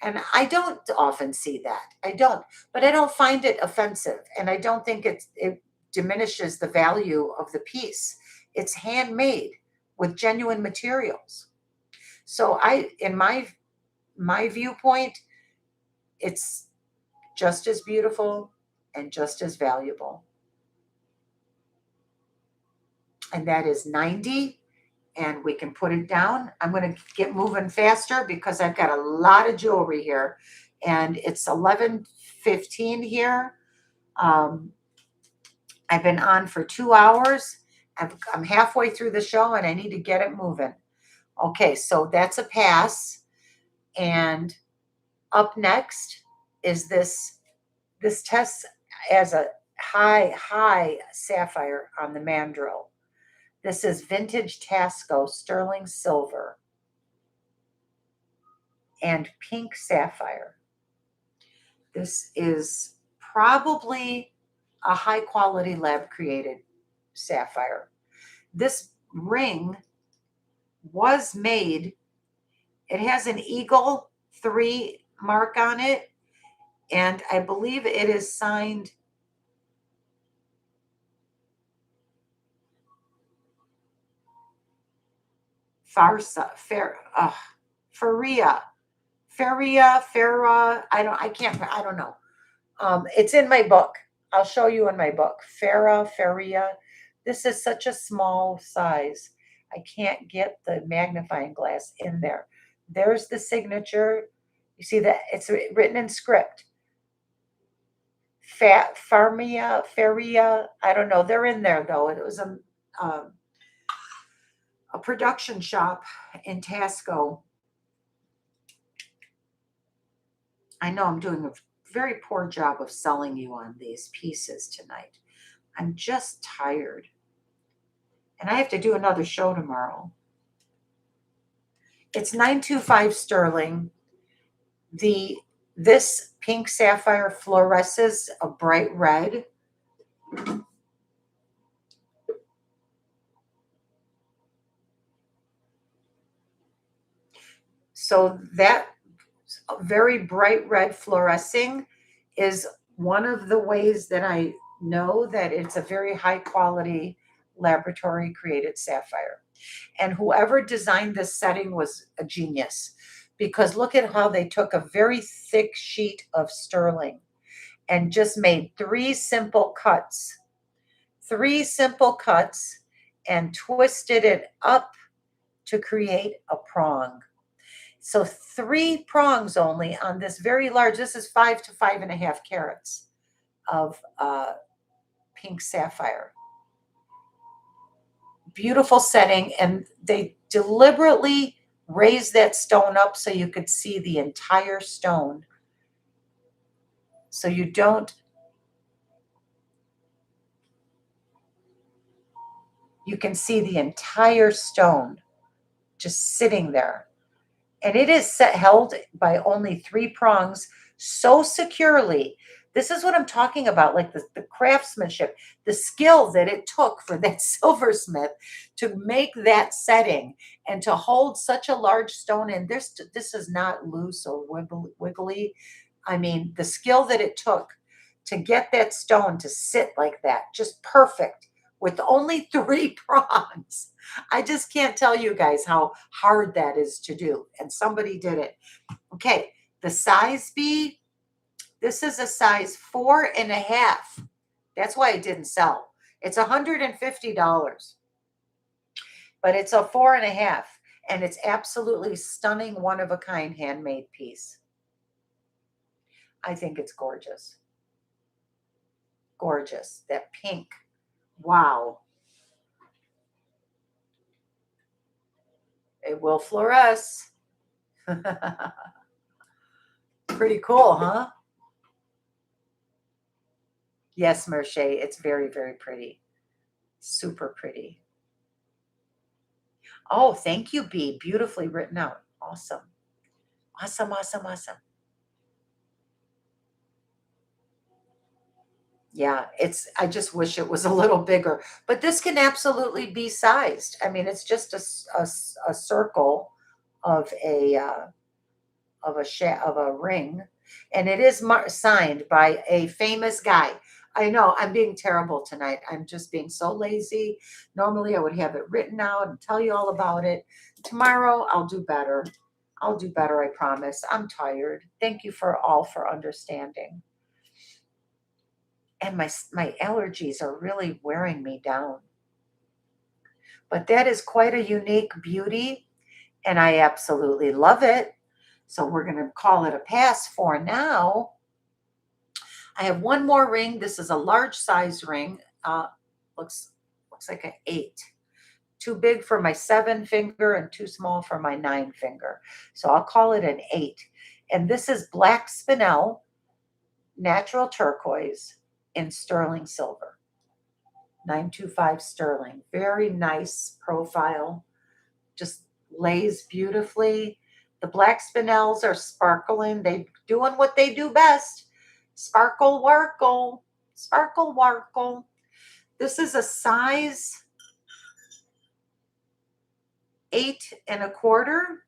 And I don't often see that. I don't, but I don't find it offensive. And I don't think it diminishes the value of the piece. It's handmade with genuine materials. So in my viewpoint, it's just as beautiful and just as valuable. And that is 90. And we can put it down. I'm going to get moving faster because I've got a lot of jewelry here, and it's 11:15 here. I've been on for 2 hours. I'm halfway through the show, and I need to get it moving. Okay, so that's a pass. And up next is this test as a high sapphire on the mandrel. This is vintage Taxco sterling silver and pink sapphire. This is probably a high quality lab created sapphire. This ring was made, it has an Eagle 3 mark on it, and I believe it is signed Farsa, Faria, Farah. I don't know. It's in my book. I'll show you in my book. Faria. This is such a small size. I can't get the magnifying glass in there. There's the signature. You see that it's written in script. Faria. I don't know. They're in there though. It was a production shop in Taxco. I know I'm doing a very poor job of selling you on these pieces tonight. I'm just tired. And I have to do another show tomorrow. It's 925 sterling. This pink sapphire fluoresces a bright red. So that very bright red fluorescing is one of the ways that I know that it's a very high quality laboratory created sapphire. And whoever designed this setting was a genius, because look at how they took a very thick sheet of sterling and just made three simple cuts and twisted it up to create a prong. So 3 prongs only on this very large, this is 5 to 5.5 carats of pink sapphire. Beautiful setting, and they deliberately raised that stone up so you could see the entire stone. So you can see the entire stone just sitting there. And it is held by only 3 prongs so securely. This is what I'm talking about, like the craftsmanship, the skill that it took for that silversmith to make that setting and to hold such a large stone in. This is not loose or wiggly. I mean, the skill that it took to get that stone to sit like that, just perfect, with only 3 prongs. I just can't tell you guys how hard that is to do. And somebody did it. Okay, the size B, this is a size 4.5. That's why it didn't sell. It's $150, but it's a 4.5, and it's absolutely stunning, one of a kind handmade piece. I think it's gorgeous. Gorgeous. That pink. Wow. It will fluoresce. Pretty cool, huh? Yes, Merche, it's very, very pretty. Super pretty. Oh, thank you, B. Beautifully written out. Awesome. Awesome, awesome, awesome. Yeah, I just wish it was a little bigger, but this can absolutely be sized. I mean, it's just a circle of a ring, and it is signed by a famous guy. I know I'm being terrible tonight. I'm just being so lazy. Normally I would have it written out and tell you all about it. Tomorrow I'll do better. I'll do better, I promise. I'm tired. Thank you for understanding. And my allergies are really wearing me down. But that is quite a unique beauty, and I absolutely love it. So we're going to call it a pass for now. I have one more ring. This is a large size ring. Looks like an 8. Too big for my 7 finger and too small for my 9 finger. So I'll call it an 8. And this is black spinel, natural turquoise, in sterling silver. 925 sterling. Very nice profile. Just lays beautifully. The black spinels are sparkling. They doing what they do best. Sparkle, warkle. Sparkle Warkle. This is a size 8 1/4.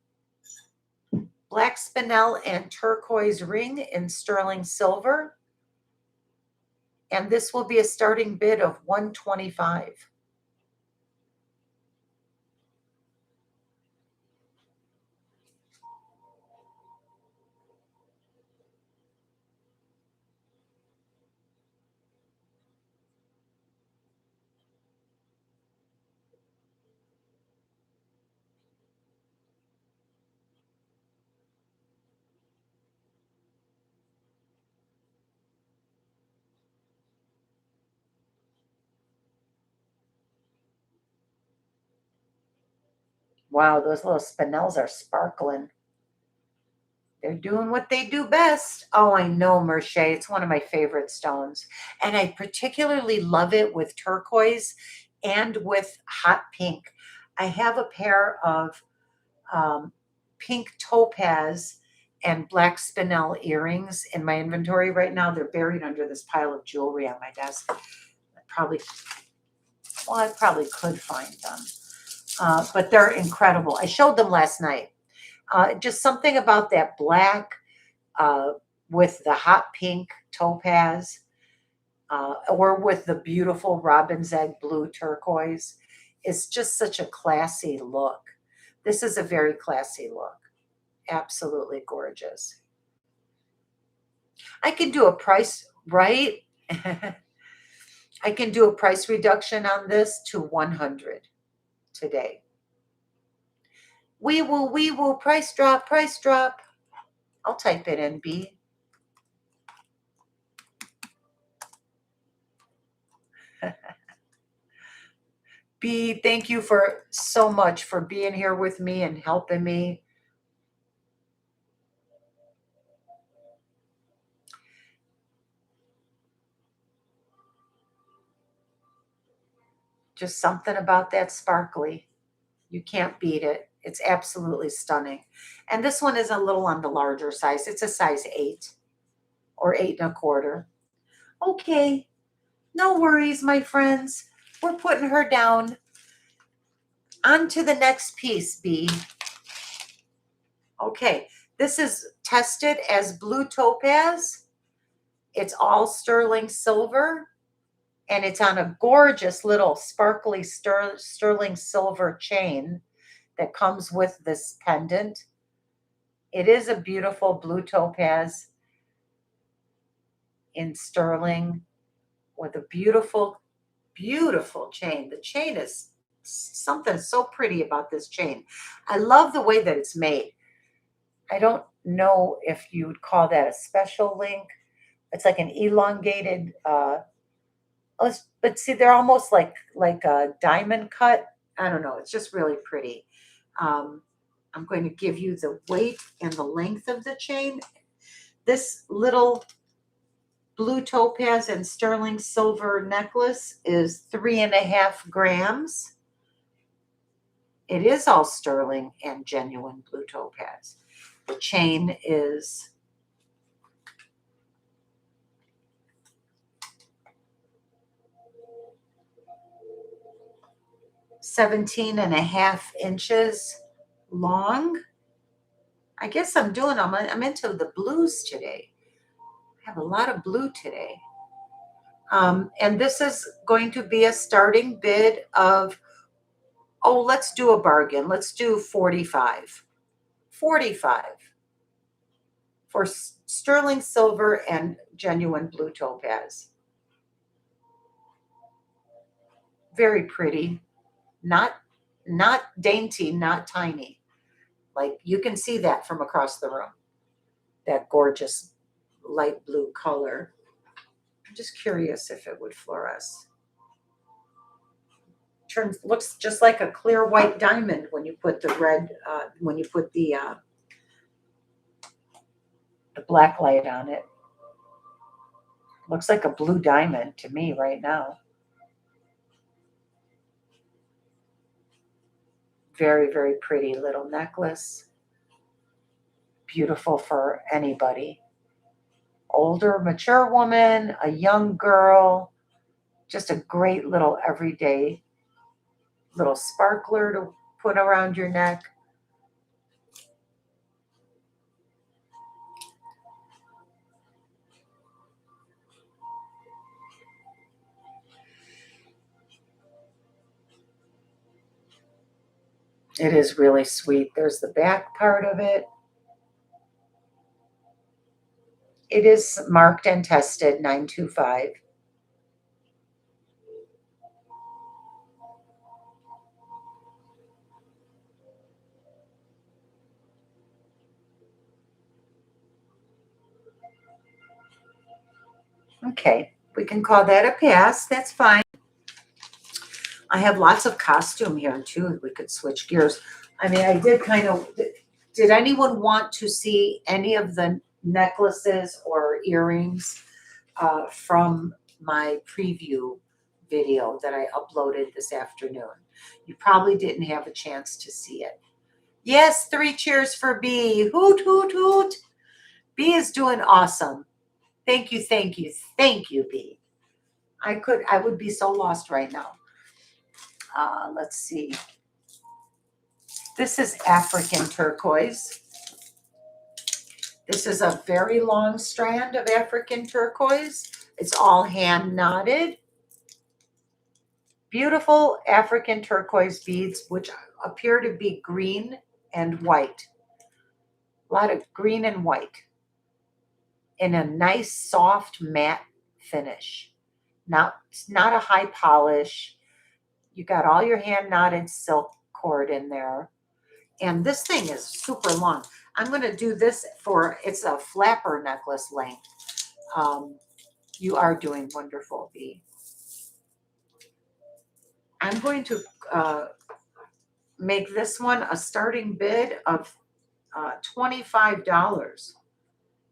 Black spinel and turquoise ring in sterling silver. And this will be a starting bid of $125. Wow, those little spinels are sparkling. They're doing what they do best. Oh, I know, Merche. It's one of my favorite stones. And I particularly love it with turquoise and with hot pink. I have a pair of pink topaz and black spinel earrings in my inventory right now. They're buried under this pile of jewelry on my desk. I probably could find them. But they're incredible. I showed them last night. Just something about that black with the hot pink topaz or with the beautiful robin's egg blue turquoise. It's just such a classy look. This is a very classy look. Absolutely gorgeous. I can do a price, right? I can do a price reduction on this to 100 today. We will, price drop, price drop. I'll type it in, B. B, thank you for so much for being here with me and helping me. Just something about that sparkly. You can't beat it. It's absolutely stunning. And this one is a little on the larger size. It's a size 8 or 8 1/4. Okay, no worries, my friends. We're putting her down. On to the next piece, B. Okay, this is tested as blue topaz. It's all sterling silver, and it's on a gorgeous little sparkly sterling silver chain that comes with this pendant. It is a beautiful blue topaz in sterling with a beautiful, beautiful chain. The chain is something so pretty about this chain. I love the way that it's made. I don't know if you would call that a special link. It's like an elongated, but see, they're almost like a diamond cut. I don't know. It's just really pretty. I'm going to give you the weight and the length of the chain. This little blue topaz and sterling silver necklace is 3.5 grams. It is all sterling and genuine blue topaz. The chain is 17.5 inches long. I guess I'm into the blues today. I have a lot of blue today. And this is going to be a starting bid of, oh, let's do a bargain. Let's do 45. 45 for sterling silver and genuine blue topaz. Very pretty. Not dainty, not tiny. Like you can see that from across the room. That gorgeous light blue color. I'm just curious if it would fluoresce. Looks just like a clear white diamond when you put the red, when you put the black light on it. Looks like a blue diamond to me right now. Very, very pretty little necklace. Beautiful for anybody. older, mature woman, a young girl, just a great little everyday little sparkler to put around your neck. It is really sweet. There's the back part of it. It is marked and tested 925. Okay, we can call that a pass. That's fine. I have lots of costume here too. We could switch gears. I mean, I did kind of, did anyone want to see any of the necklaces or earrings from my preview video that I uploaded this afternoon? You probably didn't have a chance to see it. Yes, 3 cheers for B. Hoot, hoot, hoot. B is doing awesome. Thank you, thank you, thank you, B. I would be so lost right now. Let's see. This is African turquoise. This is a very long strand of African turquoise. It's all hand knotted. Beautiful African turquoise beads, which appear to be green and white. A lot of green and white in a nice soft matte finish. It's not a high polish. You got all your hand knotted silk cord in there. And this thing is super long. I'm going to do this it's a flapper necklace length. You are doing wonderful, B. I'm going to make this one a starting bid of $25.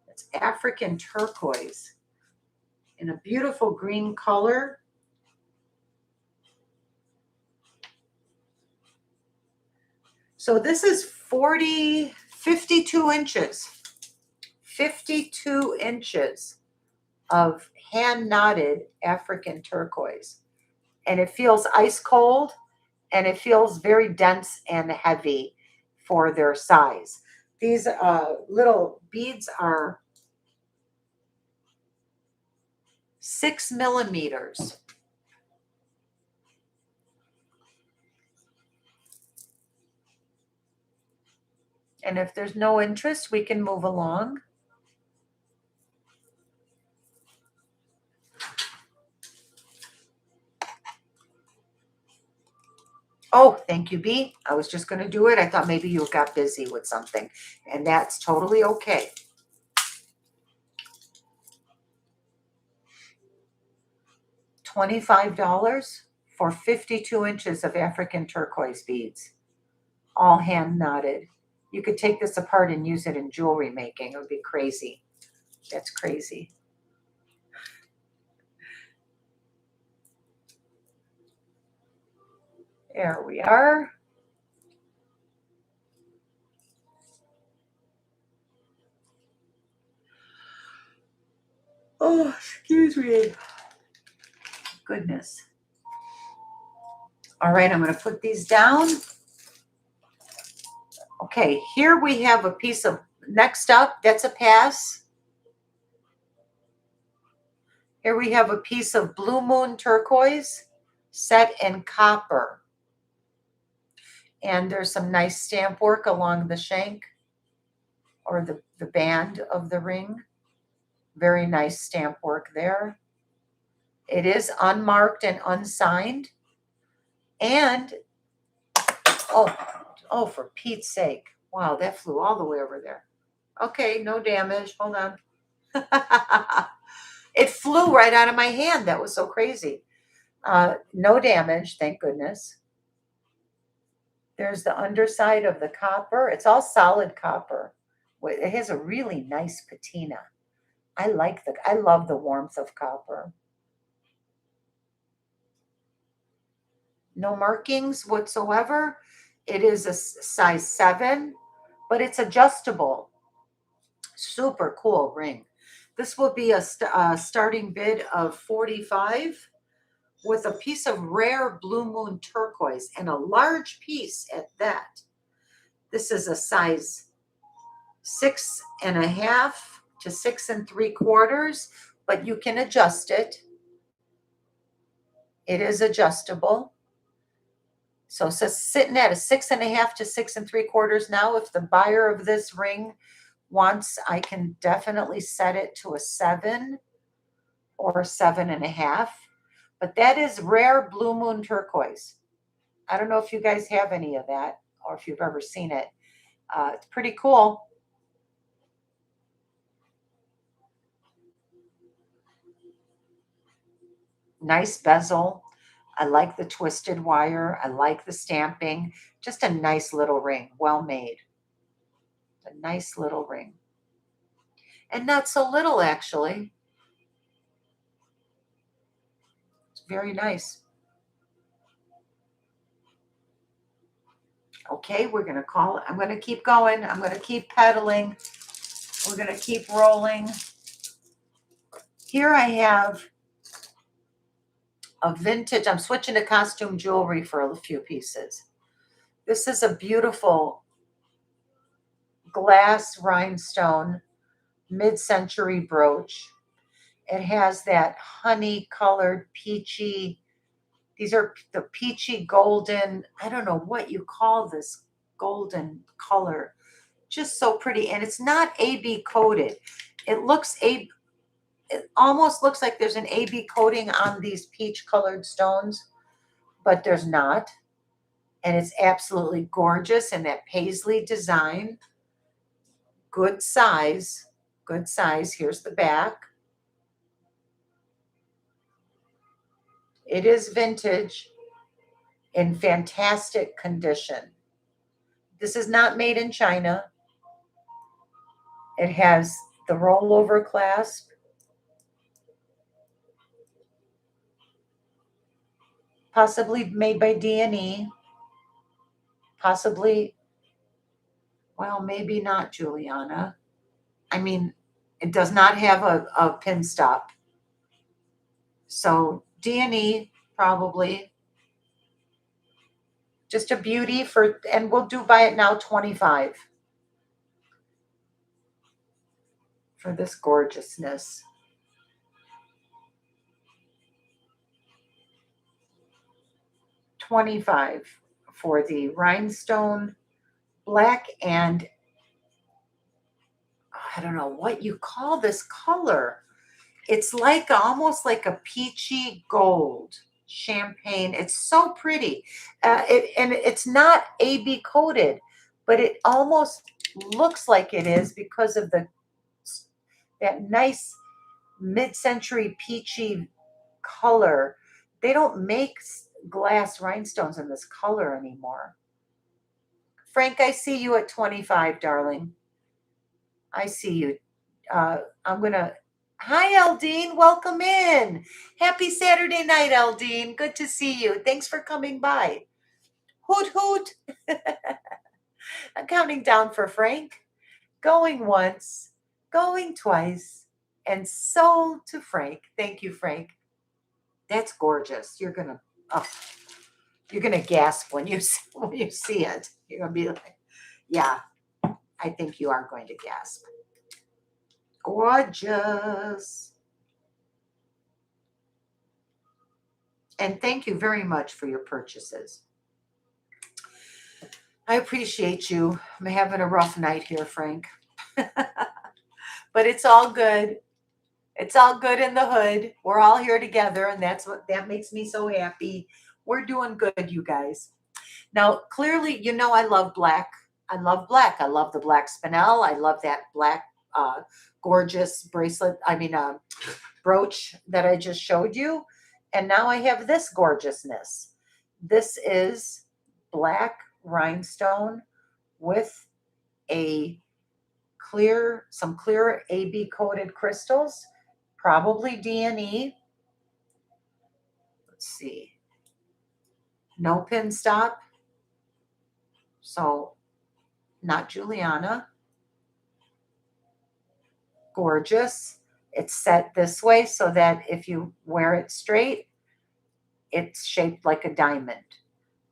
It's African turquoise in a beautiful green color. So this is 52 inches. 52 inches of hand knotted African turquoise. And it feels ice cold and it feels very dense and heavy for their size. These little beads are 6 millimeters. And if there's no interest, we can move along. Oh, thank you, B. I was just going to do it. I thought maybe you got busy with something, and that's totally okay. $25 for 52 inches of African turquoise beads, all hand knotted. You could take this apart and use it in jewelry making. It would be crazy. That's crazy. There we are. Oh, excuse me. Goodness. All right, I'm going to put these down. Okay, here we have a piece of, next up, that's a pass. Here we have a piece of Blue Moon turquoise set in copper. And there's some nice stamp work along the shank or the band of the ring. Very nice stamp work there. It is unmarked and unsigned. And, oh, for Pete's sake. Wow, that flew all the way over there. Okay, no damage. Hold on. It flew right out of my hand. That was so crazy. No damage, thank goodness. There's the underside of the copper. It's all solid copper. It has a really nice patina. I love the warmth of copper. No markings whatsoever. It is a size 7, but it's adjustable. Super cool ring. This will be a starting bid of 45 with a piece of rare blue moon turquoise and a large piece at that. This is a size 6.5 to 6 3/4, but you can adjust it. It is adjustable. So it's sitting at a 6.5 to 6 3/4 now. If the buyer of this ring wants, I can definitely set it to a 7 or 7.5. But that is rare blue moon turquoise. I don't know if you guys have any of that or if you've ever seen it. It's pretty cool. Nice bezel. I like the twisted wire. I like the stamping. Just a nice little ring. Well made. A nice little ring. And not so little, actually. It's very nice. Okay, we're going to call it. I'm going to keep going. I'm going to keep pedaling. We're going to keep rolling. Here I have a vintage. I'm switching to costume jewelry for a few pieces. This is a beautiful glass rhinestone mid-century brooch. It has that honey colored peachy, these are the peachy golden, I don't know what you call this golden color. Just so pretty. And it's not AB coated. It almost looks like there's an AB coating on these peach colored stones, but there's not. And it's absolutely gorgeous in that paisley design. Good size. Good size. Here's the back. It is vintage in fantastic condition. This is not made in China. It has the rollover clasp. Possibly made by D&E. Possibly, well, maybe not Juliana. I mean, it does not have a pin stop. So D&E probably. Just a beauty for, and we'll do buy it now 25 for this gorgeousness. $25 for the rhinestone black, and I don't know what you call this color. It's like almost like a peachy gold champagne. It's so pretty. And it's not AB coated, but it almost looks like it is because of that nice mid-century peachy color. They don't make glass rhinestones in this color anymore. Frank, I see you at 25, darling. I see you. I'm going to, hi, Eldine. Welcome in. Happy Saturday night, Eldine. Good to see you. Thanks for coming by. Hoot, hoot. I'm counting down for Frank. Going once, going twice, and sold to Frank. Thank you, Frank. That's gorgeous. You're going to gasp when you see it. You're going to be like, yeah, I think you are going to gasp. Gorgeous. And thank you very much for your purchases. I appreciate you. I'm having a rough night here, Frank. But it's all good. It's all good in the hood. We're all here together, and that makes me so happy. We're doing good, you guys. Now, clearly, you know I love black. I love black. I love the black spinel. I love that black gorgeous bracelet. Brooch that I just showed you. And now I have this gorgeousness. This is black rhinestone with some clear AB coated crystals, probably D&E. Let's see. No pin stop. So not Juliana. Gorgeous. It's set this way so that if you wear it straight, it's shaped like a diamond.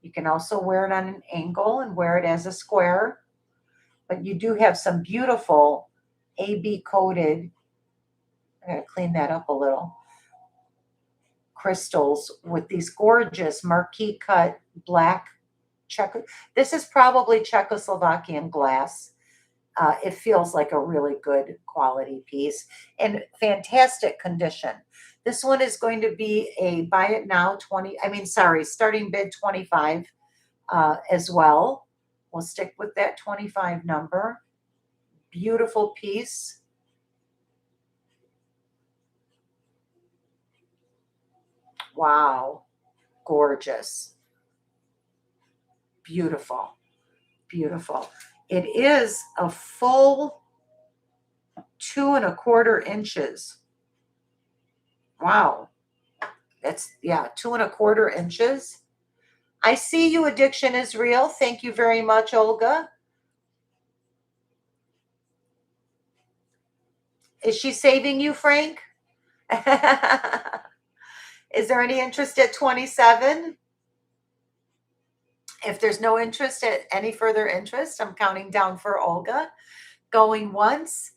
You can also wear it on an angle and wear it as a square, but you do have some beautiful AB coated, I gotta clean that up a little, crystals with these gorgeous marquee cut black this is probably Czechoslovakian glass. It feels like a really good quality piece and fantastic condition. This one is going to be a buy it now starting bid 25 as well. We'll stick with that 25 number. Beautiful piece. Wow, gorgeous. Beautiful, beautiful. It is a full 2¼ inches. Wow. That's, yeah, 2¼ inches. I see you. Addiction is real. Thank you very much, Olga. Is she saving you, Frank? Is there any interest at 27? If there's no interest at any further interest, I'm counting down for Olga. Going once,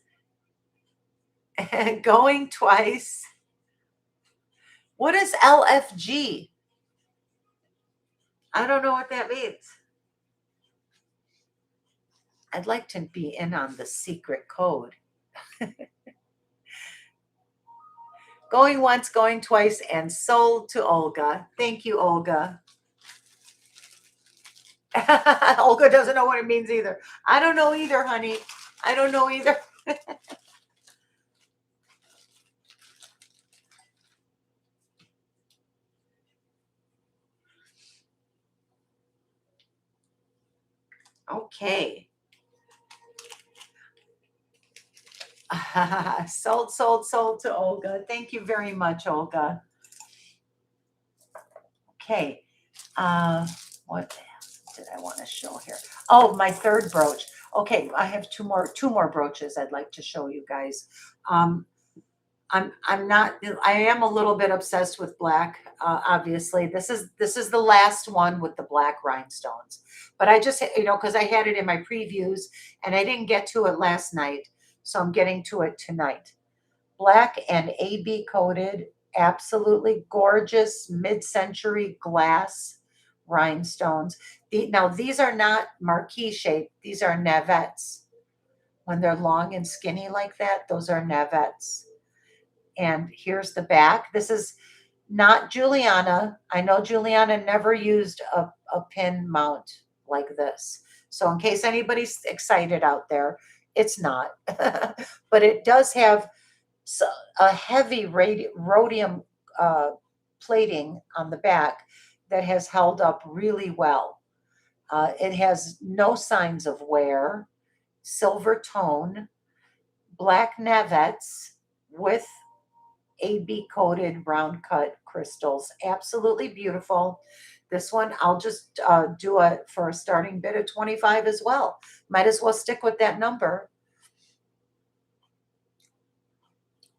going twice. What is LFG? I don't know what that means. I'd like to be in on the secret code. Going once, going twice, and sold to Olga. Thank you, Olga. Olga doesn't know what it means either. I don't know either, honey. I don't know either. Okay. Sold to Olga. Thank you very much, Olga. Okay. What else did I want to show here? Oh, my third brooch. Okay, I have two more brooches I'd like to show you guys. I'm not, I am a little bit obsessed with black. Obviously, this is the last one with the black rhinestones. But I just, because I had it in my previews and I didn't get to it last night, so I'm getting to it tonight. Black and AB coated, absolutely gorgeous mid-century glass rhinestones. Now, these are not marquee shaped. These are navettes. When they're long and skinny like that, those are navettes. And here's the back. This is not Juliana. I know Juliana never used a pin mount like this. So in case anybody's excited out there, it's not. But it does have a heavy rhodium plating on the back that has held up really well. It has no signs of wear, silver tone, black navettes with AB coated round cut crystals. Absolutely beautiful. This one, I'll just do it for a starting bid of 25 as well. Might as well stick with that number.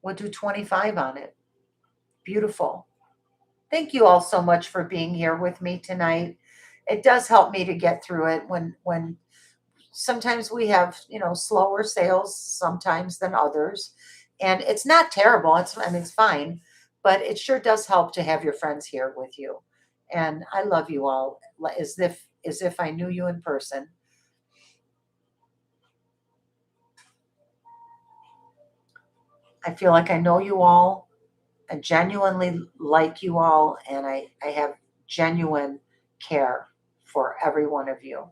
We'll do 25 on it. Beautiful. Thank you all so much for being here with me tonight. It does help me to get through it when sometimes we have, slower sales sometimes than others. And it's not terrible. It's fine, but it sure does help to have your friends here with you. And I love you all as if I knew you in person. I feel like I know you all. I genuinely like you all, and I have genuine care for every one of you.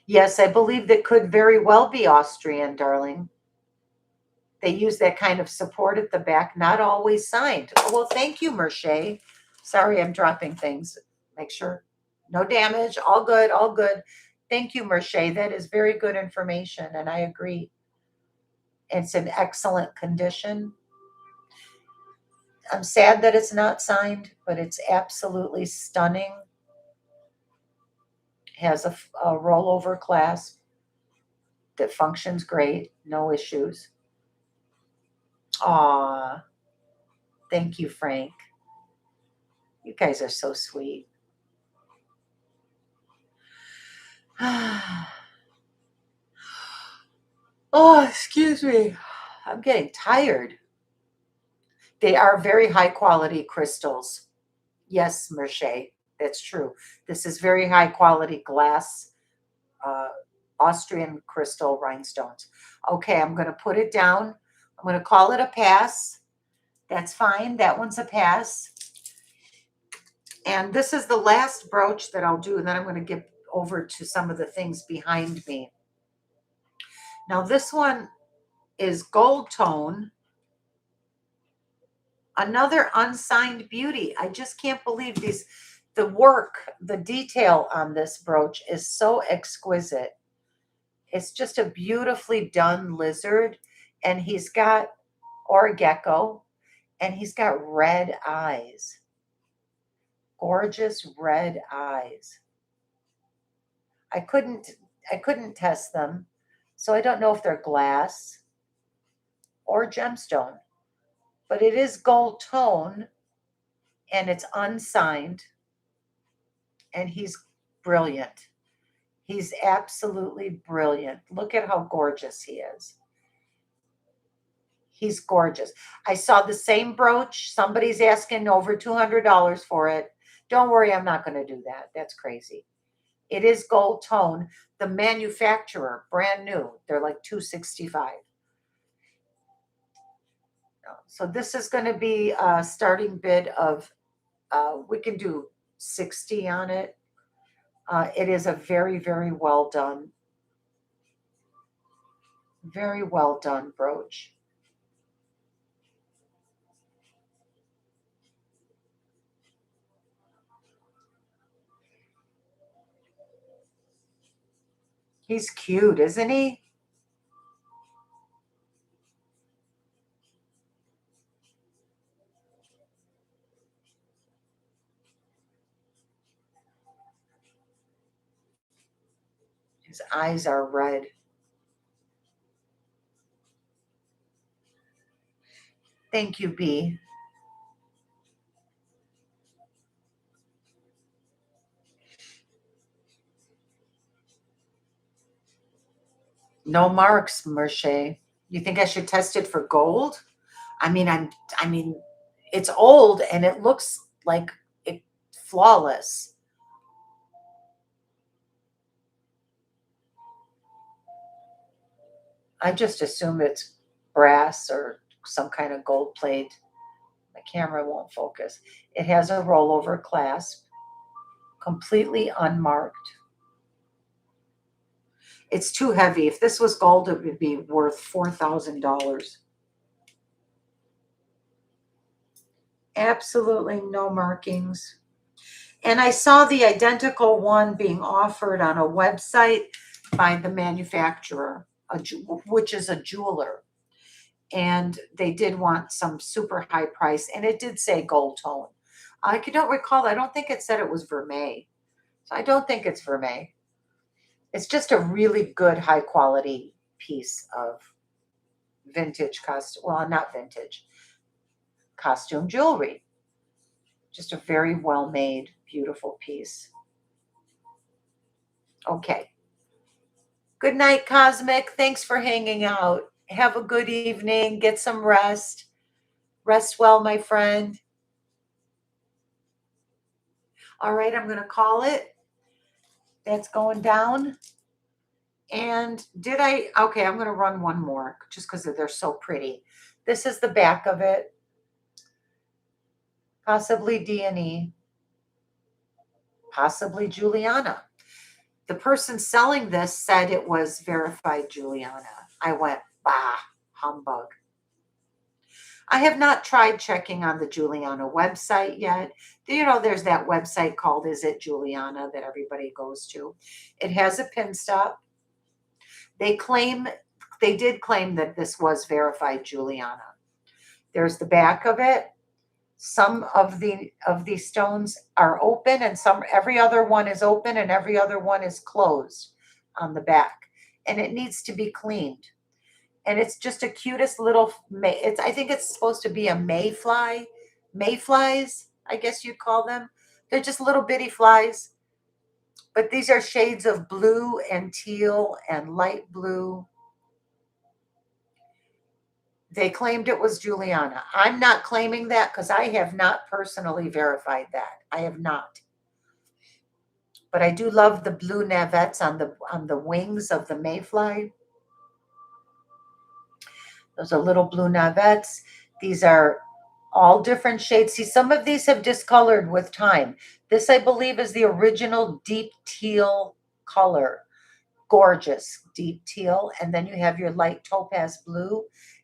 Yes, I believe that could very well be Austrian, darling. They use that kind of support at the back, not always signed. Oh, well, thank you, Merche. Sorry, I'm dropping things. Make sure no damage. All good, all good. Thank you, Merche. That is very good information, and I agree. It's in excellent condition. I'm sad that it's not signed, but it's absolutely stunning. Has a rollover clasp that functions great, no issues. Aw, thank you, Frank. You guys are so sweet. Oh, excuse me. I'm getting tired. They are very high quality crystals. Yes, Merche, that's true. This is very high quality glass, uh, Austrian crystal rhinestones. Okay, I'm going to put it down. I'm going to call it a pass. That's fine. That one's a pass. And this is the last brooch that I'll do, and then I'm going to get over to some of the things behind me. Now, this one is gold tone. Another unsigned beauty. I just can't believe these. The work, the detail on this brooch is so exquisite. It's just a beautifully done lizard, and he's got, or a gecko, and he's got red eyes. Gorgeous red eyes. I couldn't test them, so I don't know if they're glass or gemstone, but it is gold tone and it's unsigned, and he's brilliant. He's absolutely brilliant. Look at how gorgeous he is. He's gorgeous. I saw the same brooch. Somebody's asking over $200 for it. Don't worry, I'm not going to do that. That's crazy. It is gold tone. The manufacturer, brand new, they're like $265. So this is going to be a starting bid of, we can do 60 on it. It is a very, very well done brooch. He's cute, isn't he? His eyes are red. Thank you, B. No marks, Merche. You think I should test it for gold? I mean, I mean, it's old and it looks like it flawless. I just assume it's brass or some kind of gold plate. My camera won't focus. It has a rollover clasp, completely unmarked. It's too heavy. If this was gold, it would be worth $4,000. Absolutely no markings. And I saw the identical one being offered on a website by the manufacturer, which is a jeweler. And they did want some super high price, and it did say gold tone. I don't recall. I don't think it said it was vermeil. So I don't think it's vermeil. It's just a really good high quality piece of vintage costume. Well, not vintage, costume jewelry. Just a very well made, beautiful piece. Okay. Good night, Cosmic. Thanks for hanging out. Have a good evening. Get some rest. Rest well, my friend. All right, I'm going to call it. That's going down. And okay, I'm going to run one more just because they're so pretty. This is the back of it. Possibly D&E. Possibly Juliana. The person selling this said it was verified Juliana. I went, bah, humbug. I have not tried checking on the Juliana website yet. You know, there's that website called Is It Juliana that everybody goes to. It has a pin stop. They did claim that this was verified Juliana. There's the back of it. Some of these stones are open, and every other one is open and every other one is closed on the back. And it needs to be cleaned. And it's just a cutest little, I think it's supposed to be a mayfly, mayflies, I guess you'd call them. They're just little bitty flies, but these are shades of blue and teal and light blue. They claimed it was Juliana. I'm not claiming that because I have not personally verified that. I have not. But I do love the blue navettes on the wings of the mayfly. Those are little blue navettes. These are all different shades. See, some of these have discolored with time. This, I believe, is the original deep teal color. Gorgeous deep teal. And then you have your light topaz blue.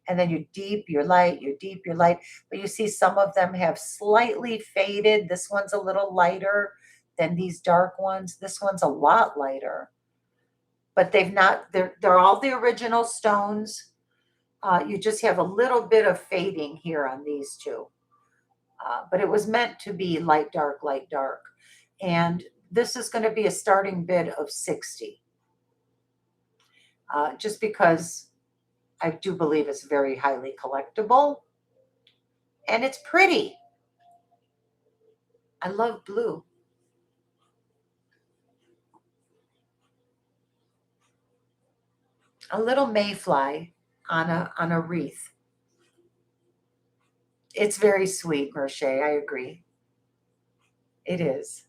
And then your deep, your light, your deep, your light. But you see some of them have slightly faded. This one's a little lighter than these dark ones. This one's a lot lighter. But they're all the original stones. You just have a little bit of fading here on these two. But it was meant to be light, dark, light, dark. And this is going to be a starting bid of 60. Just because I do believe it's very highly collectible. And it's pretty. I love blue. A little mayfly on a wreath. It's very sweet, Merche. I agree. It is.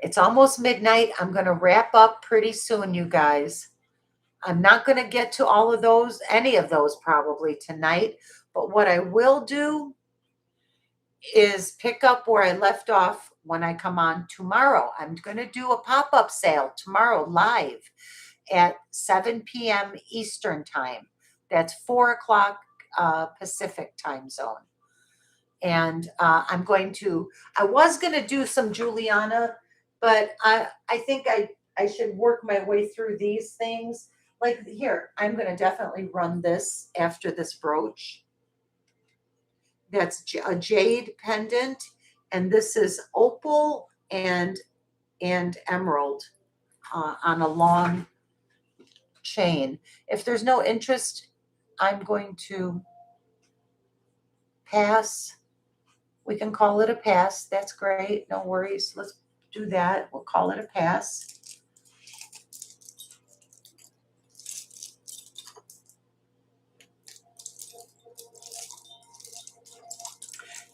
It's almost midnight. I'm going to wrap up pretty soon, you guys. I'm not going to get to all of those, any of those probably tonight. But what I will do is pick up where I left off when I come on tomorrow. I'm going to do a pop-up sale tomorrow live at 7 p.m. Eastern time. That's 4 o'clock Pacific time zone. And I was going to do some Juliana, but I think I should work my way through these things. Like here, I'm going to definitely run this after this brooch. That's a jade pendant, and this is opal and emerald on a long chain. If there's no interest, I'm going to pass. We can call it a pass. That's great. No worries. Let's do that. We'll call it a pass.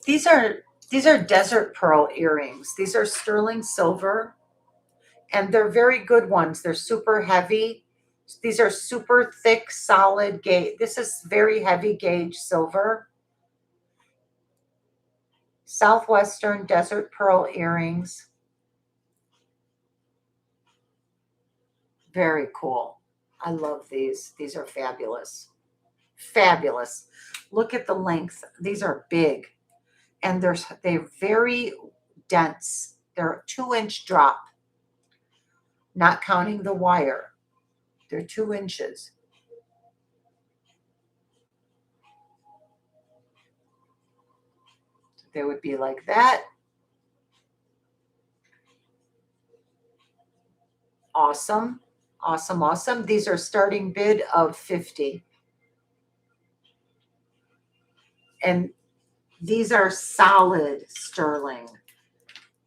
These are desert pearl earrings. These are sterling silver, and they're very good ones. They're super heavy. These are super thick, solid gauge. This is very heavy gauge silver. Southwestern desert pearl earrings. Very cool. I love these. These are fabulous. Fabulous. Look at the length. These are big, and they're very dense. They're a 2-inch drop, not counting the wire. They're 2 inches. They would be like that. Awesome. Awesome, awesome. These are starting bid of 50. And these are solid sterling.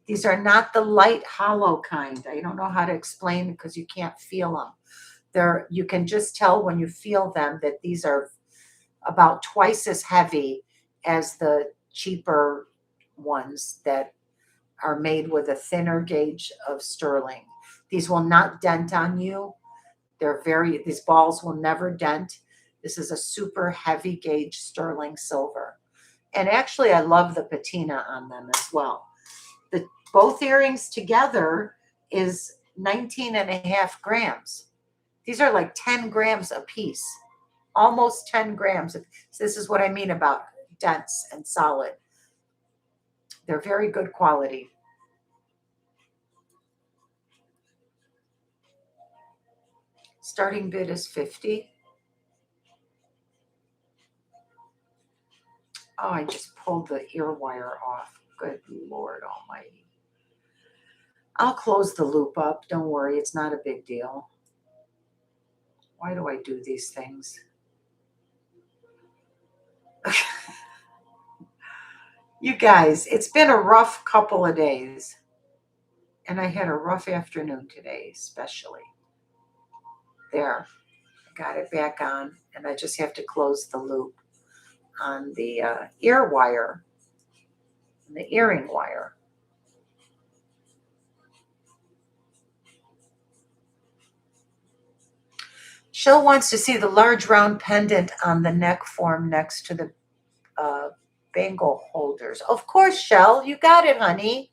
These are not the light hollow kind. I don't know how to explain because you can't feel them. You can just tell when you feel them that these are about twice as heavy as the cheaper ones that are made with a thinner gauge of sterling. These will not dent on you. These balls will never dent. This is a super heavy gauge sterling silver. And actually, I love the patina on them as well. Both earrings together is 19.5 grams. These are like 10 grams a piece, almost 10 grams. So this is what I mean about dense and solid. They're very good quality. Starting bid is 50. Oh, I just pulled the ear wire off. Good Lord Almighty. I'll close the loop up. Don't worry, it's not a big deal. Why do I do these things? You guys, it's been a rough couple of days. And I had a rough afternoon today, especially. There, I got it back on, and I just have to close the loop on the ear wire, the earring wire. Shell wants to see the large round pendant on the neck form next to the bangle holders. Of course, Shell, you got it, honey.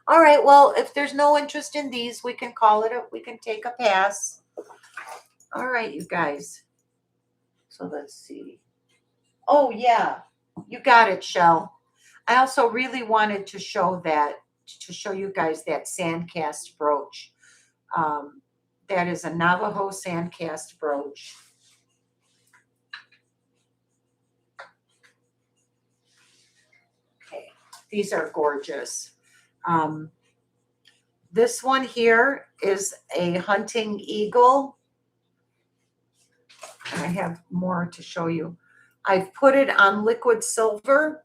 All right, well, if there's no interest in these, we can call it we can take a pass. All right, you guys. So let's see. Oh, yeah, you got it, Shell. I also really wanted to show you guys that sand cast brooch. That is a Navajo sand cast brooch. Okay, these are gorgeous. This one here is a hunting eagle. And I have more to show you. I've put it on liquid silver.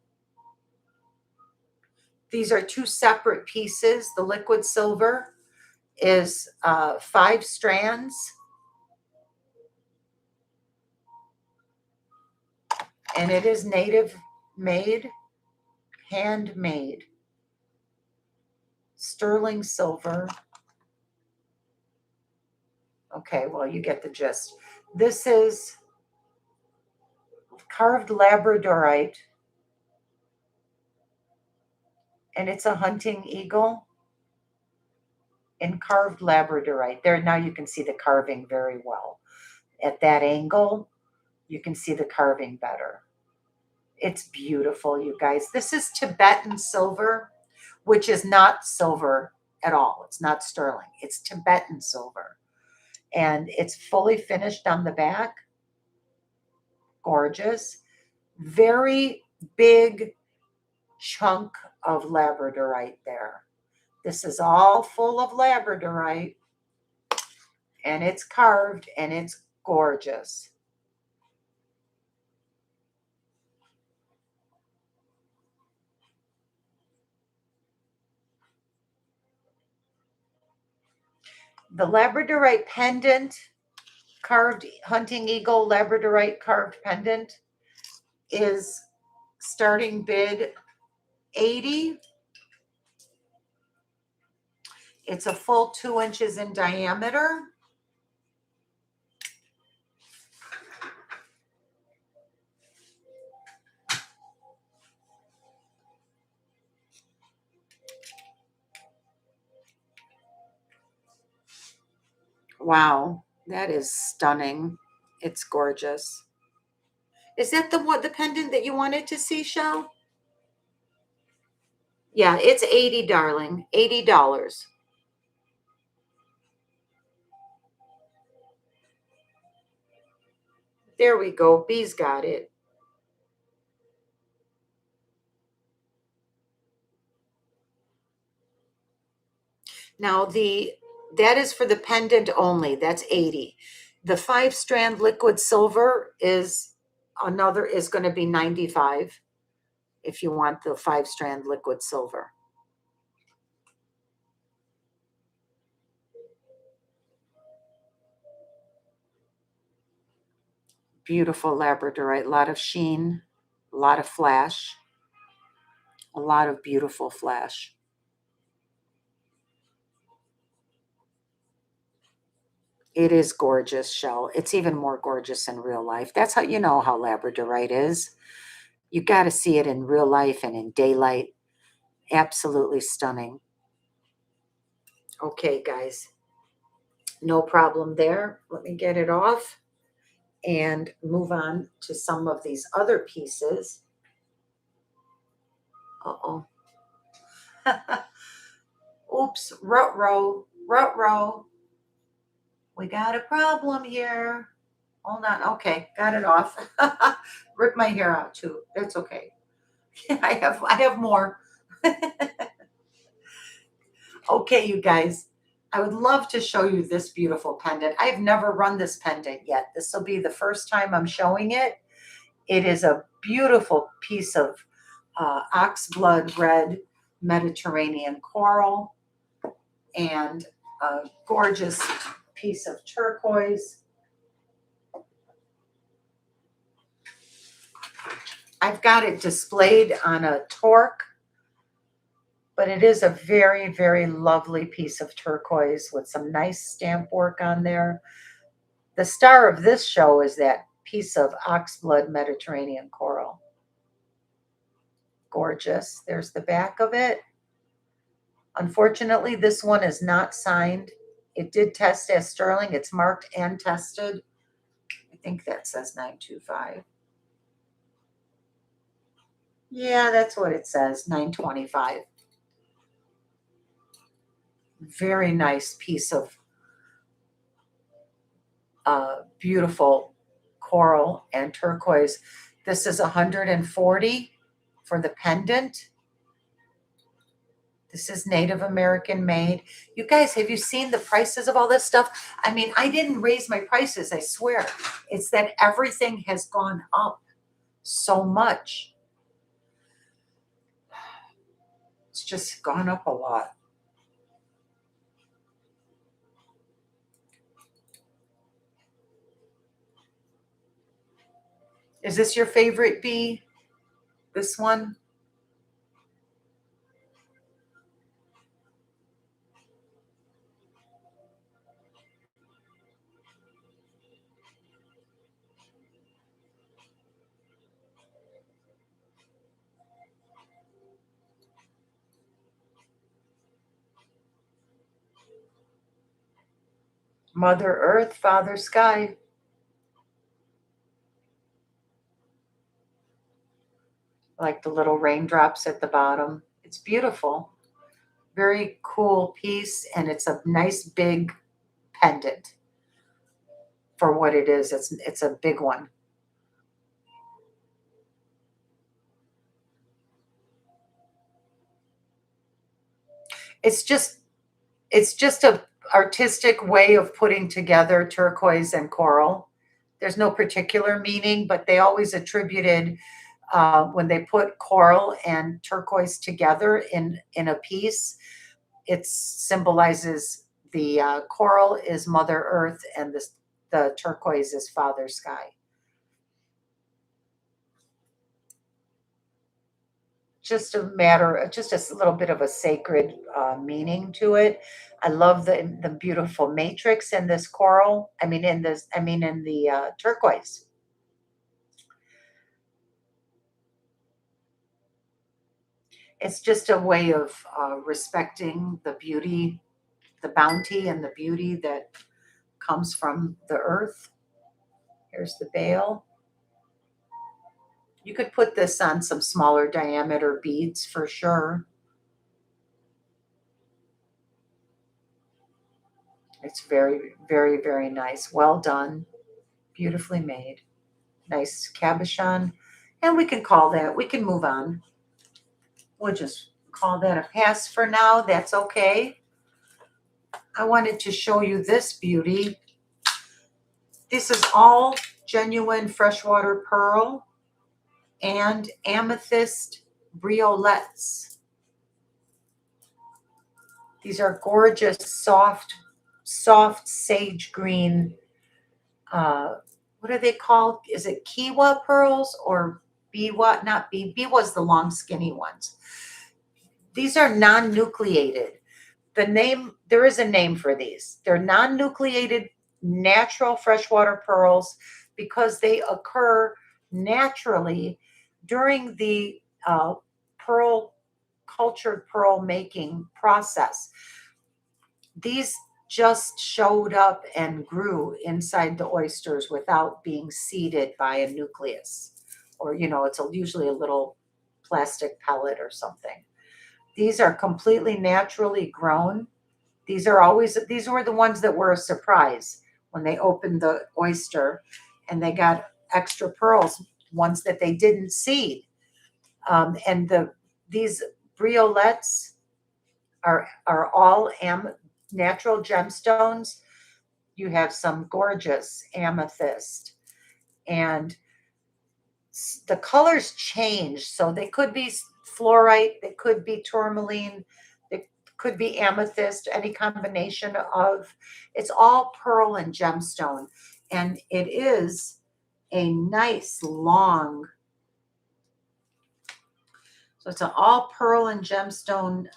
These are two separate pieces. The liquid silver is 5 strands. And it is native made, handmade. Sterling silver. Okay, well, you get the gist. This is carved labradorite. And it's a hunting eagle in carved labradorite. There, now you can see the carving very well. At that angle, you can see the carving better. It's beautiful, you guys. This is Tibetan silver, which is not silver at all. It's not sterling. It's Tibetan silver. And it's fully finished on the back. Gorgeous. Very big chunk of labradorite there. This is all full of labradorite. And it's carved and it's gorgeous. The labradorite pendant, carved hunting eagle labradorite carved pendant, is starting bid $80. It's a full 2 inches in diameter. Wow, that is stunning. It's gorgeous. Is that the pendant that you wanted to see, Shell? Yeah, it's 80, darling. $80. There we go. Bee's got it. Now that is for the pendant only. That's 80. The 5 strand liquid silver is going to be 95 if you want the 5 strand liquid silver. Beautiful labradorite, a lot of sheen, a lot of flash, a lot of beautiful flash. It is gorgeous, Shell. It's even more gorgeous in real life. That's how you know how labradorite is. You got to see it in real life and in daylight. Absolutely stunning. Okay, guys. No problem there. Let me get it off and move on to some of these other pieces. Uh-oh. Oops, ruh-roh. We got a problem here. Hold on. Okay, got it off. Rip my hair out too. That's okay. I have more. Okay, you guys, I would love to show you this beautiful pendant. I've never run this pendant yet. This will be the first time I'm showing it. It is a beautiful piece of oxblood red Mediterranean coral and a gorgeous piece of turquoise. I've got it displayed on a torque, but it is a very, very lovely piece of turquoise with some nice stamp work on there. The star of this show is that piece of oxblood Mediterranean coral. Gorgeous. There's the back of it. Unfortunately, this one is not signed. It did test as sterling. It's marked and tested. I think that says 925. Yeah, that's what it says, 925. Very nice piece of beautiful coral and turquoise. This is 140 for the pendant. This is Native American made. You guys, have you seen the prices of all this stuff? I mean, I didn't raise my prices, I swear. It's that everything has gone up so much. It's just gone up a lot. Is this your favorite bee? This one? Mother Earth, Father Sky. Like the little raindrops at the bottom. It's beautiful. Very cool piece, and it's a nice big pendant for what it is. It's a big one. It's just a artistic way of putting together turquoise and coral. There's no particular meaning, but they always attributed when they put coral and turquoise together in a piece, it symbolizes the coral is Mother Earth and the turquoise is Father Sky. Just a matter, just a little bit of a sacred meaning to it. I love the beautiful matrix in this coral. In the turquoise. It's just a way of respecting the beauty, the bounty, and the beauty that comes from the earth. Here's the bail. You could put this on some smaller diameter beads for sure. It's very, very, very nice. Well done. Beautifully made. Nice cabochon. And we can move on. We'll just call that a pass for now. That's okay. I wanted to show you this beauty. This is all genuine freshwater pearl and amethyst briolettes. These are gorgeous, soft sage green. What are they called? Is it kiwa pearls or biwa? Not b. Biwa's the long, skinny ones. These are non-nucleated. There is a name for these. They're non-nucleated, natural freshwater pearls because they occur naturally during the cultured pearl making process. These just showed up and grew inside the oysters without being seeded by a nucleus, or it's usually a little plastic pellet or something. These are completely naturally grown. These were the ones that were a surprise when they opened the oyster and they got extra pearls, ones that they didn't seed. And these briolettes are all natural gemstones. You have some gorgeous amethyst, and the colors change. So they could be fluorite, they could be tourmaline, they could be amethyst, any combination of, it's all pearl and gemstone. And it is a nice long, so it's an all pearl and gemstone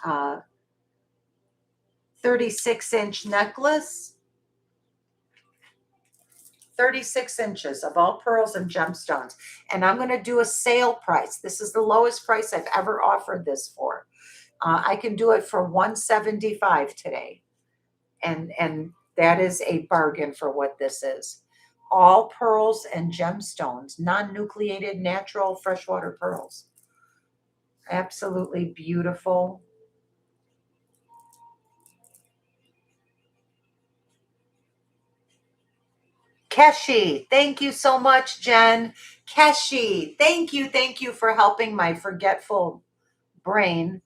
36-inch necklace. 36 inches of all pearls and gemstones. And I'm going to do a sale price. This is the lowest price I've ever offered this for. I can do it for $175 today. And that is a bargain for what this is. All pearls and gemstones, non-nucleated, natural freshwater pearls. Absolutely beautiful. Keshi, thank you so much, Jen. Keshi, thank you for helping my forgetful brain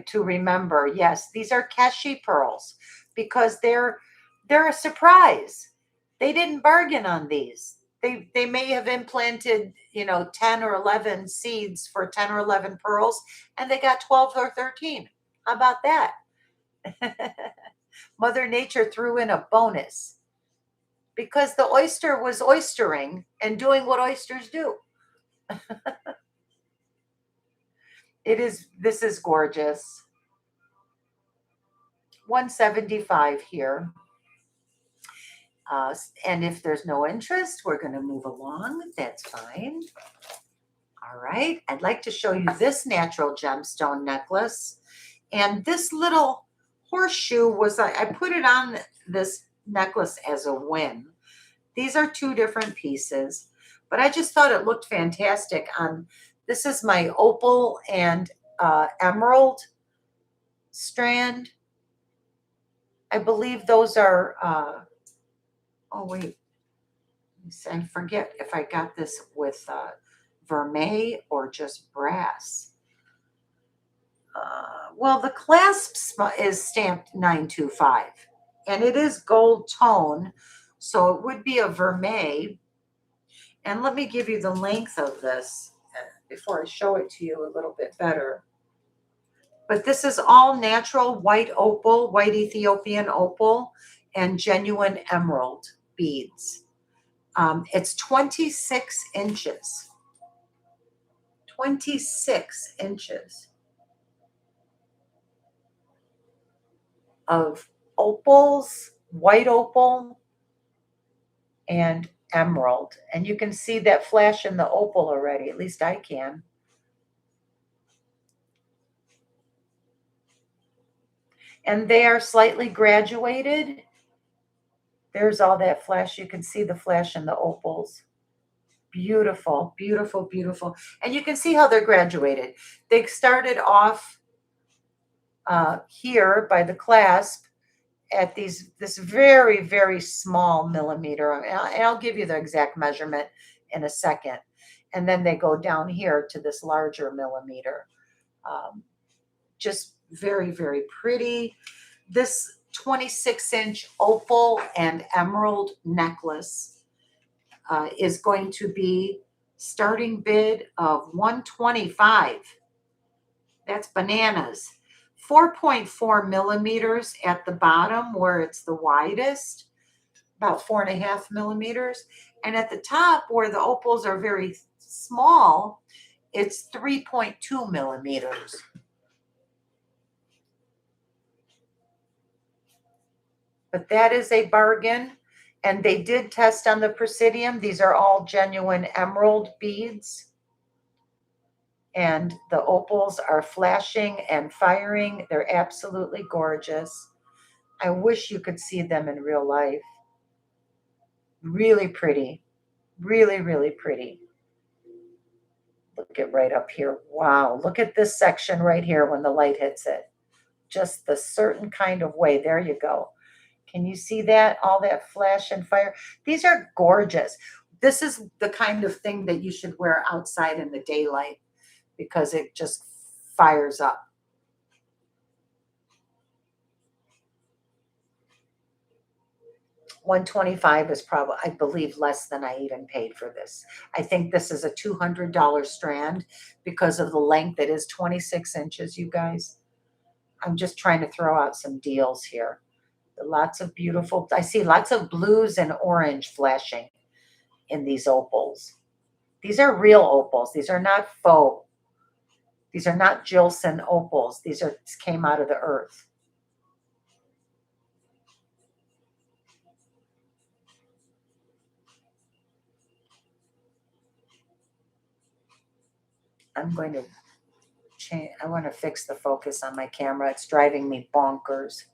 to remember. Yes, these are Keshi pearls because they're a surprise. They didn't bargain on these. They may have implanted, 10 or 11 seeds for 10 or 11 pearls, and they got 12 or 13. How about that? Mother Nature threw in a bonus because the oyster was oystering and doing what oysters do. This is gorgeous. 175 here. And if there's no interest, we're going to move along. That's fine. All right. I'd like to show you this natural gemstone necklace. And this little horseshoe was, I put it on this necklace as a win. These are two different pieces, but I just thought it looked fantastic on, this is my opal and emerald strand. I believe those are, oh wait, I forget if I got this with vermeil or just brass. Well, the clasp is stamped 925, and it is gold tone, so it would be a vermeil. And let me give you the length of this before I show it to you a little bit better. But this is all natural white opal, white Ethiopian opal, and genuine emerald beads. It's 26 inches. 26 inches of opals, white opal, and emerald. And you can see that flash in the opal already, at least I can. And they are slightly graduated. There's all that flash. You can see the flash in the opals. Beautiful, beautiful, beautiful. And you can see how they're graduated. They started off here by the clasp at this very, very small millimeter. And I'll give you the exact measurement in a second. And then they go down here to this larger millimeter. Just very, very pretty. This 26-inch opal and emerald necklace is going to be starting bid of $125. That's bananas. 4.4 millimeters at the bottom where it's the widest, about 4.5 millimeters. And at the top where the opals are very small, it's 3.2 millimeters. But that is a bargain. And they did test on the Presidium. These are all genuine emerald beads. And the opals are flashing and firing. They're absolutely gorgeous. I wish you could see them in real life. Really pretty. Really, really pretty. Look at right up here. Wow. Look at this section right here when the light hits it. Just the certain kind of way. There you go. Can you see that? All that flash and fire. These are gorgeous. This is the kind of thing that you should wear outside in the daylight because it just fires up. $125 is probably, I believe, less than I even paid for this. I think this is a $200 strand because of the length. It is 26 inches, you guys. I'm just trying to throw out some deals here. Lots of beautiful, I see lots of blues and orange flashing in these opals. These are real opals. These are not faux. These are not Jilson opals. These came out of the earth. I'm going to change. I want to fix the focus on my camera. It's driving me bonkers.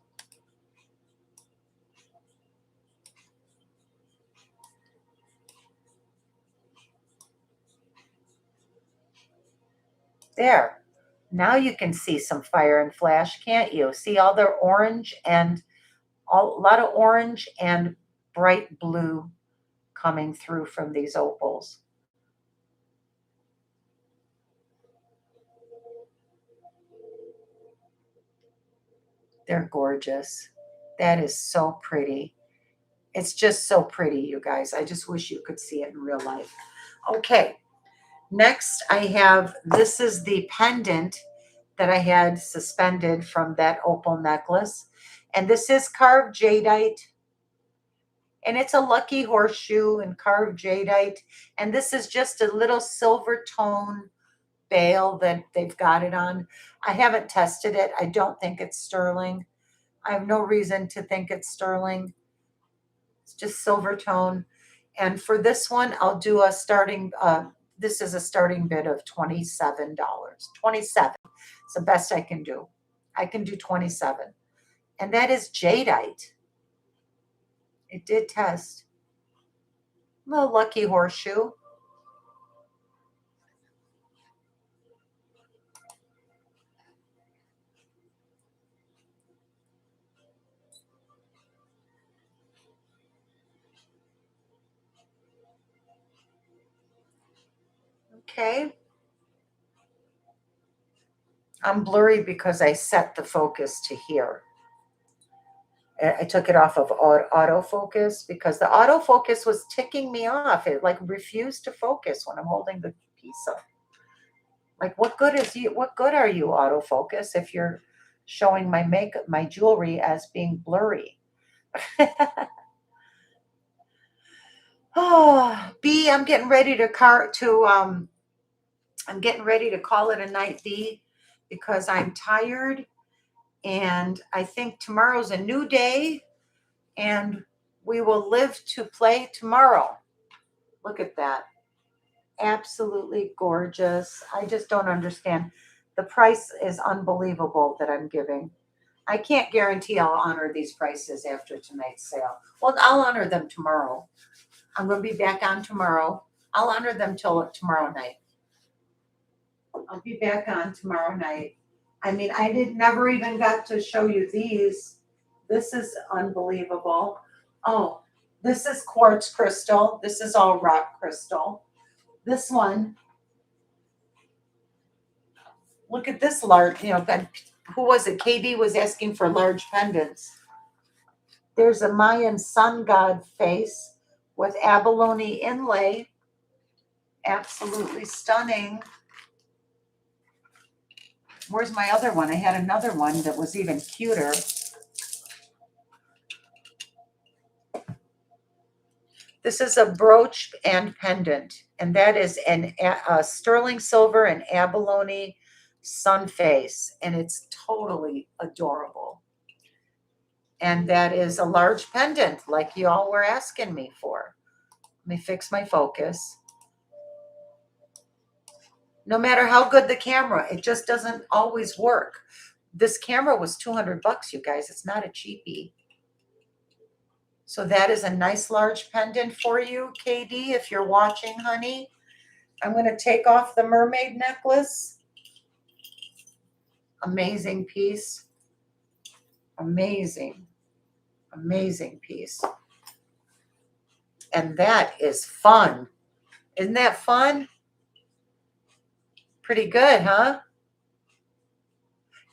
There. Now you can see some fire and flash, can't you? See all the orange and a lot of orange and bright blue coming through from these opals. They're gorgeous. That is so pretty. It's just so pretty, you guys. I just wish you could see it in real life. Okay, next I have, this is the pendant that I had suspended from that opal necklace. And this is carved jadeite. And it's a lucky horseshoe and carved jadeite. And this is just a little silver tone bail that they've got it on. I haven't tested it. I don't think it's sterling. I have no reason to think it's sterling. It's just silver tone. And for this one, I'll do a starting, this is a starting bid of $27. 27. It's the best I can do. I can do 27. And that is jadeite. It did test. Little lucky horseshoe. Okay. I'm blurry because I set the focus to here. I took it off of autofocus because the autofocus was ticking me off. It like refused to focus when I'm holding the piece up. Like, what good are you, autofocus, if you're showing my makeup, my jewelry as being blurry? Oh, B, I'm getting ready to I'm getting ready to call it a night, B, because I'm tired and I think tomorrow's a new day and we will live to play tomorrow. Look at that. Absolutely gorgeous. I just don't understand. The price is unbelievable that I'm giving. I can't guarantee I'll honor these prices after tonight's sale. Well, I'll honor them tomorrow. I'm going to be back on tomorrow. I'll honor them till tomorrow night. I'll be back on tomorrow night. I mean, never even got to show you these. This is unbelievable. Oh, this is quartz crystal. This is all rock crystal. This one, look at this large, who was it? KD was asking for large pendants. There's a Mayan sun god face with abalone inlay. Absolutely stunning. Where's my other one? I had another one that was even cuter. This is a brooch and pendant, and that is a sterling silver and abalone sun face, and it's totally adorable. And that is a large pendant, like you all were asking me for. Let me fix my focus. No matter how good the camera, it just doesn't always work. This camera was $200, you guys. It's not a cheapie. So that is a nice large pendant for you, KD, if you're watching, honey. I'm going to take off the mermaid necklace. Amazing piece. Amazing. Amazing piece. And that is fun. Isn't that fun? Pretty good, huh?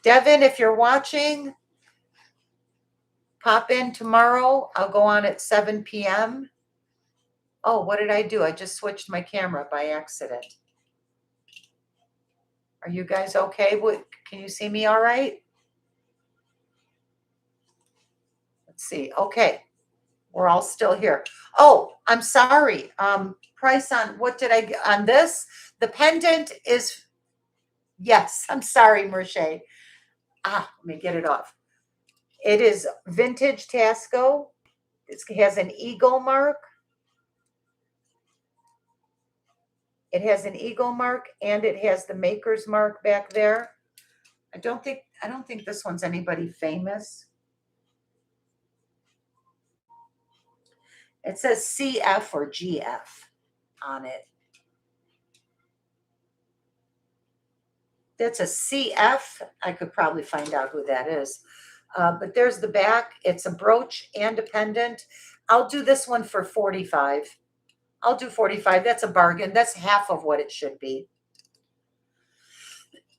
Devin, if you're watching, Pop in tomorrow. I'll go on at 7 p.m. Oh, what did I do? I just switched my camera by accident. Are you guys okay? Can you see me all right? Let's see. Okay. We're all still here. Oh, I'm sorry. Price on what did I get on this? The pendant is, yes, I'm sorry, Merche. Let me get it off. It is vintage Taxco. It has an eagle mark. It has an eagle mark and it has the maker's mark back there. I don't think this one's anybody famous. It says CF or GF on it. That's a CF. I could probably find out who that is. But there's the back. It's a brooch and a pendant. I'll do this one for 45. I'll do 45. That's a bargain. That's half of what it should be.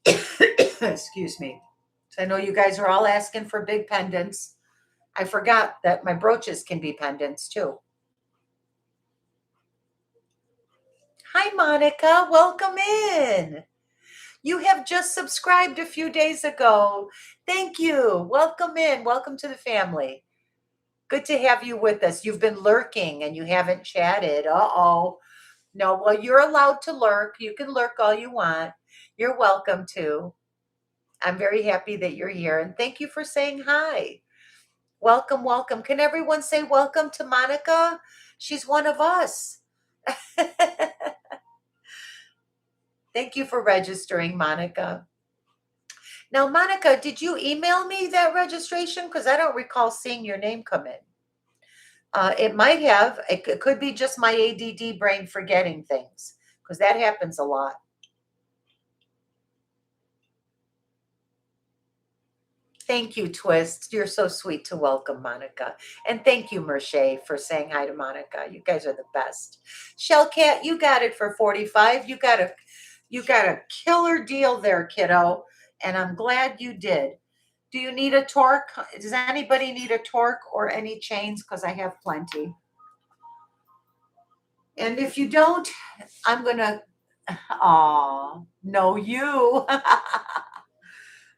Excuse me. So I know you guys are all asking for big pendants. I forgot that my brooches can be pendants too. Hi, Monica. Welcome in. You have just subscribed a few days ago. Thank you. Welcome in. Welcome to the family. Good to have you with us. You've been lurking and you haven't chatted. Uh-oh. No, well, you're allowed to lurk. You can lurk all you want. You're welcome to. I'm very happy that you're here. And thank you for saying hi. Welcome, welcome. Can everyone say welcome to Monica? She's one of us. Thank you for registering, Monica. Now, Monica, did you email me that registration? Because I don't recall seeing your name come in. It might have. It could be just my ADD brain forgetting things, because that happens a lot. Thank you, Twist. You're so sweet to welcome Monica. And thank you, Merche, for saying hi to Monica. You guys are the best. Shellcat, you got it for 45. You got a killer deal there, kiddo. And I'm glad you did. Do you need a torque? Does anybody need a torque or any chains? Because I have plenty. And if you don't, I'm going to, no, you.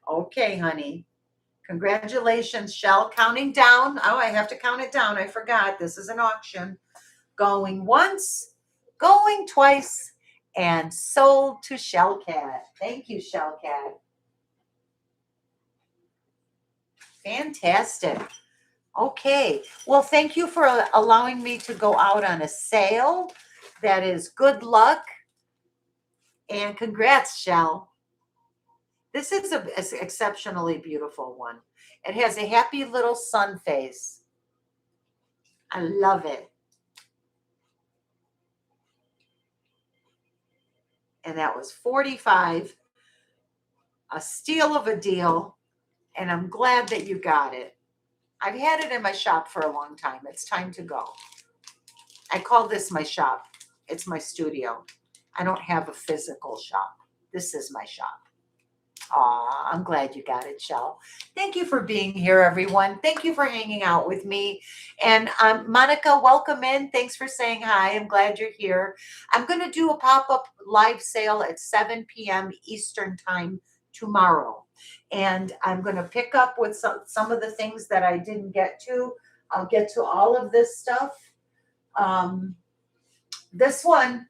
Okay, honey. Congratulations, Shell. Counting down. Oh, I have to count it down. I forgot. This is an auction. Going once, going twice, and sold to Shellcat. Thank you, Shellcat. Fantastic. Okay. Well, thank you for allowing me to go out on a sale. That is good luck. And congrats, Shell. This is an exceptionally beautiful one. It has a happy little sun face. I love it. And that was 45. A steal of a deal. And I'm glad that you got it. I've had it in my shop for a long time. It's time to go. I call this my shop. It's my studio. I don't have a physical shop. This is my shop. Aw, I'm glad you got it, Shell. Thank you for being here, everyone. Thank you for hanging out with me. And Monica, welcome in. Thanks for saying hi. I'm glad you're here. I'm going to do a pop-up live sale at 7 p.m. Eastern time tomorrow. And I'm going to pick up with some of the things that I didn't get to. I'll get to all of this stuff. This one,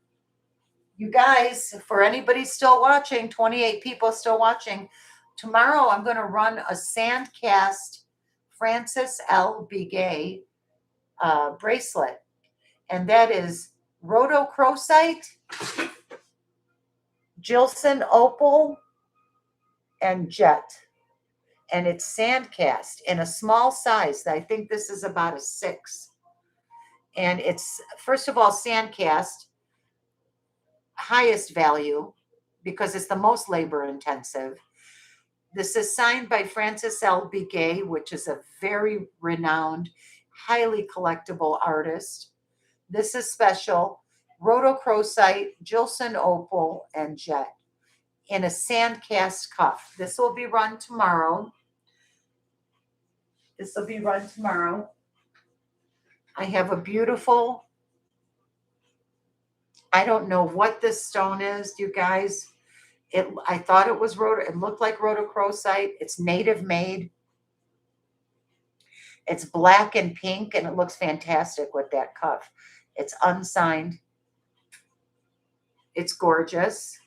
you guys, for anybody still watching, 28 people still watching, tomorrow I'm going to run a sand cast Francis L. Begay bracelet. And that is rhodochrosite, Gilson opal, and jet. And it's sand cast in a small size. I think this is about a 6. And it's, first of all, sand cast. Highest value because it's the most labor intensive. This is signed by Francis L. Begay, which is a very renowned, highly collectible artist. This is special. Rhodochrosite, Gilson opal, and jet in a sand cast cuff. This will be run tomorrow. This will be run tomorrow. I have a beautiful, I don't know what this stone is, you guys. I thought it was it looked like rhodochrosite. It's native made. It's black and pink, and it looks fantastic with that cuff. It's unsigned. It's gorgeous.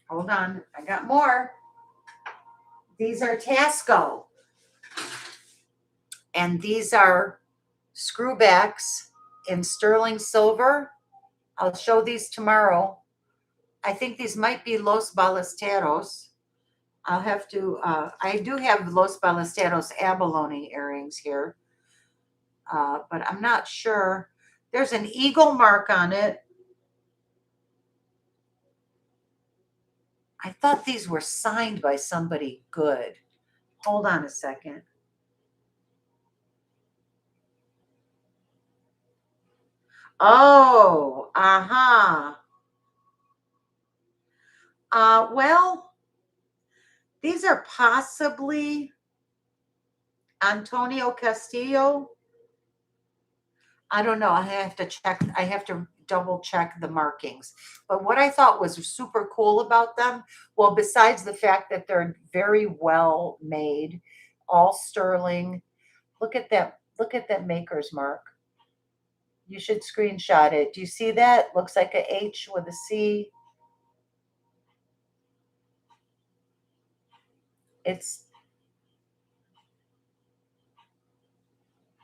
Hold on, I got more. These are Taxco. And these are screwbacks in sterling silver. I'll show these tomorrow. I think these might be Los Ballesteros. I'll have to, I do have Los Ballesteros abalone earrings here, but I'm not sure. There's an eagle mark on it. I thought these were signed by somebody good. Hold on a second. Oh, well, these are possibly Antonio Castillo. I don't know. I have to check. I have to double check the markings. But what I thought was super cool about them, well, besides the fact that they're very well made, all sterling. Look at that. Look at that maker's mark. You should screenshot it. Do you see that? Looks like a H with a C. It's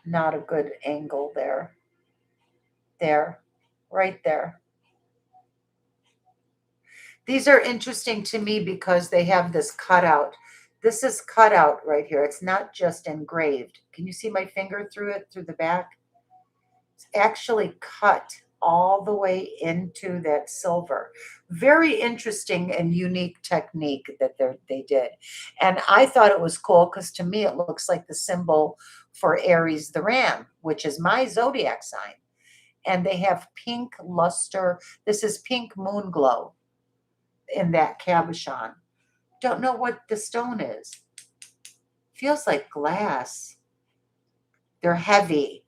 not a good angle there. There, right there. These are interesting to me because they have this cutout. This is cut out right here. It's not just engraved. Can you see my finger through it, through the back? It's actually cut all the way into that silver. Very interesting and unique technique that they did. And I thought it was cool because to me it looks like the symbol for Aries the Ram, which is my zodiac sign. And they have pink luster. This is pink moon glow in that cabochon. Don't know what the stone is. Feels like glass. They're heavy.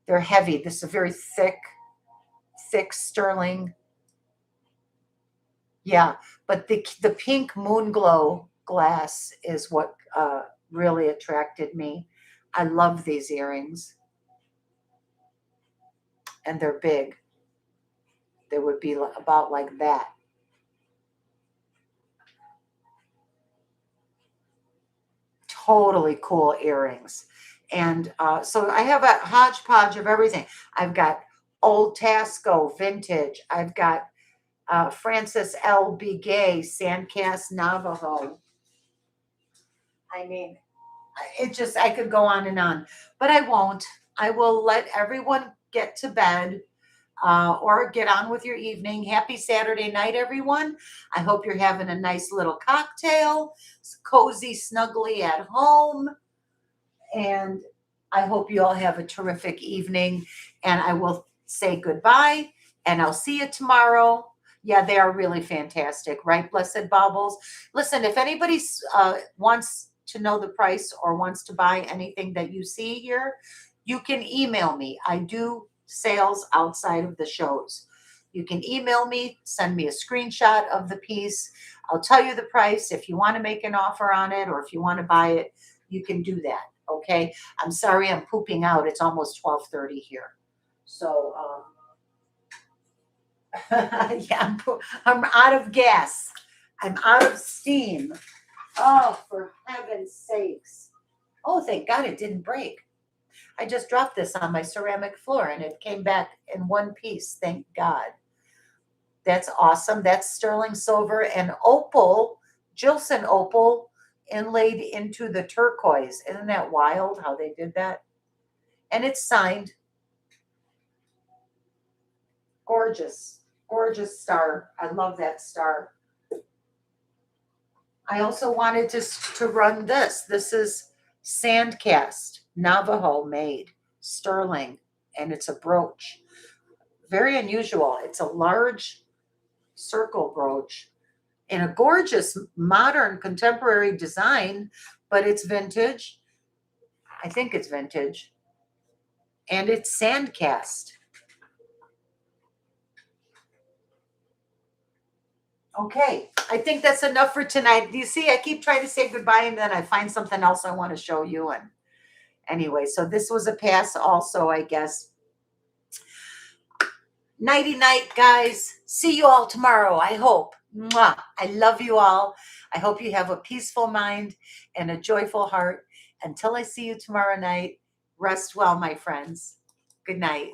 They're heavy. This is a very thick sterling. Yeah, but the pink moon glow glass is what really attracted me. I love these earrings. And they're big. They would be about like that. Totally cool earrings. And so I have a hodgepodge of everything. I've got old Taxco vintage. I've got Francis L. Begay Sandcast Navajo. I mean, I could go on and on, but I won't. I will let everyone get to bed or get on with your evening. Happy Saturday night, everyone. I hope you're having a nice little cocktail, cozy, snuggly at home. And I hope you all have a terrific evening. And I will say goodbye, and I'll see you tomorrow. Yeah, they are really fantastic, right, Blessed Baubles? Listen, if anybody wants to know the price or wants to buy anything that you see here, you can email me. I do sales outside of the shows. You can email me, send me a screenshot of the piece. I'll tell you the price. If you want to make an offer on it or if you want to buy it, you can do that. Okay. I'm sorry I'm pooping out. It's almost 12:30 here. So, yeah, I'm out of gas. I'm out of steam. Oh, for heaven's sakes. Oh, thank God it didn't break. I just dropped this on my ceramic floor and it came back in one piece. Thank God. That's awesome. That's sterling silver and opal, Gilson opal inlaid into the turquoise. Isn't that wild how they did that? And it's signed. Gorgeous, gorgeous star. I love that star. I also wanted to run this. This is Sandcast, Navajo made, sterling, and it's a brooch. Very unusual. It's a large circle brooch, in a gorgeous, modern, contemporary design, but it's vintage. I think it's vintage. And it's sand cast. Okay, I think that's enough for tonight. Do you see, I keep trying to say goodbye and then I find something else I want to show you. And anyway, so this was a pass also, I guess. Nighty night, guys. See you all tomorrow, I hope. Mwah. I love you all. I hope you have a peaceful mind and a joyful heart. Until I see you tomorrow night, rest well, my friends. Good night.